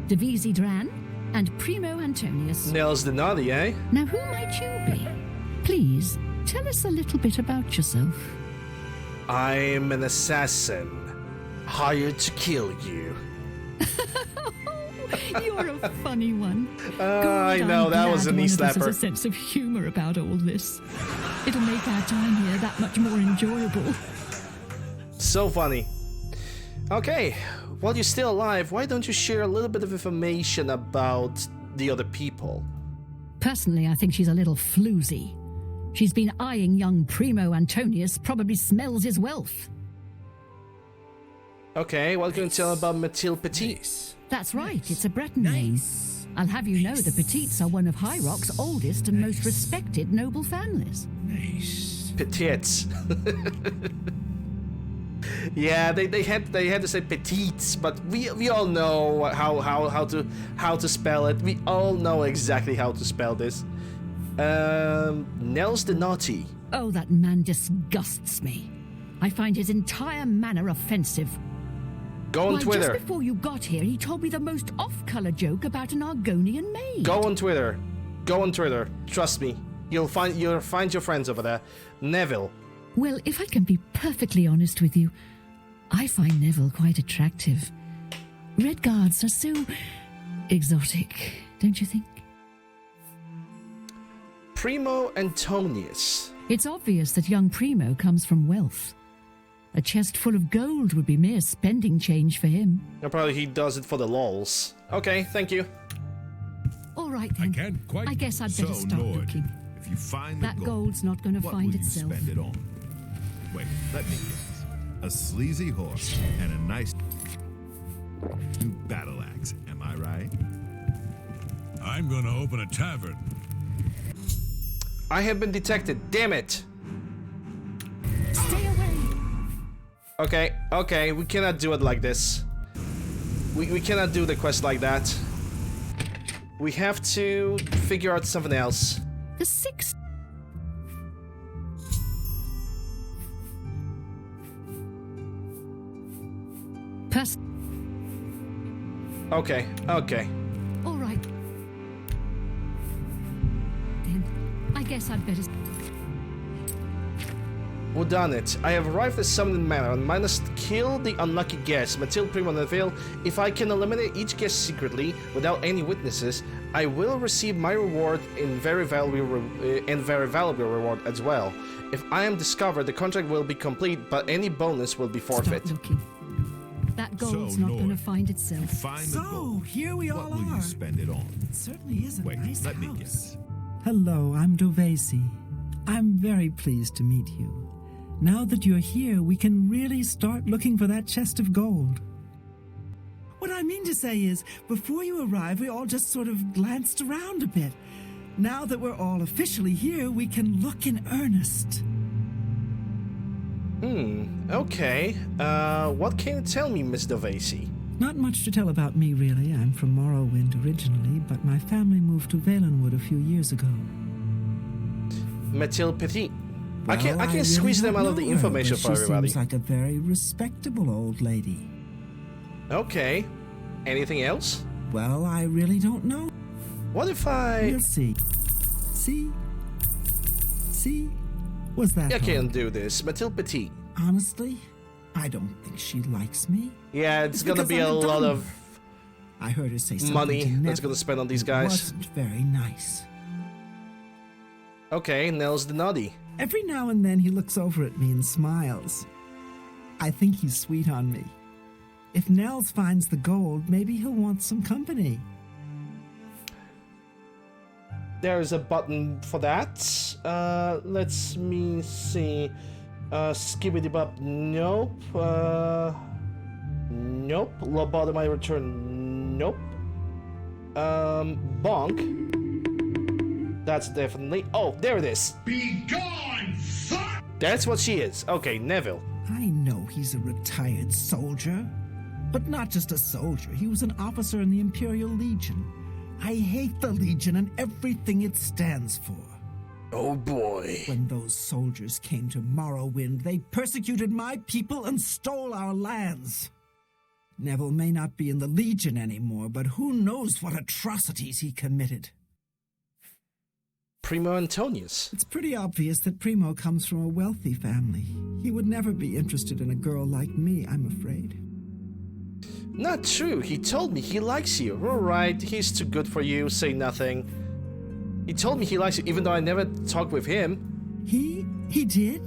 Devisi Dran, and Primo Antonius. Nels the Naughty, eh? Now, who might you be? Please, tell us a little bit about yourself. I'm an assassin, hired to kill you. You're a funny one. I know, that was a knee slapper. There's a sense of humor about all this. It'll make our time here that much more enjoyable. So funny. Okay, while you're still alive, why don't you share a little bit of information about the other people? Personally, I think she's a little floozy. She's been eyeing young Primo Antonius, probably smells his wealth. Okay, what can you tell about Mathilde Petite? That's right, it's a Breton name. I'll have you know the Petites are one of High Rock's oldest and most respected noble families. Petites. Yeah, they had to say petites, but we all know how to spell it. We all know exactly how to spell this. Nels the Naughty. Oh, that man disgusts me. I find his entire manner offensive. Go on Twitter. Just before you got here, he told me the most off-color joke about an Argonian maid. Go on Twitter. Go on Twitter. Trust me. You'll find your friends over there. Neville. Well, if I can be perfectly honest with you, I find Neville quite attractive. Red Guards are so exotic, don't you think? Primo Antonius. It's obvious that young Primo comes from wealth. A chest full of gold would be mere spending change for him. Probably he does it for the lols. Okay, thank you. All right then. I can't quite. I guess I'd better start looking. If you find the that gold's not going to find itself. What will you spend it on? Wait, let me guess. A sleazy horse and a nice new battle axe. Am I right? I'm going to open a tavern. I have been detected. Damn it. Stay away. Okay, we cannot do it like this. We cannot do the quest like that. We have to figure out something else. The sixth. Okay. All right. Then, I guess I'd better. Well done it. I have arrived at Summoning Manor and must kill the unlucky guest, Mathilde Primo Neville. If I can eliminate each guest secretly, without any witnesses, I will receive my reward in very valuable reward as well. If I am discovered, the contract will be complete, but any bonus will be forfeit. Stop looking. That gold's not going to find itself. So, here we all are. What will you spend it on? It certainly is a nice house. Let me guess. Hello, I'm Devisi. I'm very pleased to meet you. Now that you're here, we can really start looking for that chest of gold. What I mean to say is, before you arrived, we all just sort of glanced around a bit. Now that we're all officially here, we can look in earnest. Okay. What can you tell me, Miss Devisi? Not much to tell about me, really. I'm from Morrowind originally, but my family moved to Valenwood a few years ago. Mathilde Petite. Well, I can squeeze them out of the information for everybody. She seems like a very respectable old lady. Okay. Anything else? Well, I really don't know. What if I... We'll see. See? Was that I hard? can't do this. Mathilde Petite. Honestly, I don't think she likes me. Yeah, it's gonna be a lot of... I heard her say something money to Neville. that's gonna spend on these guys. It wasn't very nice. Okay, Nels the Naughty. Every now and then he looks over at me and smiles. I think he's sweet on me. If Nels finds the gold, maybe he'll want some company. there's a button for that. Let's me see. Skibbity bop. Nope. Nope. Lobotomy return. Nope. Bonk. That's definitely. Oh, there it is. Be gone, fuck! That's what she is. Okay, Neville. I know he's a retired soldier, but not just a soldier. He was an officer in the Imperial Legion. I hate the Legion and everything it stands for. Oh boy. When those soldiers came to Morrowind, they persecuted my people and stole our lands. Neville may not be in the Legion anymore, but who knows what atrocities he committed. Primo Antonius. It's pretty obvious that Primo comes from a wealthy family. He would never be interested in a girl like me, I'm afraid. Not true. He told me he likes you. Alright, he's too good for you. Say nothing. He told me he likes you, even though I never talked with him. He did?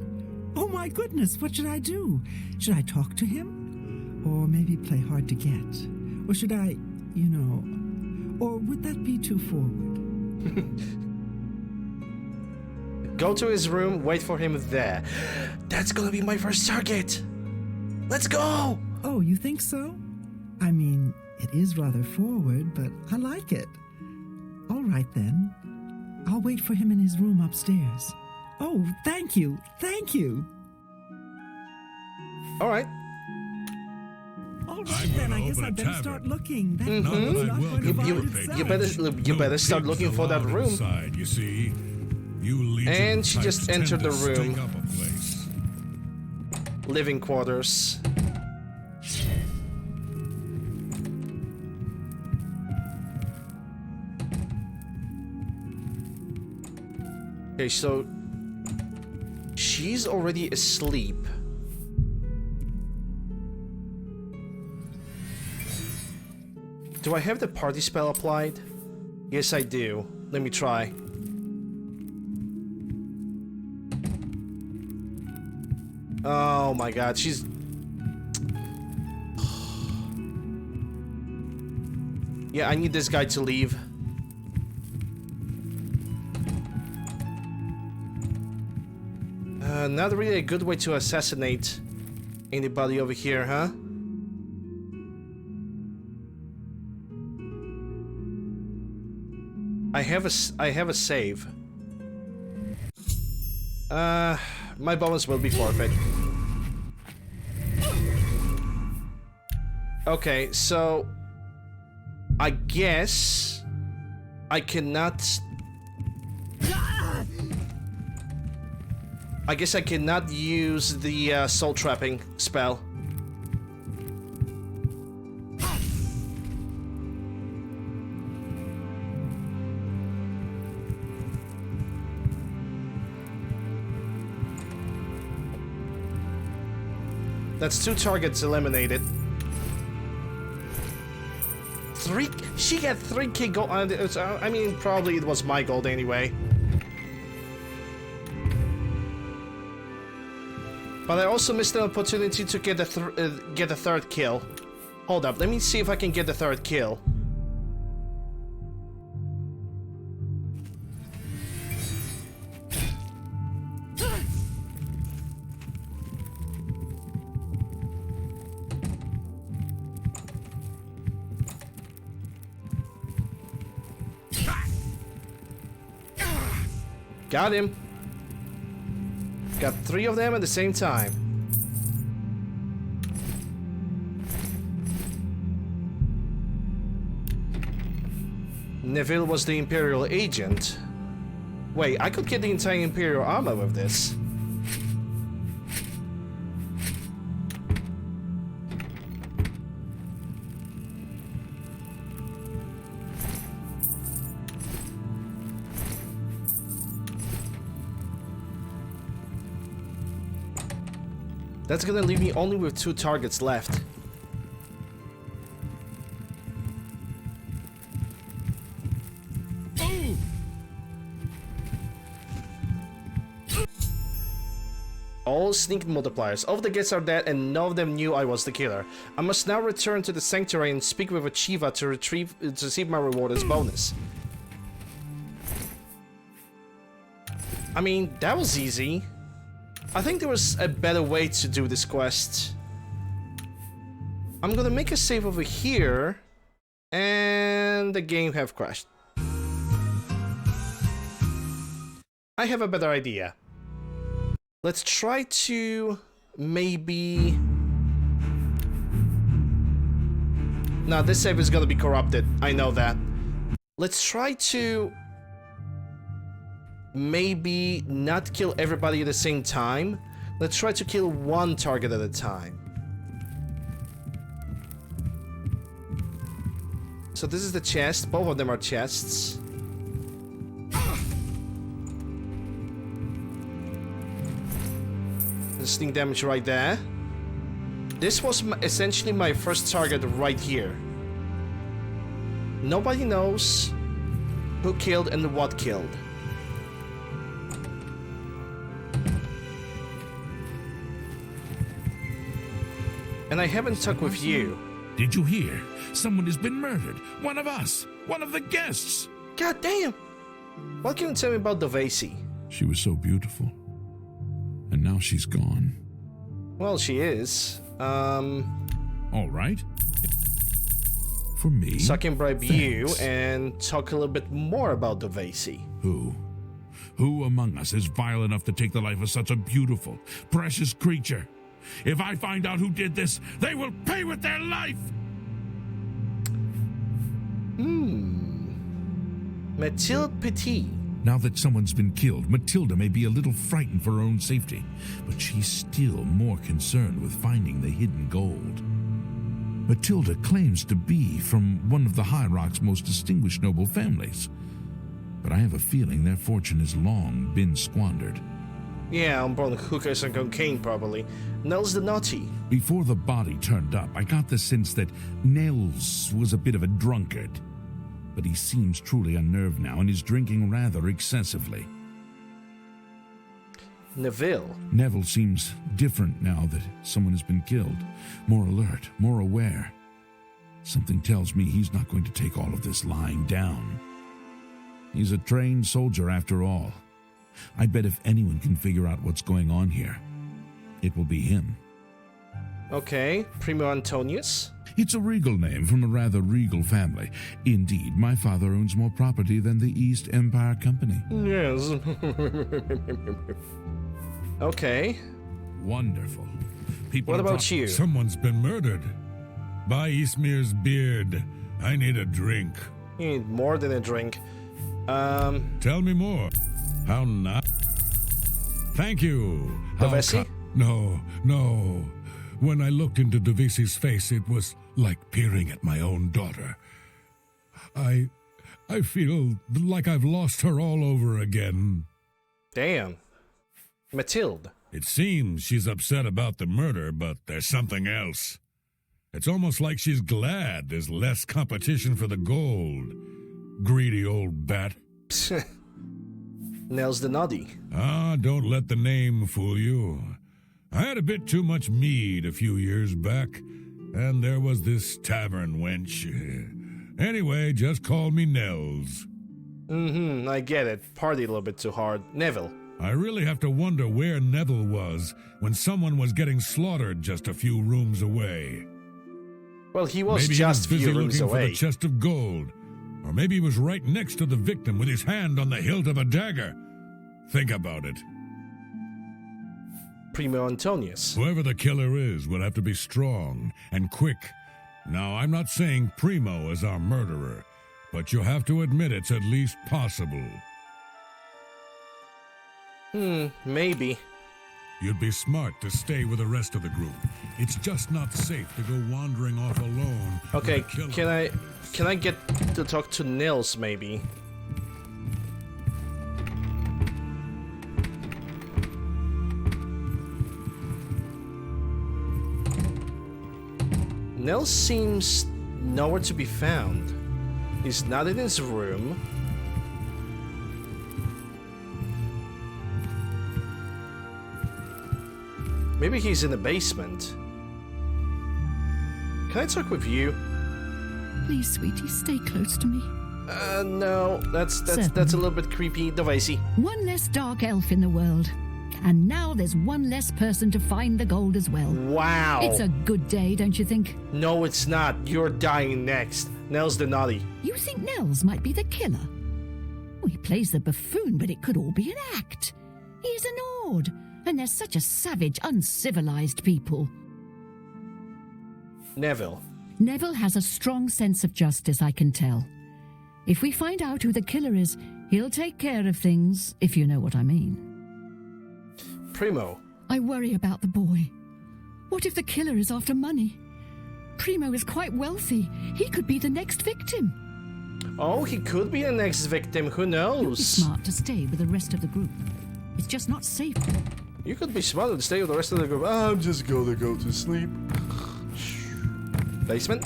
Oh my goodness, what should I do? Should I talk to him? Or maybe play hard to get? Or should I, or would that be too forward? Go to his room, wait for him there. That's gonna be my first target. Let's go! Oh, you think so? I mean, it is rather forward, but I like it. All right then. I'll wait for him in his room upstairs. Oh, thank you. Thank you. All right. All right then, I guess I better start looking. That You better start looking for that room. Inside, you see. And she just entered the room. Living quarters. Okay, so she's already asleep. Do I have the party spell applied? Yes, I do. Let me try. Oh my god, she's... Yeah, I need this guy to leave. Not really a good way to assassinate anybody over here, huh? I have a save. My bonus will be forfeit. Okay, so I guess I cannot use the soul trapping spell. That's 2 targets eliminated. She got 3k gold. I mean, probably it was my gold anyway. But I also missed an opportunity to get a third kill. Hold up, let me see if I can get the 3rd kill. Got him. Got 3 of them at the same time. Neville was the Imperial agent. Wait, I could get the entire Imperial armor with this. That's gonna leave me only with 2 targets left. All sneak multipliers. All of the guests are dead and none of them knew I was the killer. I must now return to the sanctuary and speak with Achieva to receive my reward as bonus. I mean, that was easy. I think there was a better way to do this quest. I'm gonna make a save over here, and the game have crashed. I have a better idea. Let's try to maybe... No, this save is gonna be corrupted. I know that. Let's try to maybe not kill everybody at the same time. Let's try to kill one target at a time. So this is the chest. Both of them are chests. Sneak damage right there. This was essentially my first target right here. Nobody knows who killed and what killed. And I haven't talked with you. Did you hear? Someone has been murdered. One of us. One of the guests. God damn. What can you tell me about Dovasi? She was so beautiful. And now she's gone. Well, she is. All right. For me. So I can bribe thanks. you and talk a little bit more about Dovasi. Who? Who among us is vile enough to take the life of such a beautiful, precious creature? If I find out who did this, they will pay with their life! Mathilde Petit. Now that someone's been killed, Matilda may be a little frightened for her own safety, but she's still more concerned with finding the hidden gold. Matilda claims to be from one of the High Rock's most distinguished noble families, but I have a feeling their fortune has long been squandered. Yeah, on both hookers and cocaine, probably. Nels the Naughty. Before the body turned up, I got the sense that Nels was a bit of a drunkard. But he seems truly unnerved now and is drinking rather excessively. Neville seems different now that someone has been killed. More alert, more aware. Something tells me he's not going to take all of this lying down. He's a trained soldier after all. I bet if anyone can figure out what's going on here, it will be him. Okay, Primo Antonius. It's a regal name from a rather regal family. Indeed, my father owns more property than the East Empire Company. Yes. Okay. Wonderful. People what about you? Someone's been murdered. By Eastmere's beard. I need a drink. You need more than a drink. Tell me more. How not? Thank you. Dovasi? No. When I looked into Dovasi's face, it was like peering at my own daughter. I feel like I've lost her all over again. Damn. Mathilde. It seems she's upset about the murder, but there's something else. It's almost like she's glad there's less competition for the gold. Greedy old bat. Nels the Noddy. Don't let the name fool you. I had a bit too much mead a few years back, and there was this tavern wench. Anyway, just call me Nels. I get it. Partied a little bit too hard. Neville. I really have to wonder where Neville was when someone was getting slaughtered just a few rooms away. Well, he was maybe just he was busy few rooms looking away. for the chest of gold. Or maybe he was right next to the victim with his hand on the hilt of a dagger. Think about it. Primo Antonius. Whoever the killer is will have to be strong and quick. Now, I'm not saying Primo is our murderer, but you have to admit it's at least possible. Maybe. You'd be smart to stay with the rest of the group. It's just not safe to go wandering off alone. Okay, can I get to talk to Nils, maybe? Nils seems nowhere to be found. He's not in his room. Maybe he's in the basement. Can I talk with you? Please, sweetie, stay close to me. No, that's a little bit creepy. Dovesi. One less dark elf in the world. And now there's one less person to find the gold as well. Wow. It's a good day, don't you think? No, it's not. You're dying next. Nels the Naughty. You think Nels might be the killer? Well, he plays the buffoon, but it could all be an act. He's an Ord, and they're such a savage, uncivilized people. Neville. Neville has a strong sense of justice, I can tell. If we find out who the killer is, he'll take care of things, if you know what I mean. Primo. I worry about the boy. What if the killer is after money? Primo is quite wealthy. He could be the next victim. Oh, he could be the next victim. Who knows? It's smart to stay with the rest of the group. It's just not safe. You could be smarter to stay with the rest of the group. I'm just gonna go to sleep. Basement?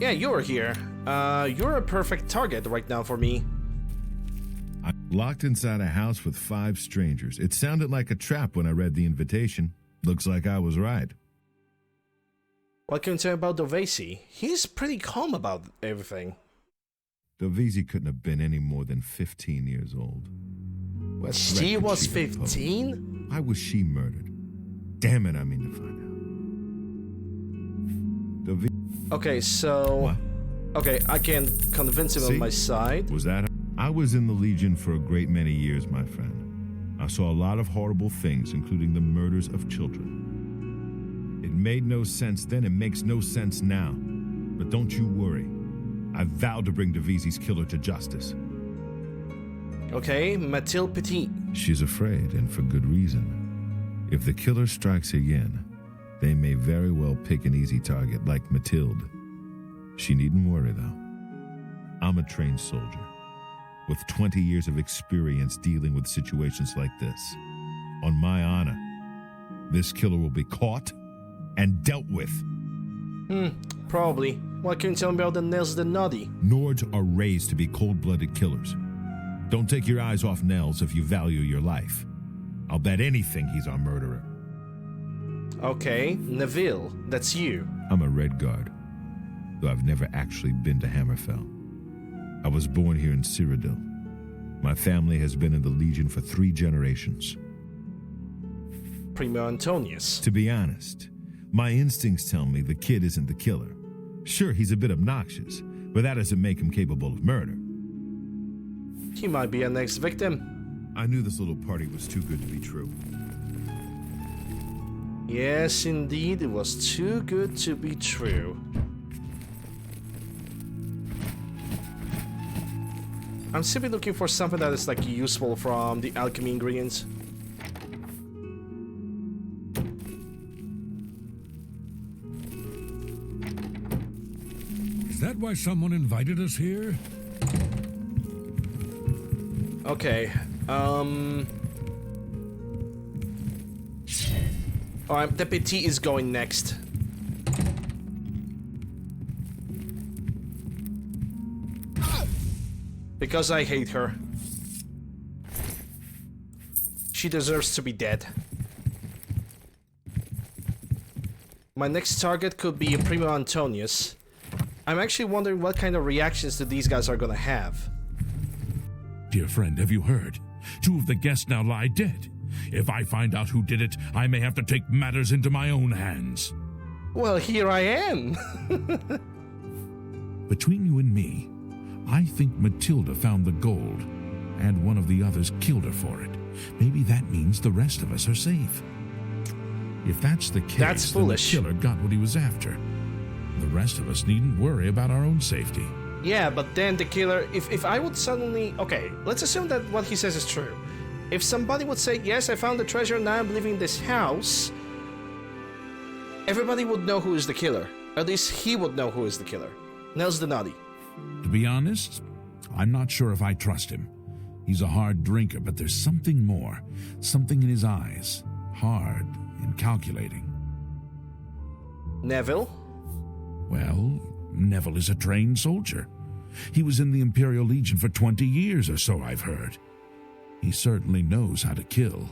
Yeah, you're here. You're a perfect target right now for me. I'm locked inside a house with 5 strangers. It sounded like a trap when I read the invitation. Looks like I was right. What can you tell about Dovesi? He's pretty calm about everything. Dovesi couldn't have been any more than 15 years old. What She threat was could have 15? posed? Why was she murdered? Damn it, I mean to find out. Okay, so... What? Okay, I can convince him on my side. Was that... I was in the Legion for a great many years, my friend. I saw a lot of horrible things, including the murders of children. It made no sense then, it makes no sense now. But don't you worry. I vowed to bring Dovesi's killer to justice. Okay, Mathilde Petit. She's afraid, and for good reason. If the killer strikes again, they may very well pick an easy target like Mathilde. She needn't worry, though. I'm a trained soldier, with 20 years of experience dealing with situations like this. On my honor, this killer will be caught and dealt with. Probably. What can you tell me about the Nels the Naughty? Nords are raised to be cold-blooded killers. Don't take your eyes off Nels if you value your life. I'll bet anything he's our murderer. Okay, Neville, that's you. I'm a Red Guard, though I've never actually been to Hammerfell. I was born here in Cyrodiil. My family has been in the Legion for 3 generations. Primo Antonius. To be honest, my instincts tell me the kid isn't the killer. Sure, he's a bit obnoxious, but that doesn't make him capable of murder. He might be our next victim. I knew this little party was too good to be true. Yes, indeed, it was too good to be true. I'm simply looking for something that is like useful from the alchemy ingredients. Is that why someone invited us here? Okay, Alright, the Petit is going next. Because I hate her. She deserves to be dead. My next target could be Primo Antonius. I'm actually wondering what kind of reactions that these guys are gonna have. Dear friend, have you heard? 2 of the guests now lie dead. If I find out who did it, I may have to take matters into my own hands. Well, here I am. Between you and me, I think Matilda found the gold, and one of the others killed her for it. Maybe that means the rest of us are safe. If that's the case, That's foolish. Then the killer got what he was after. The rest of us needn't worry about our own safety. Yeah, but then the killer, if I would suddenly... Okay, let's assume that what he says is true. If somebody would say, yes, I found the treasure, now I'm leaving this house, everybody would know who is the killer. At least he would know who is the killer. Nels the Naughty. To be honest, I'm not sure if I trust him. He's a hard drinker, but there's something more. Something in his eyes. Hard and calculating. Neville? Well, Neville is a trained soldier. He was in the Imperial Legion for 20 years or so, I've heard. He certainly knows how to kill.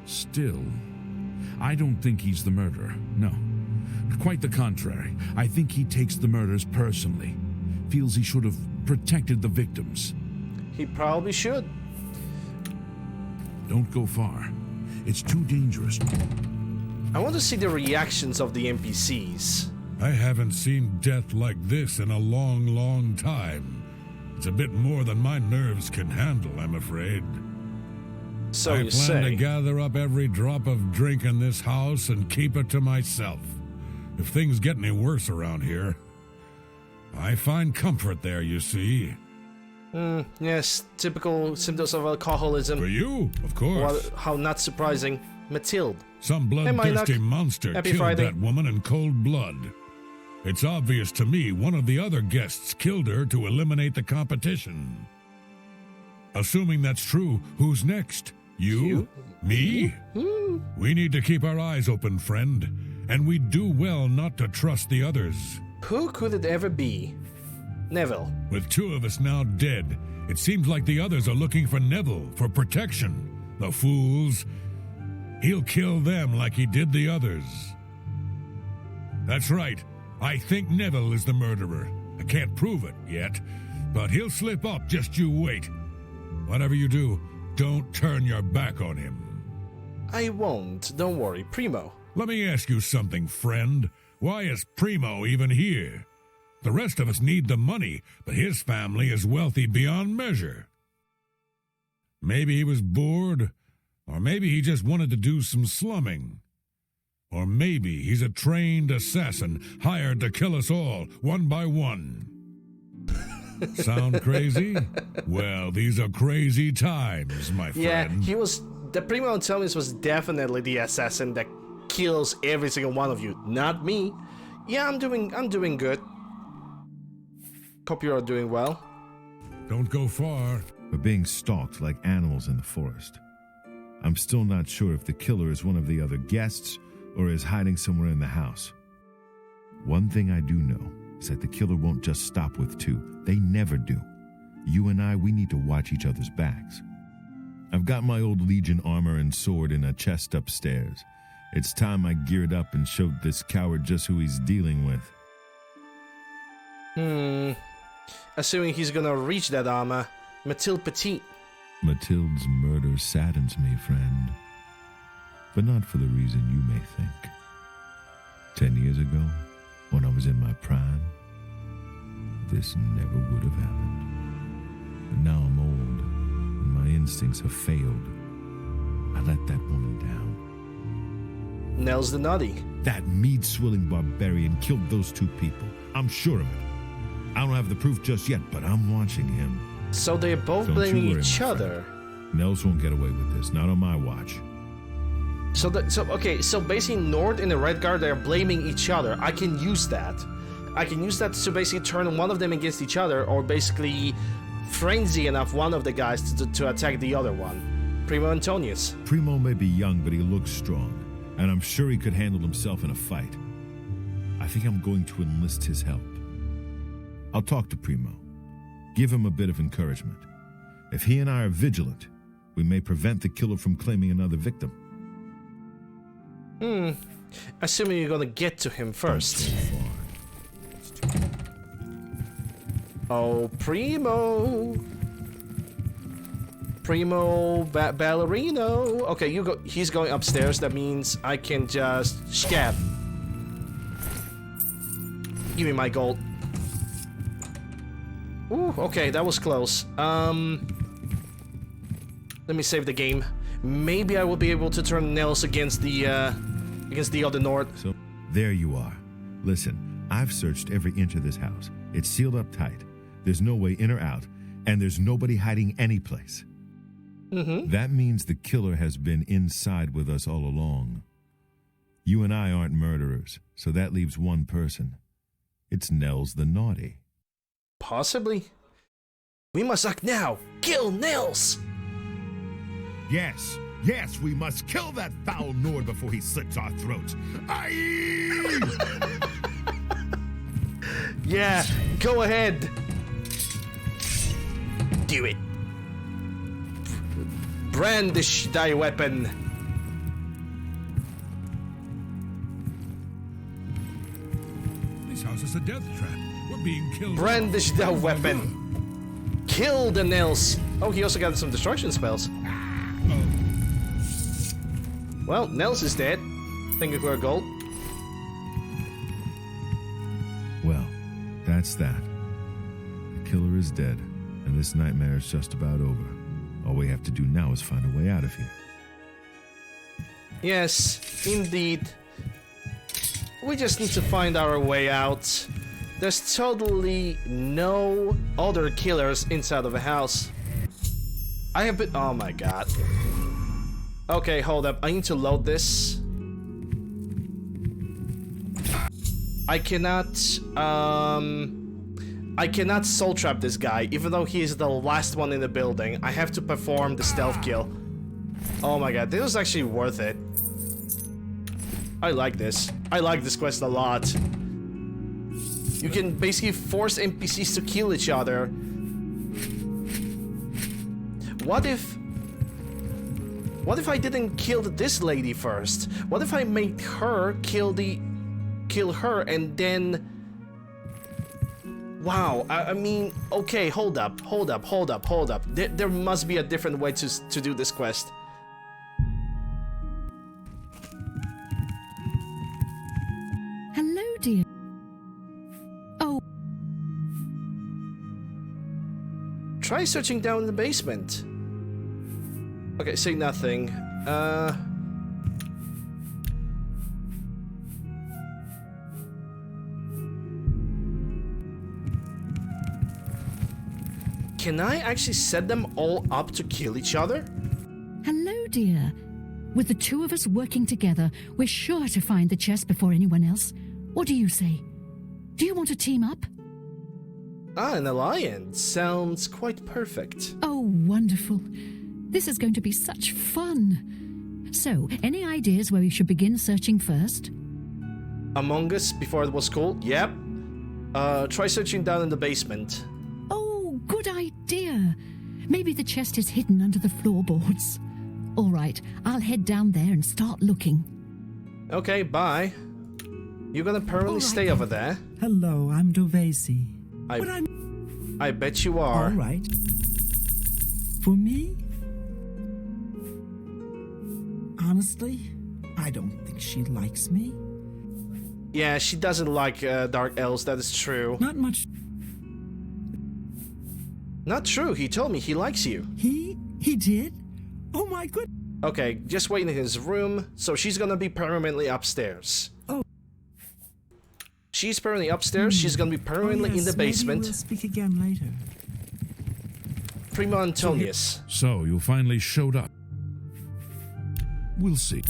Still, I don't think he's the murderer, no. Quite the contrary. I think he takes the murders personally. Feels he should have protected the victims. He probably should. Don't go far. It's too dangerous. I want to see the reactions of the NPCs. I haven't seen death like this in a long, long time. It's a bit more than my nerves can handle, I'm afraid. So I you plan to say. gather up every drop of drink in this house and keep it to myself. If things get any worse around here, I find comfort there, you see. Yes, typical symptoms of alcoholism. For you, of course. Well, how not surprising. Mathilde. Some bloodthirsty monster Happy killed Friday. that woman in cold blood. It's obvious to me one of the other guests killed her to eliminate the competition. Assuming that's true, who's next? You? Me? We need to keep our eyes open, friend, and we do well not to trust the others. Who could it ever be? Neville. With two of us now dead, it seems like the others are looking for Neville for protection. The fools. He'll kill them like he did the others. That's right. I think Neville is the murderer. I can't prove it yet, but he'll slip up, just you wait. Whatever you do, don't turn your back on him. I won't, don't worry. Primo. Let me ask you something, friend. Why is Primo even here? The rest of us need the money, but his family is wealthy beyond measure. Maybe he was bored, or maybe he just wanted to do some slumming. Or maybe he's a trained assassin hired to kill us all, one by one. Sound crazy? Well, these are crazy times, my friend. Yeah, he was... The Primo Antonius was definitely the assassin that kills every single one of you. Not me. Yeah, I'm doing good. Hope you're doing well. Don't go far. We're being stalked like animals in the forest. I'm still not sure if the killer is one of the other guests or is hiding somewhere in the house. One thing I do know is that the killer won't just stop with two. They never do. You and I, we need to watch each other's backs. I've got my old Legion armor and sword in a chest upstairs. It's time I geared up and showed this coward just who he's dealing with. Assuming he's gonna reach that armor. Mathilde Petit. Mathilde's murder saddens me, friend. But not for the reason you may think. 10 years ago, when I was in my prime, this never would have happened. But now I'm old, and my instincts have failed. I let that woman down. Nels the Nutty. That mead-swilling barbarian killed those two people. I'm sure of it. I don't have the proof just yet, but I'm watching him. So they're both Don't blaming you worry, each my other. friend. Nels won't get away with this, not on my watch. So basically Nord and the Red Guard, they're blaming each other. I can use that. I can use that to basically turn one of them against each other, or basically frenzy enough one of the guys to attack the other one. Primo Antonius. Primo may be young, but he looks strong, and I'm sure he could handle himself in a fight. I think I'm going to enlist his help. I'll talk to Primo. Give him a bit of encouragement. If he and I are vigilant, we may prevent the killer from claiming another victim. Assuming you're gonna get to him first. Oh, Primo. Primo Ballerino. Okay, you go. He's going upstairs. That means I can just scab. Give me my gold. Ooh, okay, that was close. Let me save the game. Maybe I will be able to turn Nels against the other Nord. So, there you are. Listen, I've searched every inch of this house. It's sealed up tight. There's no way in or out, and there's nobody hiding any place. That means the killer has been inside with us all along. You and I aren't murderers, so that leaves one person. It's Nels the Naughty. Possibly. We must act now. Kill Nels. Yes, we must kill that foul Nord before he slits our throats. Aye! Yeah, go ahead. Do it. Brandish thy weapon. house is a death trap. We're being killed. Brandish the weapon. Kill the Nils. Oh, he also got some destruction spells. Well, Nils is dead. Thank you for a gold. Well, that's that. The killer is dead, and this nightmare is just about over. All we have to do now is find a way out of here. Yes, indeed. We just need to find our way out. There's totally no other killers inside of the house. I have been— oh my god. Okay, hold up. I need to load this. I cannot soul trap this guy, even though he is the last one in the building. I have to perform the stealth kill. Oh my god, this was actually worth it. I like this. I like this quest a lot. You can basically force NPCs to kill each other. What if I didn't kill this lady first? What if I made her kill her and then— wow, I mean, okay, hold up. There must be a different way to do this quest. Hello, dear. Oh. Try searching down in the basement. Okay, say nothing. Can I actually set them all up to kill each other? Hello, dear. With the two of us working together, we're sure to find the chest before anyone else. What do you say? Do you want to team up? Ah, an alliance. Sounds quite perfect. Oh, wonderful. This is going to be such fun. So, any ideas where we should begin searching first? Among Us, before it was cool? Yep. Try searching down in the basement. Oh, good idea. Maybe the chest is hidden under the floorboards. All right, I'll head down there and start looking. Okay, bye. You're gonna permanently stay over there? Hello, I'm Dovesi. I bet you are. All right. For me? Honestly, I don't think she likes me. Yeah, she doesn't like dark elves, that is true. Not much. Not true, he told me he likes you. He did? Oh my good. Okay, just wait in his room, so she's gonna be permanently upstairs. Oh. She's permanently upstairs, she's gonna be permanently in the basement. Maybe we'll speak again later. Primo Antonius. So, you finally showed up. We'll see.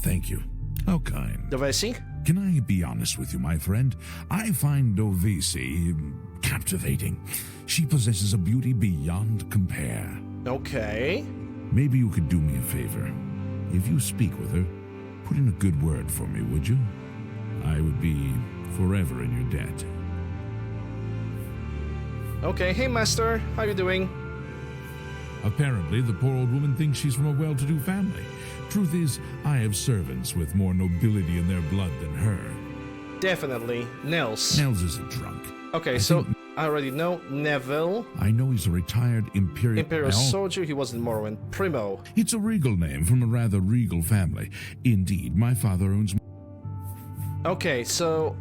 Thank you. How kind. Dovesi? Can I be honest with you, my friend? I find Dovesi captivating. She possesses a beauty beyond compare. Okay. Maybe you could do me a favor. If you speak with her, put in a good word for me, would you? I would be forever in your debt. Okay, hey master, how you doing? Apparently, the poor old woman thinks she's from a well-to-do family. Truth is, I have servants with more nobility in their blood than her. Definitely. Nels. Nels is a drunk. Okay, I already know. Neville. I know he's a retired Imperial soldier. He was in Morrowind. Primo. It's a regal name from a rather regal family. Indeed, my father owns... Okay, so...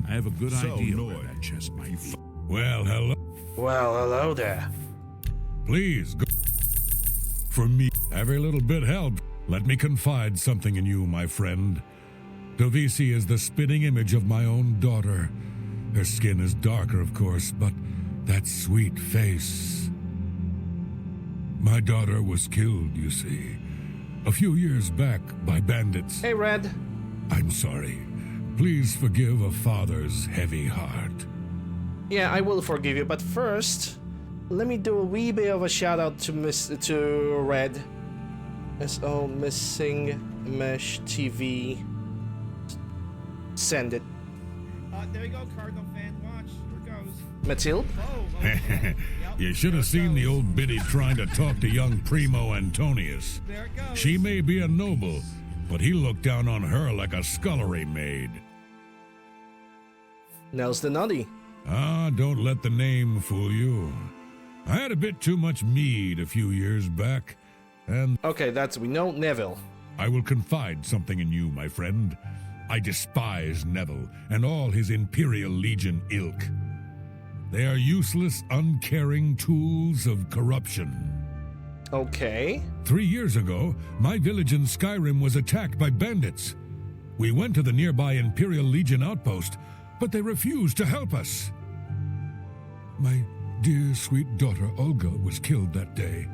I have a good idea where that chest might... Well, hello. Well, hello there. Please, go... For me, every little bit helped. Let me confide something in you, my friend. Dovesi is the spitting image of my own daughter. Her skin is darker, of course, but that sweet face... My daughter was killed, you see, a few years back by bandits. Hey, Red. I'm sorry. Please forgive a father's heavy heart. Yeah, I will forgive you, but first, let me do a wee bit of a shout out to Red. SO Missing Mesh TV. Send it. There you go, Cardinal fan. Watch. Here goes. Mathilde? You should have seen the old biddy trying to talk to young Primo Antonius. There it goes. She may be a noble, but he looked down on her like a scullery maid. Nels the Nutty. Ah, don't let the name fool you. I had a bit too much mead a few years back, and... Okay, we know Neville. I will confide something in you, my friend. I despise Neville and all his Imperial Legion ilk. They are useless, uncaring tools of corruption. Okay. 3 years ago, my village in Skyrim was attacked by bandits. We went to the nearby Imperial Legion outpost, but they refused to help us. My dear, sweet daughter Olga was killed that day.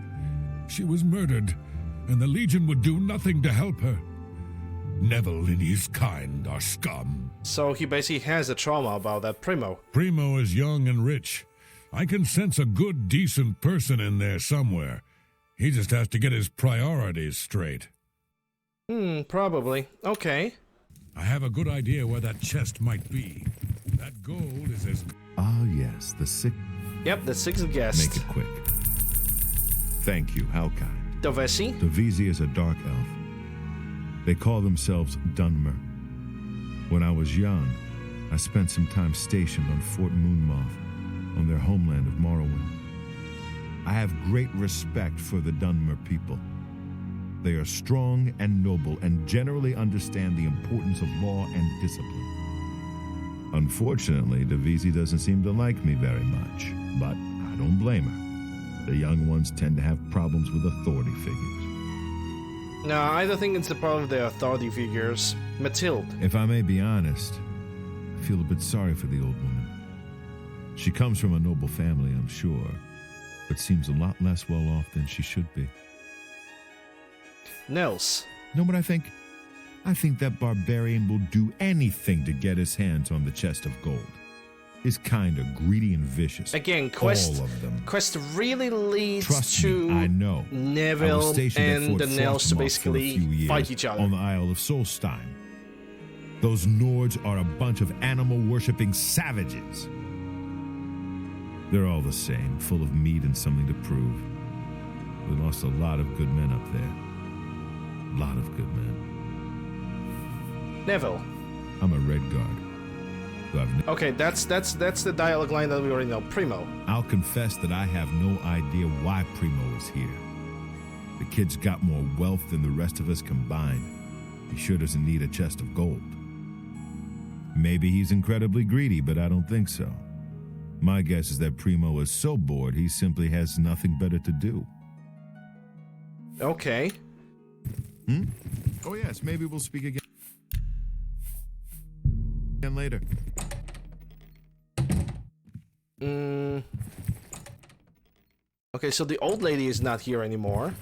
She was murdered, and the Legion would do nothing to help her. Neville and his kind are scum. So he basically has a trauma about that Primo. Primo is young and rich. I can sense a good, decent person in there somewhere. He just has to get his priorities straight. Probably. Okay. I have a good idea where that chest might be. That gold is as... Ah, yes, the sick... Yep, the sixth guest. Make it quick. Thank you, how kind. Dovesi? Dovesi is a dark elf. They call themselves Dunmer. When I was young, I spent some time stationed on Fort Moonmoth, on their homeland of Morrowind. I have great respect for the Dunmer people. They are strong and noble and generally understand the importance of law and discipline. Unfortunately, Dovesi doesn't seem to like me very much, but I don't blame her. The young ones tend to have problems with authority figures. No, I don't think it's the problem of the authority figures. Mathilde. If I may be honest, I feel a bit sorry for the old woman. She comes from a noble family, I'm sure, but seems a lot less well off than she should be. Nels. Know what I think? I think that barbarian will do anything to get his hands on the chest of gold. His kind are greedy and vicious. Again, all of them. Quest really leads Trust to me, I know. Neville and the Nels to Frostmoth basically fight each other. On the Isle of Solstein. Those Nords are a bunch of animal-worshipping savages. They're all the same, full of meat and something to prove. We lost a lot of good men up there. A lot of good men. Neville. I'm a Red Guard. Okay, that's the dialogue line that we already know. Primo. I'll confess that I have no idea why Primo is here. The kid's got more wealth than the rest of us combined. He sure doesn't need a chest of gold. Maybe he's incredibly greedy, but I don't think so. My guess is that Primo is so bored he simply has nothing better to do. Okay. Oh yes, maybe we'll speak again later. Okay, so the old lady is not here anymore.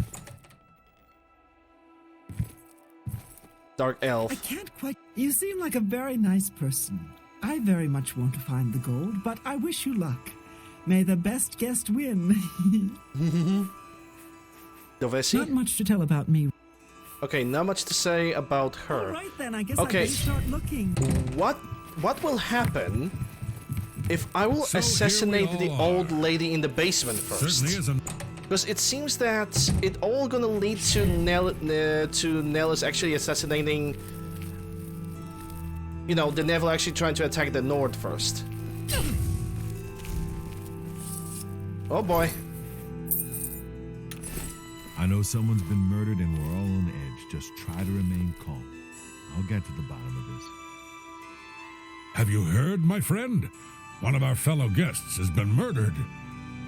Dark elf. I can't quite... You seem like a very nice person. I very much want to find the gold, but I wish you luck. May the best guest win. Dovesi? Not much to tell about me. Okay, not much to say about her. All right then, I guess okay. I better start looking. What will happen if I will assassinate the old lady in the basement first? Certainly isn't. Because it seems that it all gonna lead to Nellis actually assassinating, you know, the Neville actually trying to attack the Nord first. Oh boy. I know someone's been murdered and we're all on edge. Just try to remain calm. I'll get to the bottom of this. Have you heard, my friend? One of our fellow guests has been murdered.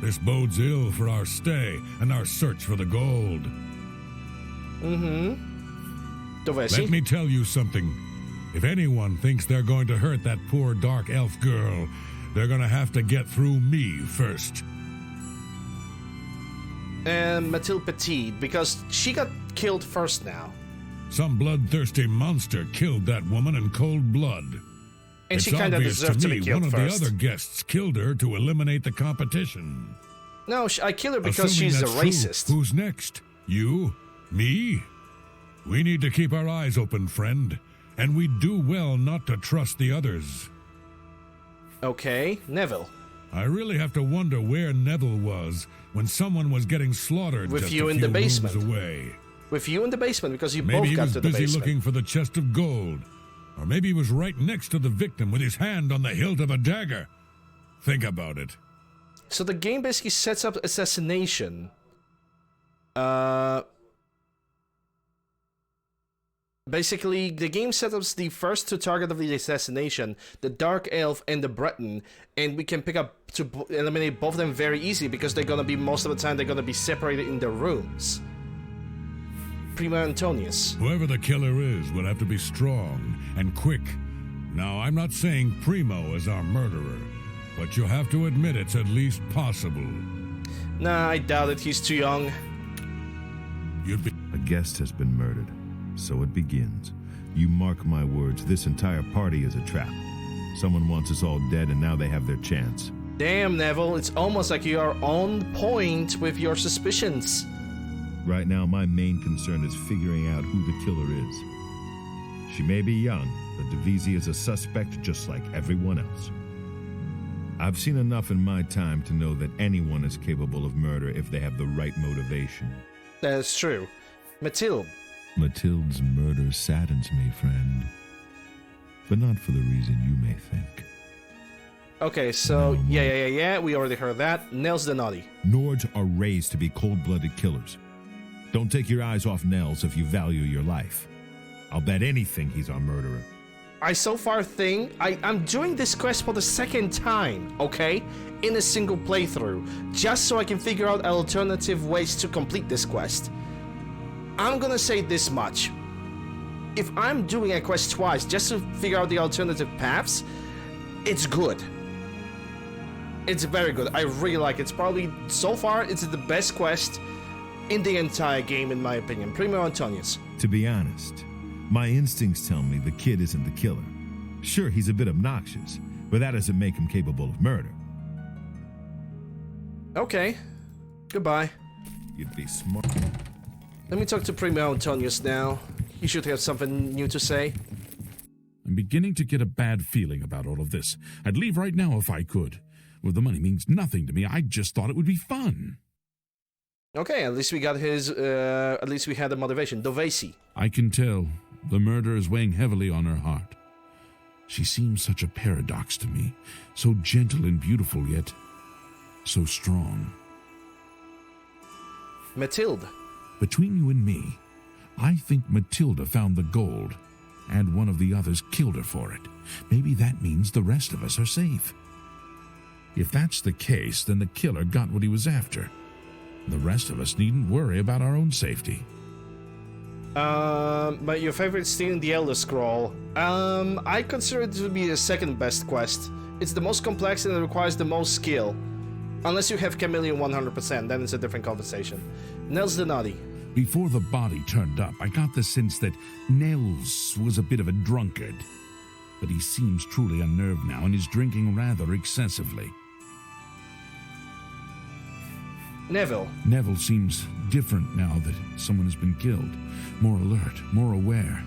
This bodes ill for our stay and our search for the gold. Dovesi? Let me tell you something. If anyone thinks they're going to hurt that poor dark elf girl, they're going to have to get through me first. And Mathilde Petit, because she got killed first now. Some bloodthirsty monster killed that woman in cold blood. And she kind of deserved to be killed one first. of the other guests killed her to eliminate the competition. No, I killed her because Assuming she's a that's racist. True, who's next? You? Me? We need to keep our eyes open, friend. And we do well not to trust the others. Okay, Neville. I really have to wonder where Neville was when someone was getting slaughtered With just you a in few the basement. rooms away. With you in the basement, because you Maybe both he got was to the busy basement. looking for the chest of gold. Or maybe he was right next to the victim with his hand on the hilt of a dagger. Think about it. So the game basically sets up assassination. Basically, the game sets up the first two targets of the assassination, the Dark Elf and the Breton, and we can pick up to eliminate both of them very easily because they're gonna be, most of the time, they're gonna be separated in their rooms. Primo Antonius. Whoever the killer is will have to be strong and quick. Now, I'm not saying Primo is our murderer, but you have to admit it's at least possible. Nah, I doubt it. He's too young. A guest has been murdered. So it begins. You mark my words, this entire party is a trap. Someone wants us all dead and now they have their chance. Damn, Neville, it's almost like you are on point with your suspicions. Right now, my main concern is figuring out who the killer is. She may be young, but Divisi is a suspect just like everyone else. I've seen enough in my time to know that anyone is capable of murder if they have the right motivation. That's true. Mathilde. Mathilde's murder saddens me, friend. But not for the reason you may think. Okay, so, yeah, we already heard that. Nels the Naughty. Nords are raised to be cold-blooded killers. Don't take your eyes off Nels if you value your life. I'll bet anything he's our murderer. I so far think I'm doing this quest for the second time, okay? In a single playthrough, just so I can figure out alternative ways to complete this quest. I'm gonna say this much. If I'm doing a quest twice just to figure out the alternative paths, it's good. It's very good. I really like it. It's probably, so far, it's the best quest in the entire game, in my opinion. Primo Antonius. To be honest, my instincts tell me the kid isn't the killer. Sure, he's a bit obnoxious, but that doesn't make him capable of murder. Okay. Goodbye. You'd be smart. Let me talk to Primo Antonius now. He should have something new to say. I'm beginning to get a bad feeling about all of this. I'd leave right now if I could. Well, the money means nothing to me. I just thought it would be fun. Okay, at least we got his, at least we had the motivation. Dovesi. I can tell. The murder is weighing heavily on her heart. She seems such a paradox to me. So gentle and beautiful, yet so strong. Mathilde. Between you and me, I think Matilda found the gold, and one of the others killed her for it. Maybe that means the rest of us are safe. If that's the case, then the killer got what he was after. The rest of us needn't worry about our own safety. But your favorite stealing the Elder Scroll. I consider it to be the second best quest. It's the most complex and it requires the most skill. Unless you have Chameleon 100%, then it's a different conversation. Nels the Naughty. Before the body turned up, I got the sense that Nels was a bit of a drunkard. But he seems truly unnerved now and is drinking rather excessively. Neville. Neville seems different now that someone has been killed. More alert, more aware.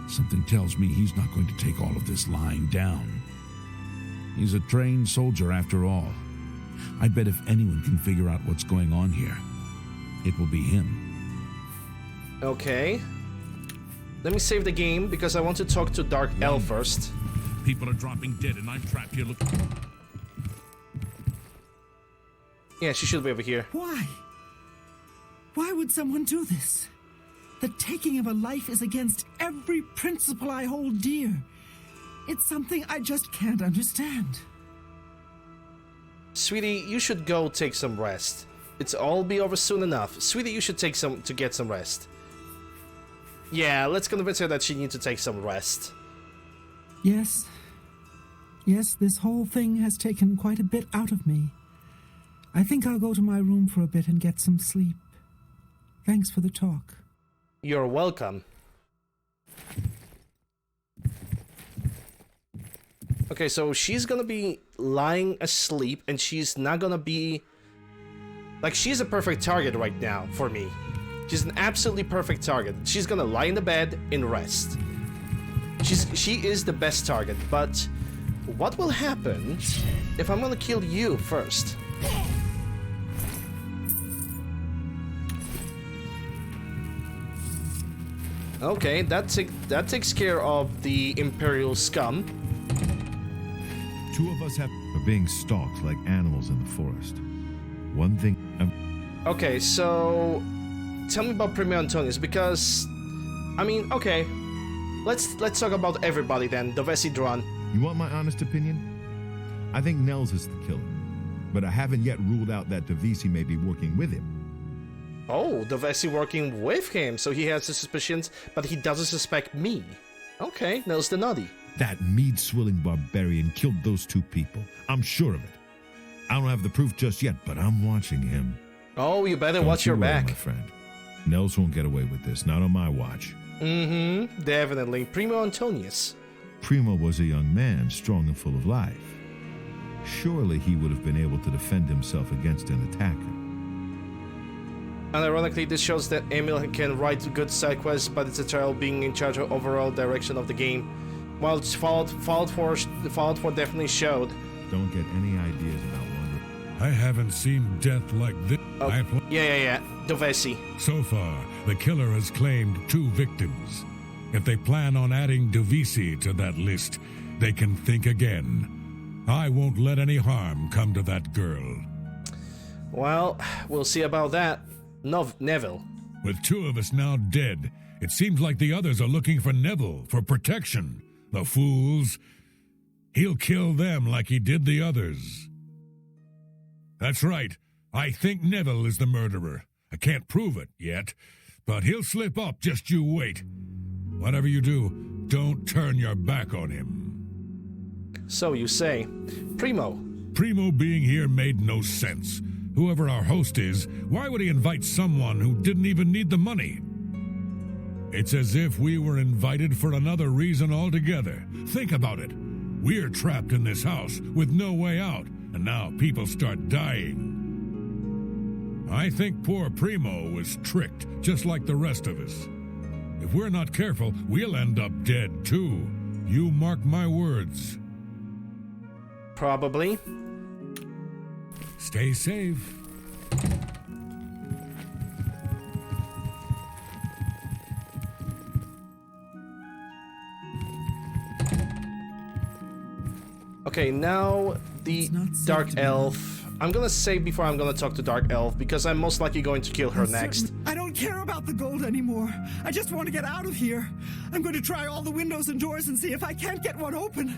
Something tells me he's not going to take all of this lying down. He's a trained soldier after all. I bet if anyone can figure out what's going on here, it will be him. Okay. Let me save the game because I want to talk to Dark Elf first. People are dropping dead and I'm trapped here looking... Yeah, she should be over here. Why? Why would someone do this? The taking of a life is against every principle I hold dear. It's something I just can't understand. Sweetie, you should go take some rest. It's all be over soon enough. Sweetie, you should get some rest. Yeah, let's convince her that she needs to take some rest. Yes. Yes, this whole thing has taken quite a bit out of me. I think I'll go to my room for a bit and get some sleep. Thanks for the talk. You're welcome. Okay, so she's gonna be lying asleep and she's not gonna be... Like, she's a perfect target right now for me. She's an absolutely perfect target. She's gonna lie in the bed and rest. She is the best target, but what will happen if I'm gonna kill you first? Okay, that takes care of the Imperial scum. 2 of us are being stalked like animals in the forest. One thing... Okay, so... Tell me about Primo Antonius, because... I mean, okay. Let's talk about everybody then. Dovesi Dran. You want my honest opinion? I think Nels is the killer. But I haven't yet ruled out that Dovesi may be working with him. Oh, Dovesi working with him, so he has his suspicions, but he doesn't suspect me. Okay, Nels the Nutty. That mead-swilling barbarian killed those 2 people. I'm sure of it. I don't have the proof just yet, but I'm watching him. Oh, you better Don't watch you your worry, back. my friend. Nels won't get away with this, not on my watch. Mm-hmm, definitely. Primo Antonius. Primo was a young man, strong and full of life. Surely he would have been able to defend himself against an attacker. And ironically, this shows that Emil can write good side quests, but it's a child being in charge of overall direction of the game. While Fallout 4 definitely showed. Don't get any ideas about Wonder. I haven't seen death like this. Oh, yeah. Dovesi. So far, the killer has claimed 2 victims. If they plan on adding Dovesi to that list, they can think again. I won't let any harm come to that girl. Well, we'll see about that. Neville. With 2 of us now dead, it seems like the others are looking for Neville for protection. The fools. He'll kill them like he did the others. That's right. I think Neville is the murderer. I can't prove it yet, but he'll slip up, just you wait. Whatever you do, don't turn your back on him. So you say. Primo. Primo being here made no sense. Whoever our host is, why would he invite someone who didn't even need the money? It's as if we were invited for another reason altogether. Think about it. We're trapped in this house with no way out, and now people start dying. I think poor Primo was tricked, just like the rest of us. If we're not careful, we'll end up dead too. You mark my words. Probably. Stay safe. Okay, now the Dark Elf. I'm gonna save before I'm gonna talk to Dark Elf, because I'm most likely going to kill her next. I don't care about the gold anymore. I just want to get out of here. I'm going to try all the windows and doors and see if I can't get one open.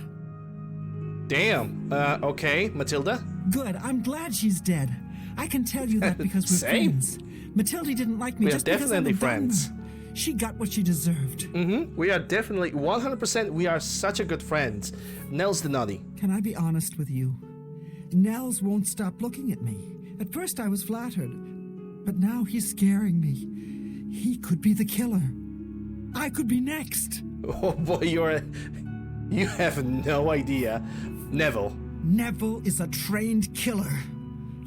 Damn. Okay, Matilda? Good, I'm glad she's dead. I can tell you that because we're Same. friends. Matilda didn't like me We are just because I'm definitely a dumb. friends. She got what she deserved. Mm-hmm. We are definitely 100%. We are such a good friends. Nels the Nutty. Can I be honest with you? Nels won't stop looking at me. At first I was flattered, but now he's scaring me. He could be the killer. I could be next. Oh boy, you have no idea. Neville. Neville is a trained killer.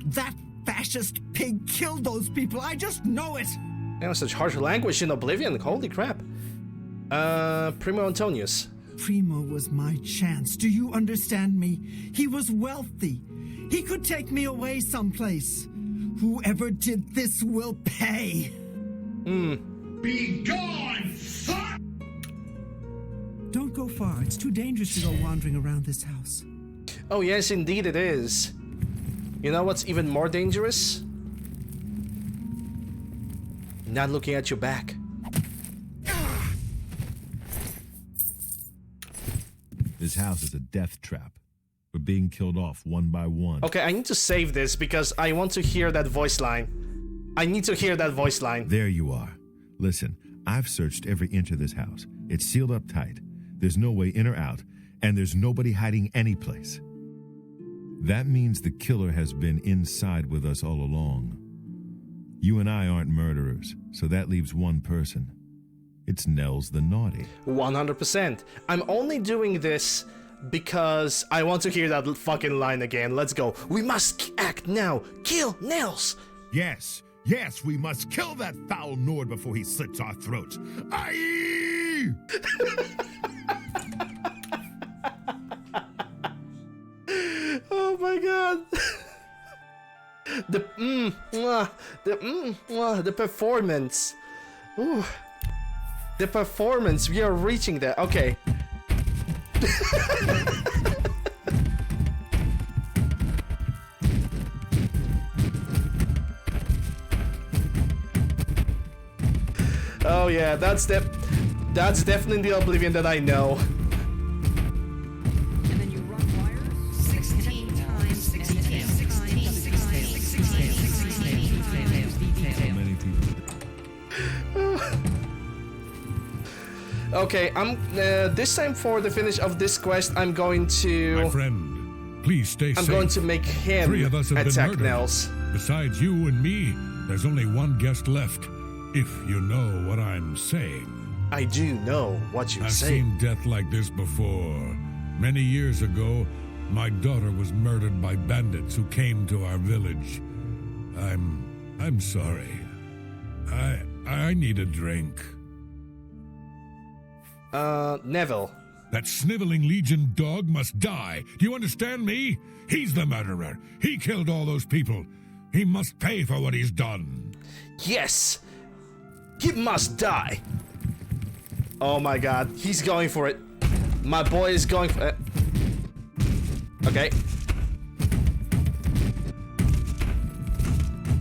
That fascist pig killed those people. I just know it. That was such harsh language in Oblivion. Holy crap. Primo Antonius. Primo was my chance. Do you understand me? He was wealthy. He could take me away someplace. Whoever did this will pay. Be gone, fuck! Don't go far. It's too dangerous to go wandering around this house. Oh yes, indeed it is. You know what's even more dangerous? Not looking at your back. This house is a death trap. We're being killed off one by one. Okay, I need to save this because I want to hear that voice line. I need to hear that voice line. There you are. Listen, I've searched every inch of this house. It's sealed up tight. There's no way in or out, and there's nobody hiding any place. That means the killer has been inside with us all along. You and I aren't murderers, so that leaves one person. It's Nels the Naughty. 100%. I'm only doing this because I want to hear that fucking line again. Let's go. We must act now. Kill Nels. Yes, we must kill that foul Nord before he slits our throats. Aye! Oh my god. The performance. Ooh. The performance, we are reaching that. Okay. Oh yeah, that's definitely the Oblivion that I know. And then you run wires 16 times, 16 Many people. Okay, I'm this time for the finish of this quest, I'm going to. My friend, please stay safe. I'm going to make him 3 of us have attack been murdered. Nels. Besides you and me, there's only one guest left. If you know what I'm saying. I do know what you're I've saying. seen death like this before. Many years ago, my daughter was murdered by bandits who came to our village. I'm sorry. I need a drink. Neville. That sniveling Legion dog must die. Do you understand me? He's the murderer. He killed all those people. He must pay for what he's done. Yes! He must die! Oh my god, he's going for it. My boy is going for it. Okay.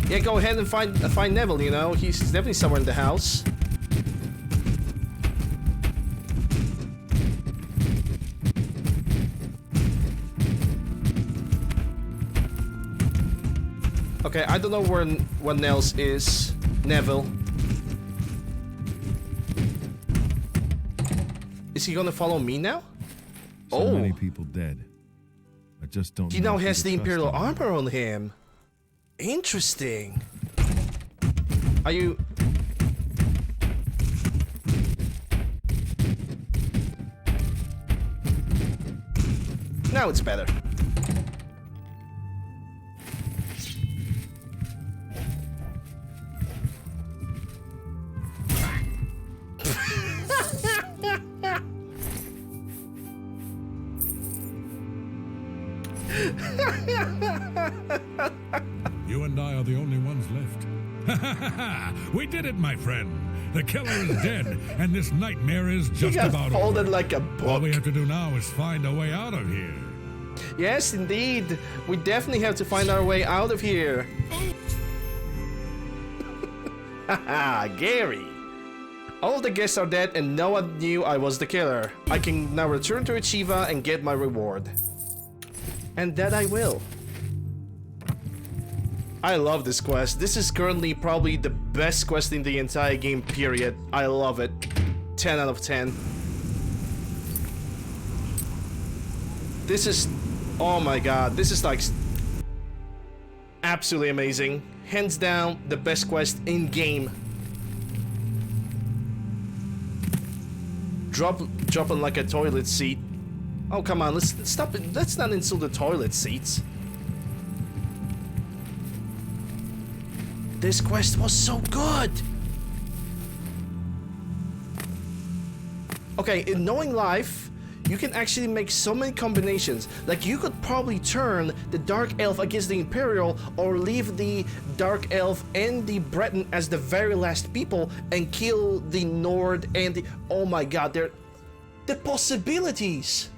Yeah, go ahead and find Neville, you know? He's definitely somewhere in the house. Okay, I don't know where Nels is. Neville. Is he gonna follow me now? So many people dead. I just don't. He know now who has to the trust Imperial anymore. armor on him. Interesting. Are you? Now it's better. You and I are the only ones left. We did it, my friend. The killer is dead, and this nightmare is just got about folded over. like a book. All we have to do now is find a way out of here. Yes, indeed. We definitely have to find our way out of here. Haha, Gary. All the guests are dead and no one knew I was the killer. I can now return to Achieva and get my reward. And that I will. I love this quest. This is currently probably the best quest in the entire game, period. I love it. 10 out of 10. This is... oh my god. This is like... absolutely amazing. Hands down, the best quest in game. Dropping like a toilet seat. Oh, come on. Let's stop it. Let's not insult the toilet seats. This quest was so good! Okay, in Knowing Life, you can actually make so many combinations. Like, you could probably turn the Dark Elf against the Imperial, or leave the Dark Elf and the Breton as the very last people, and kill the Nord and the... oh my god, the possibilities!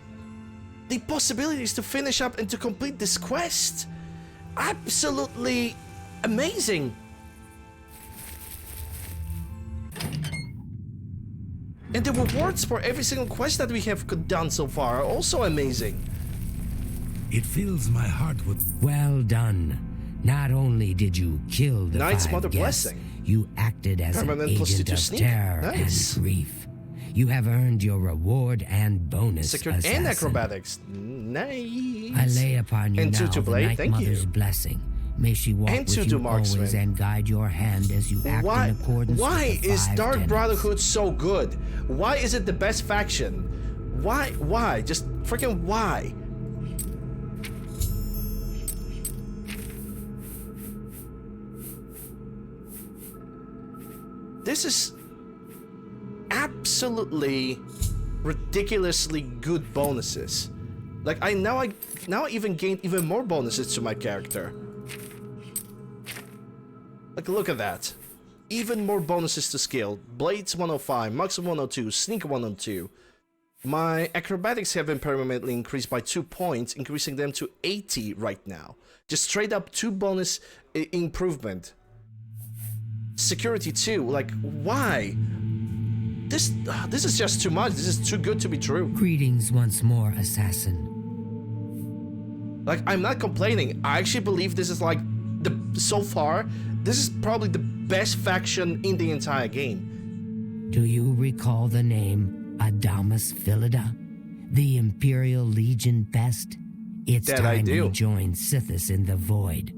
The possibilities to finish up and to complete this quest! Absolutely amazing! And the rewards for every single quest that we have done so far are also amazing. It fills my heart with... Well done. Not only did you kill the Knight's 5 Mother guests, Blessing. you acted as Permanent an plus agent 2 of sneak. terror Nice. and grief. You have earned your reward and bonus, Secured assassin. and acrobatics. Nice. I lay upon you and now two to the blade. Night Thank Mother's you. blessing. May she walk And with two you to marksman. always and guide your hand as you act in accordance Why with the is 5 Dark tenets. Brotherhood so good? Why is it the best faction? Why? Just freaking why? This is absolutely ridiculously good bonuses. Like I now even gained even more bonuses to my character. Like look at that. even more bonuses to skill. Blades 105, Max 102, Sneak 102. My acrobatics have been permanently increased by 2 points, increasing them to 80 right now. Just straight up 2 bonus improvement. Security 2, like, why? This is just too much. This is too good to be true. Greetings once more, assassin. Like, I'm not complaining. I actually believe this is like, so far, this is probably the best faction in the entire game. Do you recall the name Adamus Philida, the Imperial Legion best? It's That I time do. we join Sithis in the Void.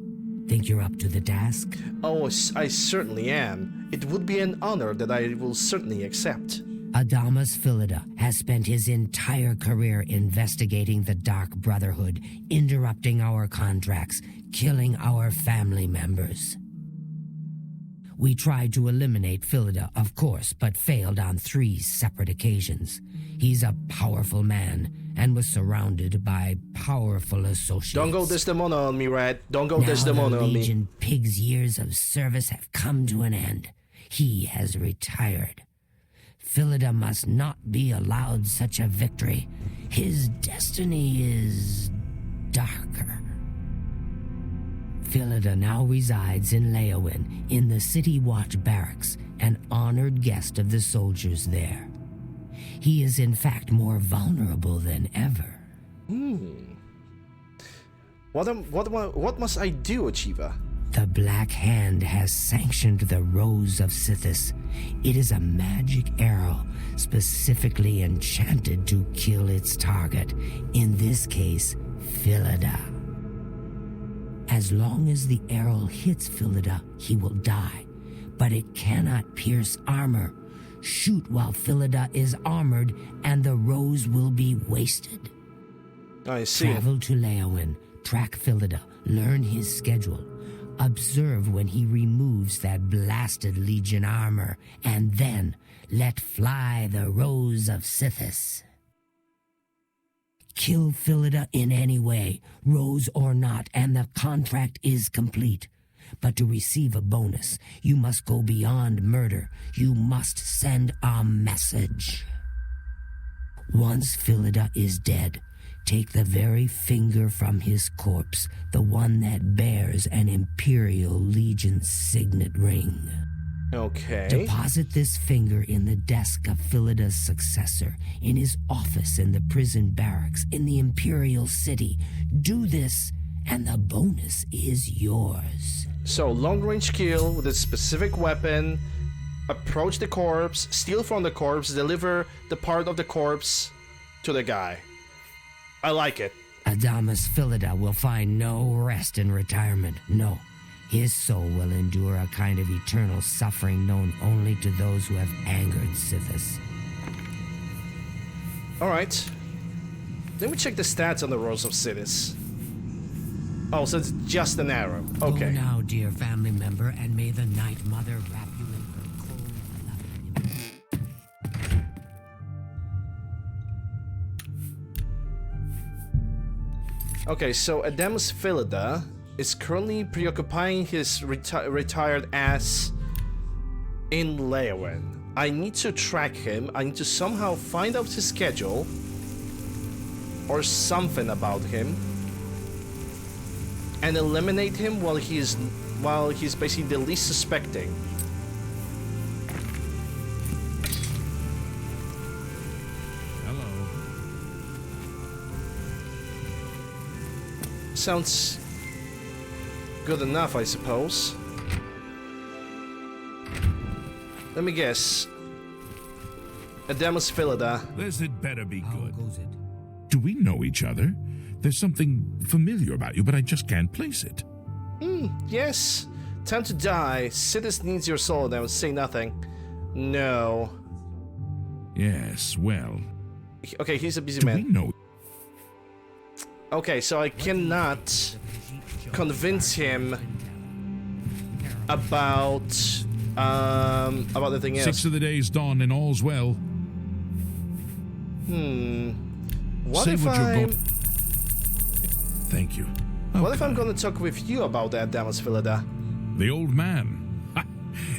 Think you're up to the task? Oh, I certainly am. It would be an honor that I will certainly accept. Adamus Philida has spent his entire career investigating the Dark Brotherhood, interrupting our contracts, killing our family members. We tried to eliminate Philida, of course, but failed on 3 separate occasions. He's a powerful man and was surrounded by powerful associates. Don't go Desdemona on me, Red. Don't go Now Desdemona the on me. Legion Pig's years of service have come to an end. He has retired. Philida must not be allowed such a victory. His destiny is darker. Philida now resides in Leowin, in the City Watch Barracks, an honored guest of the soldiers there. He is in fact more vulnerable than ever. What must I do, Achieva? The Black Hand has sanctioned the Rose of Sithis. It is a magic arrow specifically enchanted to kill its target, in this case, Philida. As long as the arrow hits Philida, he will die, but it cannot pierce armor. Shoot while Philida is armored, and the rose will be wasted. I see. Travel to Leowin, track Philida, learn his schedule. Observe when he removes that blasted Legion armor, and then let fly the Rose of Sithis. Kill Philida in any way, Rose or not, and the contract is complete. But to receive a bonus, you must go beyond murder. You must send a message. Once Philida is dead, take the very finger from his corpse, the one that bears an Imperial Legion signet ring. Okay. Deposit this finger in the desk of Philida's successor, in his office in the prison barracks, in the Imperial City. Do this, and the bonus is yours. So, long-range kill with a specific weapon, approach the corpse, steal from the corpse, deliver the part of the corpse to the guy. I like it. Adamus Philida will find no rest in retirement. No. His soul will endure a kind of eternal suffering known only to those who have angered Sithis. Alright. Let me check the stats on the Rose of Sithis. Oh, so it's just an arrow. Okay. Go now, dear family member, and may the Night Mother wrap you in her cold, loving embrace. Okay, so Adamus Philida is currently preoccupying his retired ass in Leowin. I need to track him. I need to somehow find out his schedule or something about him and eliminate him while he's basically the least suspecting. Hello. Sounds good enough, I suppose. Let me guess. Adamus Philida. This had better be good. Do we know each other? There's something familiar about you, but I just can't place it. Yes. Time to die. Sithis needs your soul. Now say nothing. No. Yes, well. Okay, he's a busy Do man. we know? Okay, so I cannot convince him about the thing else. 6 of the day's done and all's well. What Say if what you're I'm... Thank you. What if I'm going to talk with you about that, Adamus Philida? The old man.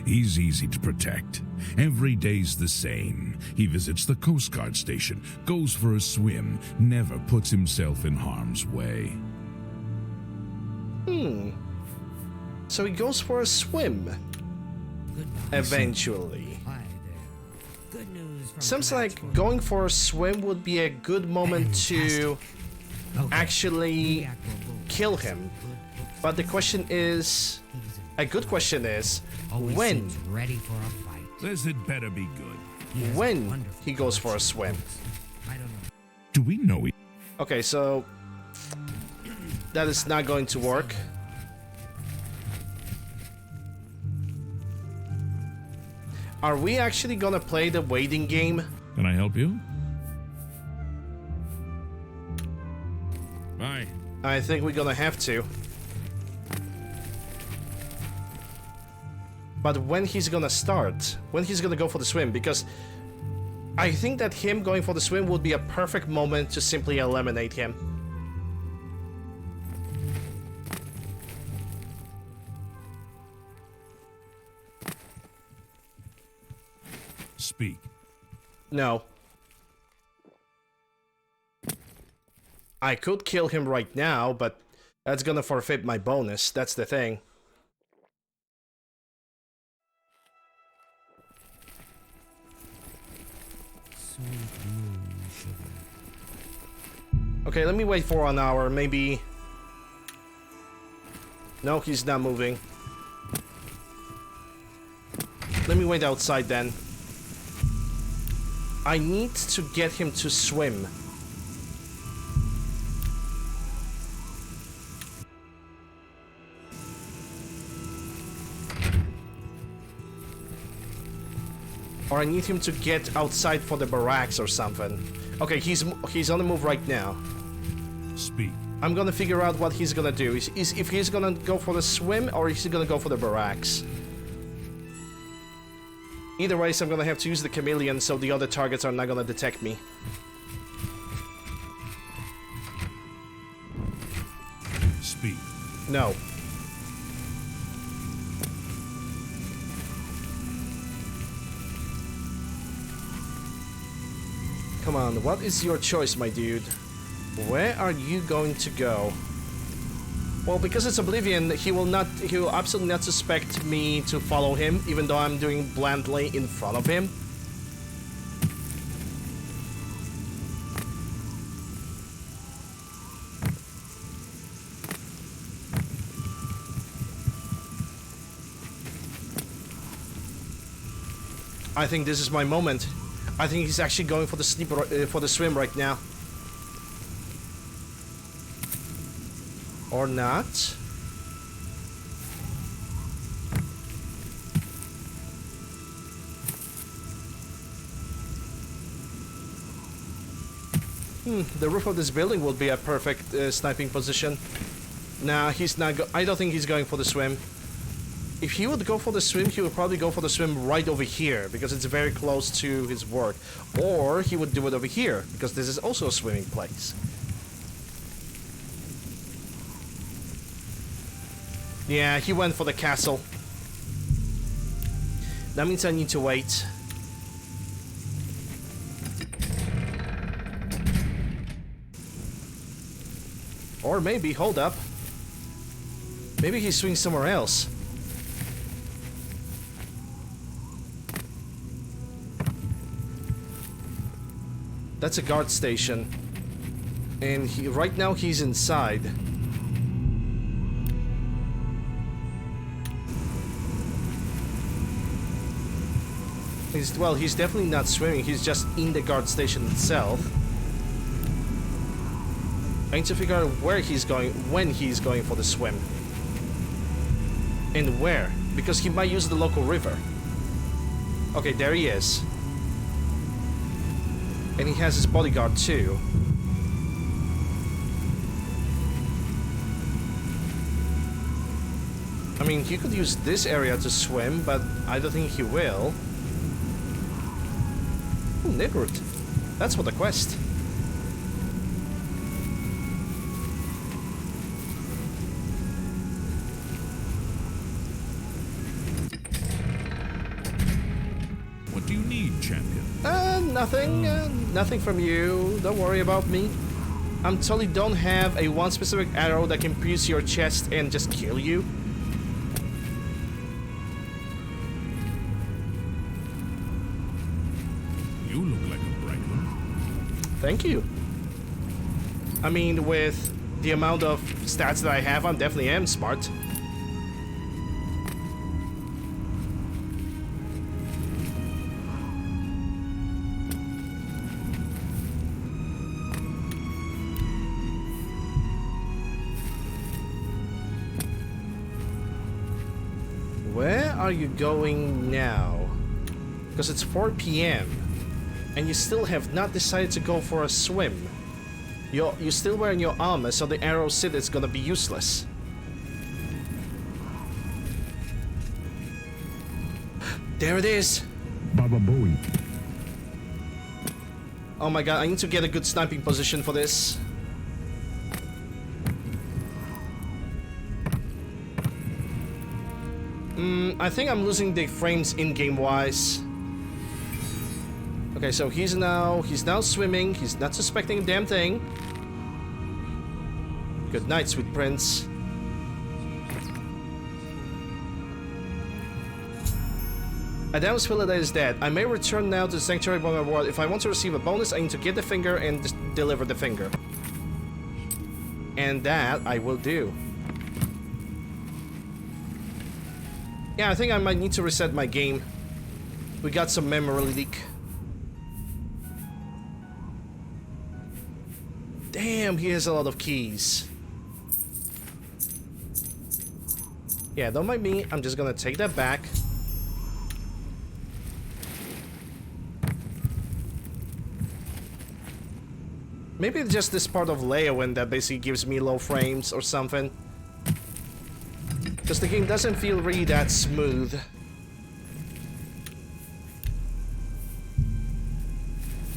He's easy to protect. Every day's the same. He visits the Coast Guard station, goes for a swim, never puts himself in harm's way. So he goes for a swim. Eventually. Good news from Seems like going for a swim would be a good moment to actually kill him. But the question is, a good question is, when? Ready for a fight. Says it better be good. When he goes for a swim. Do we know it? Okay, so that is not going to work. Are we actually gonna play the waiting game? Can I help you? Bye. I think we're gonna have to. But when he's gonna start? When he's gonna go for the swim? Because I think that him going for the swim would be a perfect moment to simply eliminate him. Speak. No. I could kill him right now, but that's gonna forfeit my bonus. That's the thing. Okay, let me wait for an hour, maybe. No, he's not moving. Let me wait outside then. I need to get him to swim. Or I need him to get outside for the barracks or something. Okay, he's on the move right now. Speak. I'm gonna figure out what he's gonna do. If he's gonna go for the swim or is he gonna go for the barracks. Either way, I'm gonna have to use the chameleon so the other targets are not gonna detect me. Speak. No. Come on, what is your choice, my dude? Where are you going to go? Well, because it's Oblivion, he will absolutely not suspect me to follow him, even though I'm doing blandly in front of him. I think this is my moment. I think he's actually going for the swim right now. Or not. The roof of this building will be a perfect sniping position. Nah, he's not. I don't think he's going for the swim. If he would go for the swim, he would probably go for the swim right over here because it's very close to his work. Or he would do it over here because this is also a swimming place. Yeah, he went for the castle. That means I need to wait. Or maybe, hold up. Maybe he swings somewhere else. That's a guard station. And right now he's inside. He's definitely not swimming, he's just in the guard station itself. I need to figure out where he's going, when he's going for the swim. And where, because he might use the local river. Okay, there he is. And he has his bodyguard too. I mean, he could use this area to swim, but I don't think he will. Ooh, Nigroot. That's for the quest. champion? Nothing. Nothing from you. Don't worry about me. I totally don't have a one specific arrow that can pierce your chest and just kill you. You look like a bright one. Thank you. I mean, with the amount of stats that I have, I definitely am smart. Where are you going now? Because it's 4 p.m. and you still have not decided to go for a swim. You're still wearing your armor, so the arrow sit is gonna be useless. There it is! Baba Booey. Oh my god, I need to get a good sniping position for this. I think I'm losing the frames in-game wise. Okay, so he's now swimming. He's not suspecting a damn thing. Good night, sweet prince. Adam's Phillida is dead. I may return now to the sanctuary by my ward. If I want to receive a bonus, I need to get the finger and deliver the finger. And that I will do. Yeah, I think I might need to reset my game. We got some memory leak. Damn, he has a lot of keys. Yeah, don't mind me. I'm just gonna take that back. Maybe it's just this part of Leowin that basically gives me low frames or something. Because the game doesn't feel really that smooth.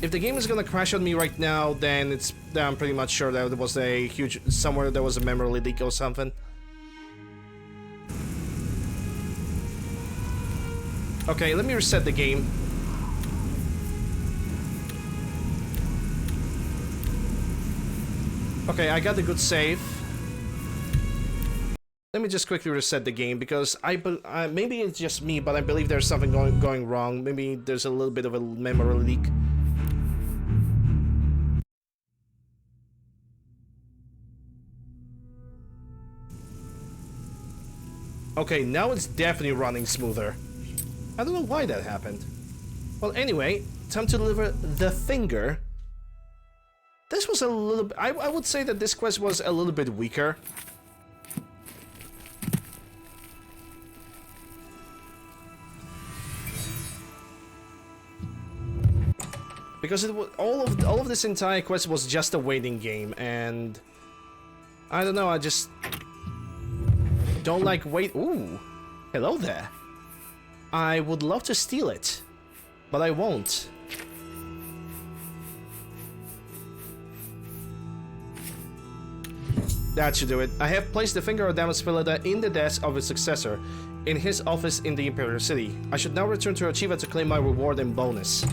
If the game is gonna crash on me right now, then I'm pretty much sure that there was a huge... somewhere there was a memory leak or something. Okay, let me reset the game. Okay, I got a good save. Let me just quickly reset the game because maybe it's just me, but I believe there's something going wrong. Maybe there's a little bit of a memory leak. Okay, now it's definitely running smoother. I don't know why that happened. Well, anyway, time to deliver the finger. This was a little... I would say that this quest was a little bit weaker. Because it was, all of this entire quest was just a waiting game, and... I don't know, I just... don't like wait... Ooh! Hello there. I would love to steal it, but I won't. That should do it. I have placed the finger of Adamus Phillida in the desk of his successor, in his office in the Imperial City. I should now return to Archiva to claim my reward and bonus.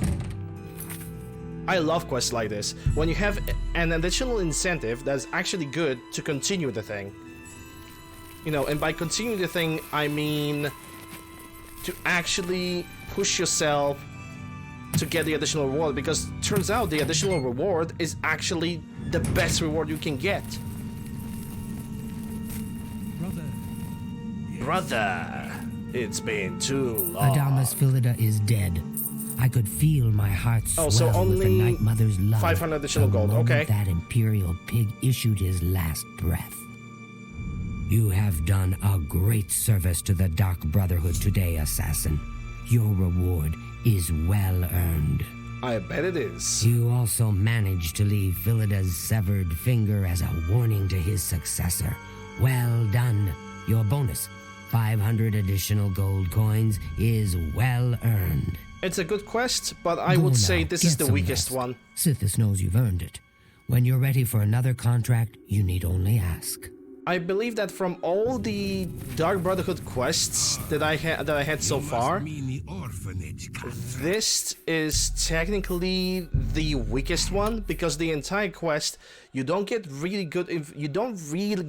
I love quests like this, when you have an additional incentive that's actually good to continue the thing. You know, and by continue the thing, I mean to actually push yourself to get the additional reward, because it turns out the additional reward is actually the best reward you can get. Brother, it's been too long. Adamus Phillida is dead. I could feel my heart swell so only with the Night Mother's love. 500 additional gold, okay. That Imperial pig issued his last breath. You have done a great service to the Dark Brotherhood today, assassin. Your reward is well earned. I bet it is. You also managed to leave Phillida's severed finger as a warning to his successor. Well done. Your bonus, 500 additional gold coins, is well earned. It's a good quest, but I would say this is the weakest one. Sithis knows you've earned it. When you're ready for another contract, you need only ask. I believe that from all the Dark Brotherhood quests that I had so far, this is technically the weakest one, because the entire quest you don't get really good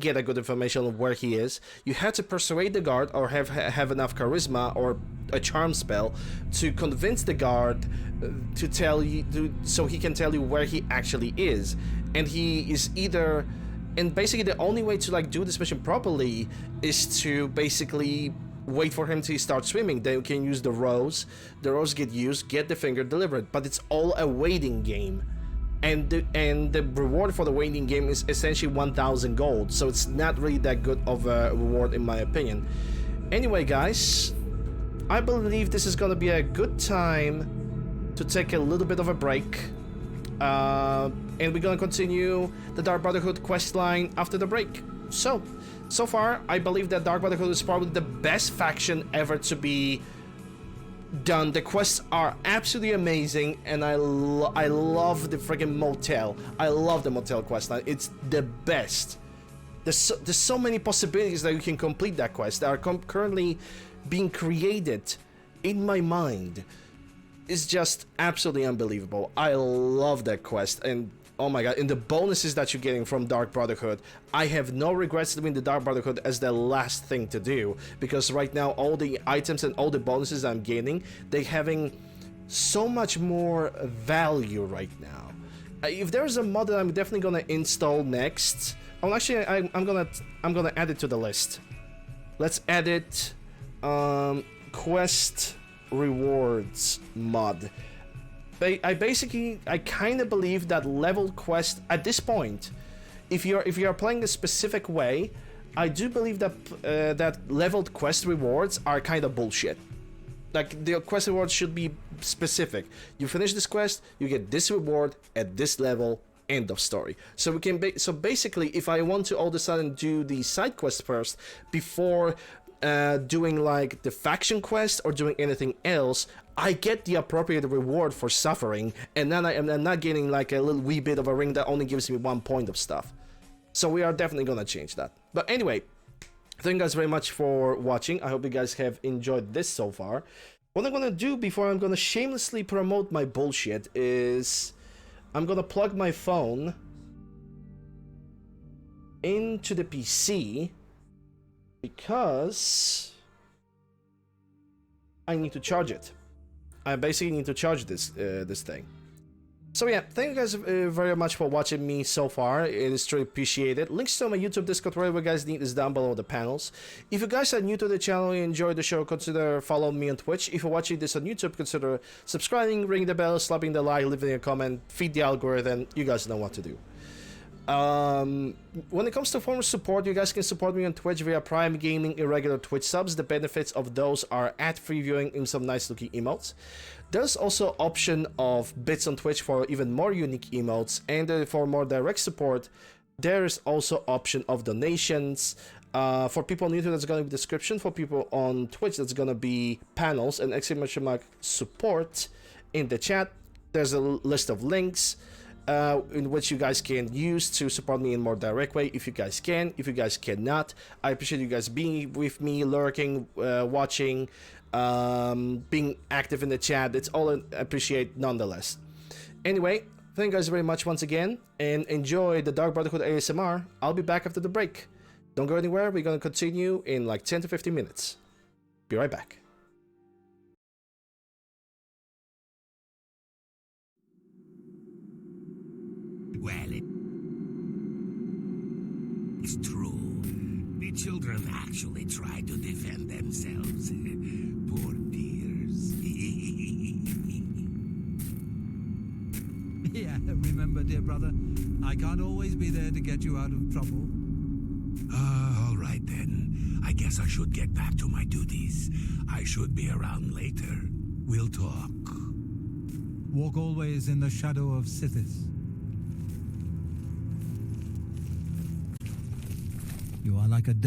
get a good information of where he is. You have to persuade the guard or have enough charisma or a charm spell to convince the guard to tell you so he can tell you where he actually is, and he is either. And basically the only way to like do this mission properly is to basically wait for him to start swimming. Then you can use the rose. The rose get used, get the finger delivered, but it's all a waiting game. And the reward for the waiting game is essentially 1,000 gold, so it's not really that good of a reward in my opinion. Anyway guys, I believe this is gonna be a good time to take a little bit of a break. And we're gonna continue the Dark Brotherhood questline after the break. So far, I believe that Dark Brotherhood is probably the best faction ever to be done. The quests are absolutely amazing, and I love the freaking motel. I love the motel questline. It's the best. There's so many possibilities that you can complete that quest that are currently being created in my mind. It's just absolutely unbelievable. I love that quest, and oh my god, and the bonuses that you're getting from Dark Brotherhood, I have no regrets doing the Dark Brotherhood as the last thing to do, because right now all the items and all the bonuses I'm gaining, they're having so much more value right now. If there's a mod that I'm definitely gonna install next, oh actually I'm gonna add it to the list. Let's add it. Quest rewards mod. I kind of believe that leveled quest at this point, if you're playing a specific way, I do believe that that leveled quest rewards are kind of bullshit. Like, the quest rewards should be specific. You finish this quest, you get this reward at this level. End of story. So we can so basically, if I want to all of a sudden do the side quest first before doing like the faction quest or doing anything else, I get the appropriate reward for suffering, and then I'm not getting like a little wee bit of a ring that only gives me 1 point of stuff. So we are definitely gonna change that. But anyway, thank you guys very much for watching. I hope you guys have enjoyed this so far. What I'm gonna do before I'm gonna shamelessly promote my bullshit is I'm gonna plug my phone into the PC because I need to charge it. I basically need to charge this thing. So yeah, thank you guys very much for watching me so far. It is truly appreciated. Links to my YouTube, Discord, whatever you guys need is down below the panels. If you guys are new to the channel and enjoy the show, consider following me on Twitch. If you're watching this on YouTube, consider subscribing, ringing the bell, slapping the like, leaving a comment, feed the algorithm. You guys know what to do. When it comes to form of support, you guys can support me on Twitch via Prime Gaming irregular Twitch subs. The benefits of those are ad-free viewing and some nice looking emotes. There's also option of bits on Twitch for even more unique emotes, and for more direct support there is also option of donations. For people new to that's going to be description. For people on Twitch, that's going to be panels and exclamation mark support in the chat. There's a list of links in which you guys can use to support me in more direct way if you guys can. If you guys cannot, I appreciate you guys being with me, lurking, watching, being active in the chat. It's all I appreciate nonetheless. Anyway, thank you guys very much once again, and enjoy the Dark Brotherhood ASMR. I'll be back after the break. Don't go anywhere. We're going to continue in like 10 to 15 minutes. Be right back. Well, it's true. The children actually tried to defend themselves. Poor dears. Yeah, remember, dear brother, I can't always be there to get you out of trouble. All right then. I guess I should get back to my duties. I should be around later. We'll talk. Walk always in the shadow of Sithis. You are like a dove.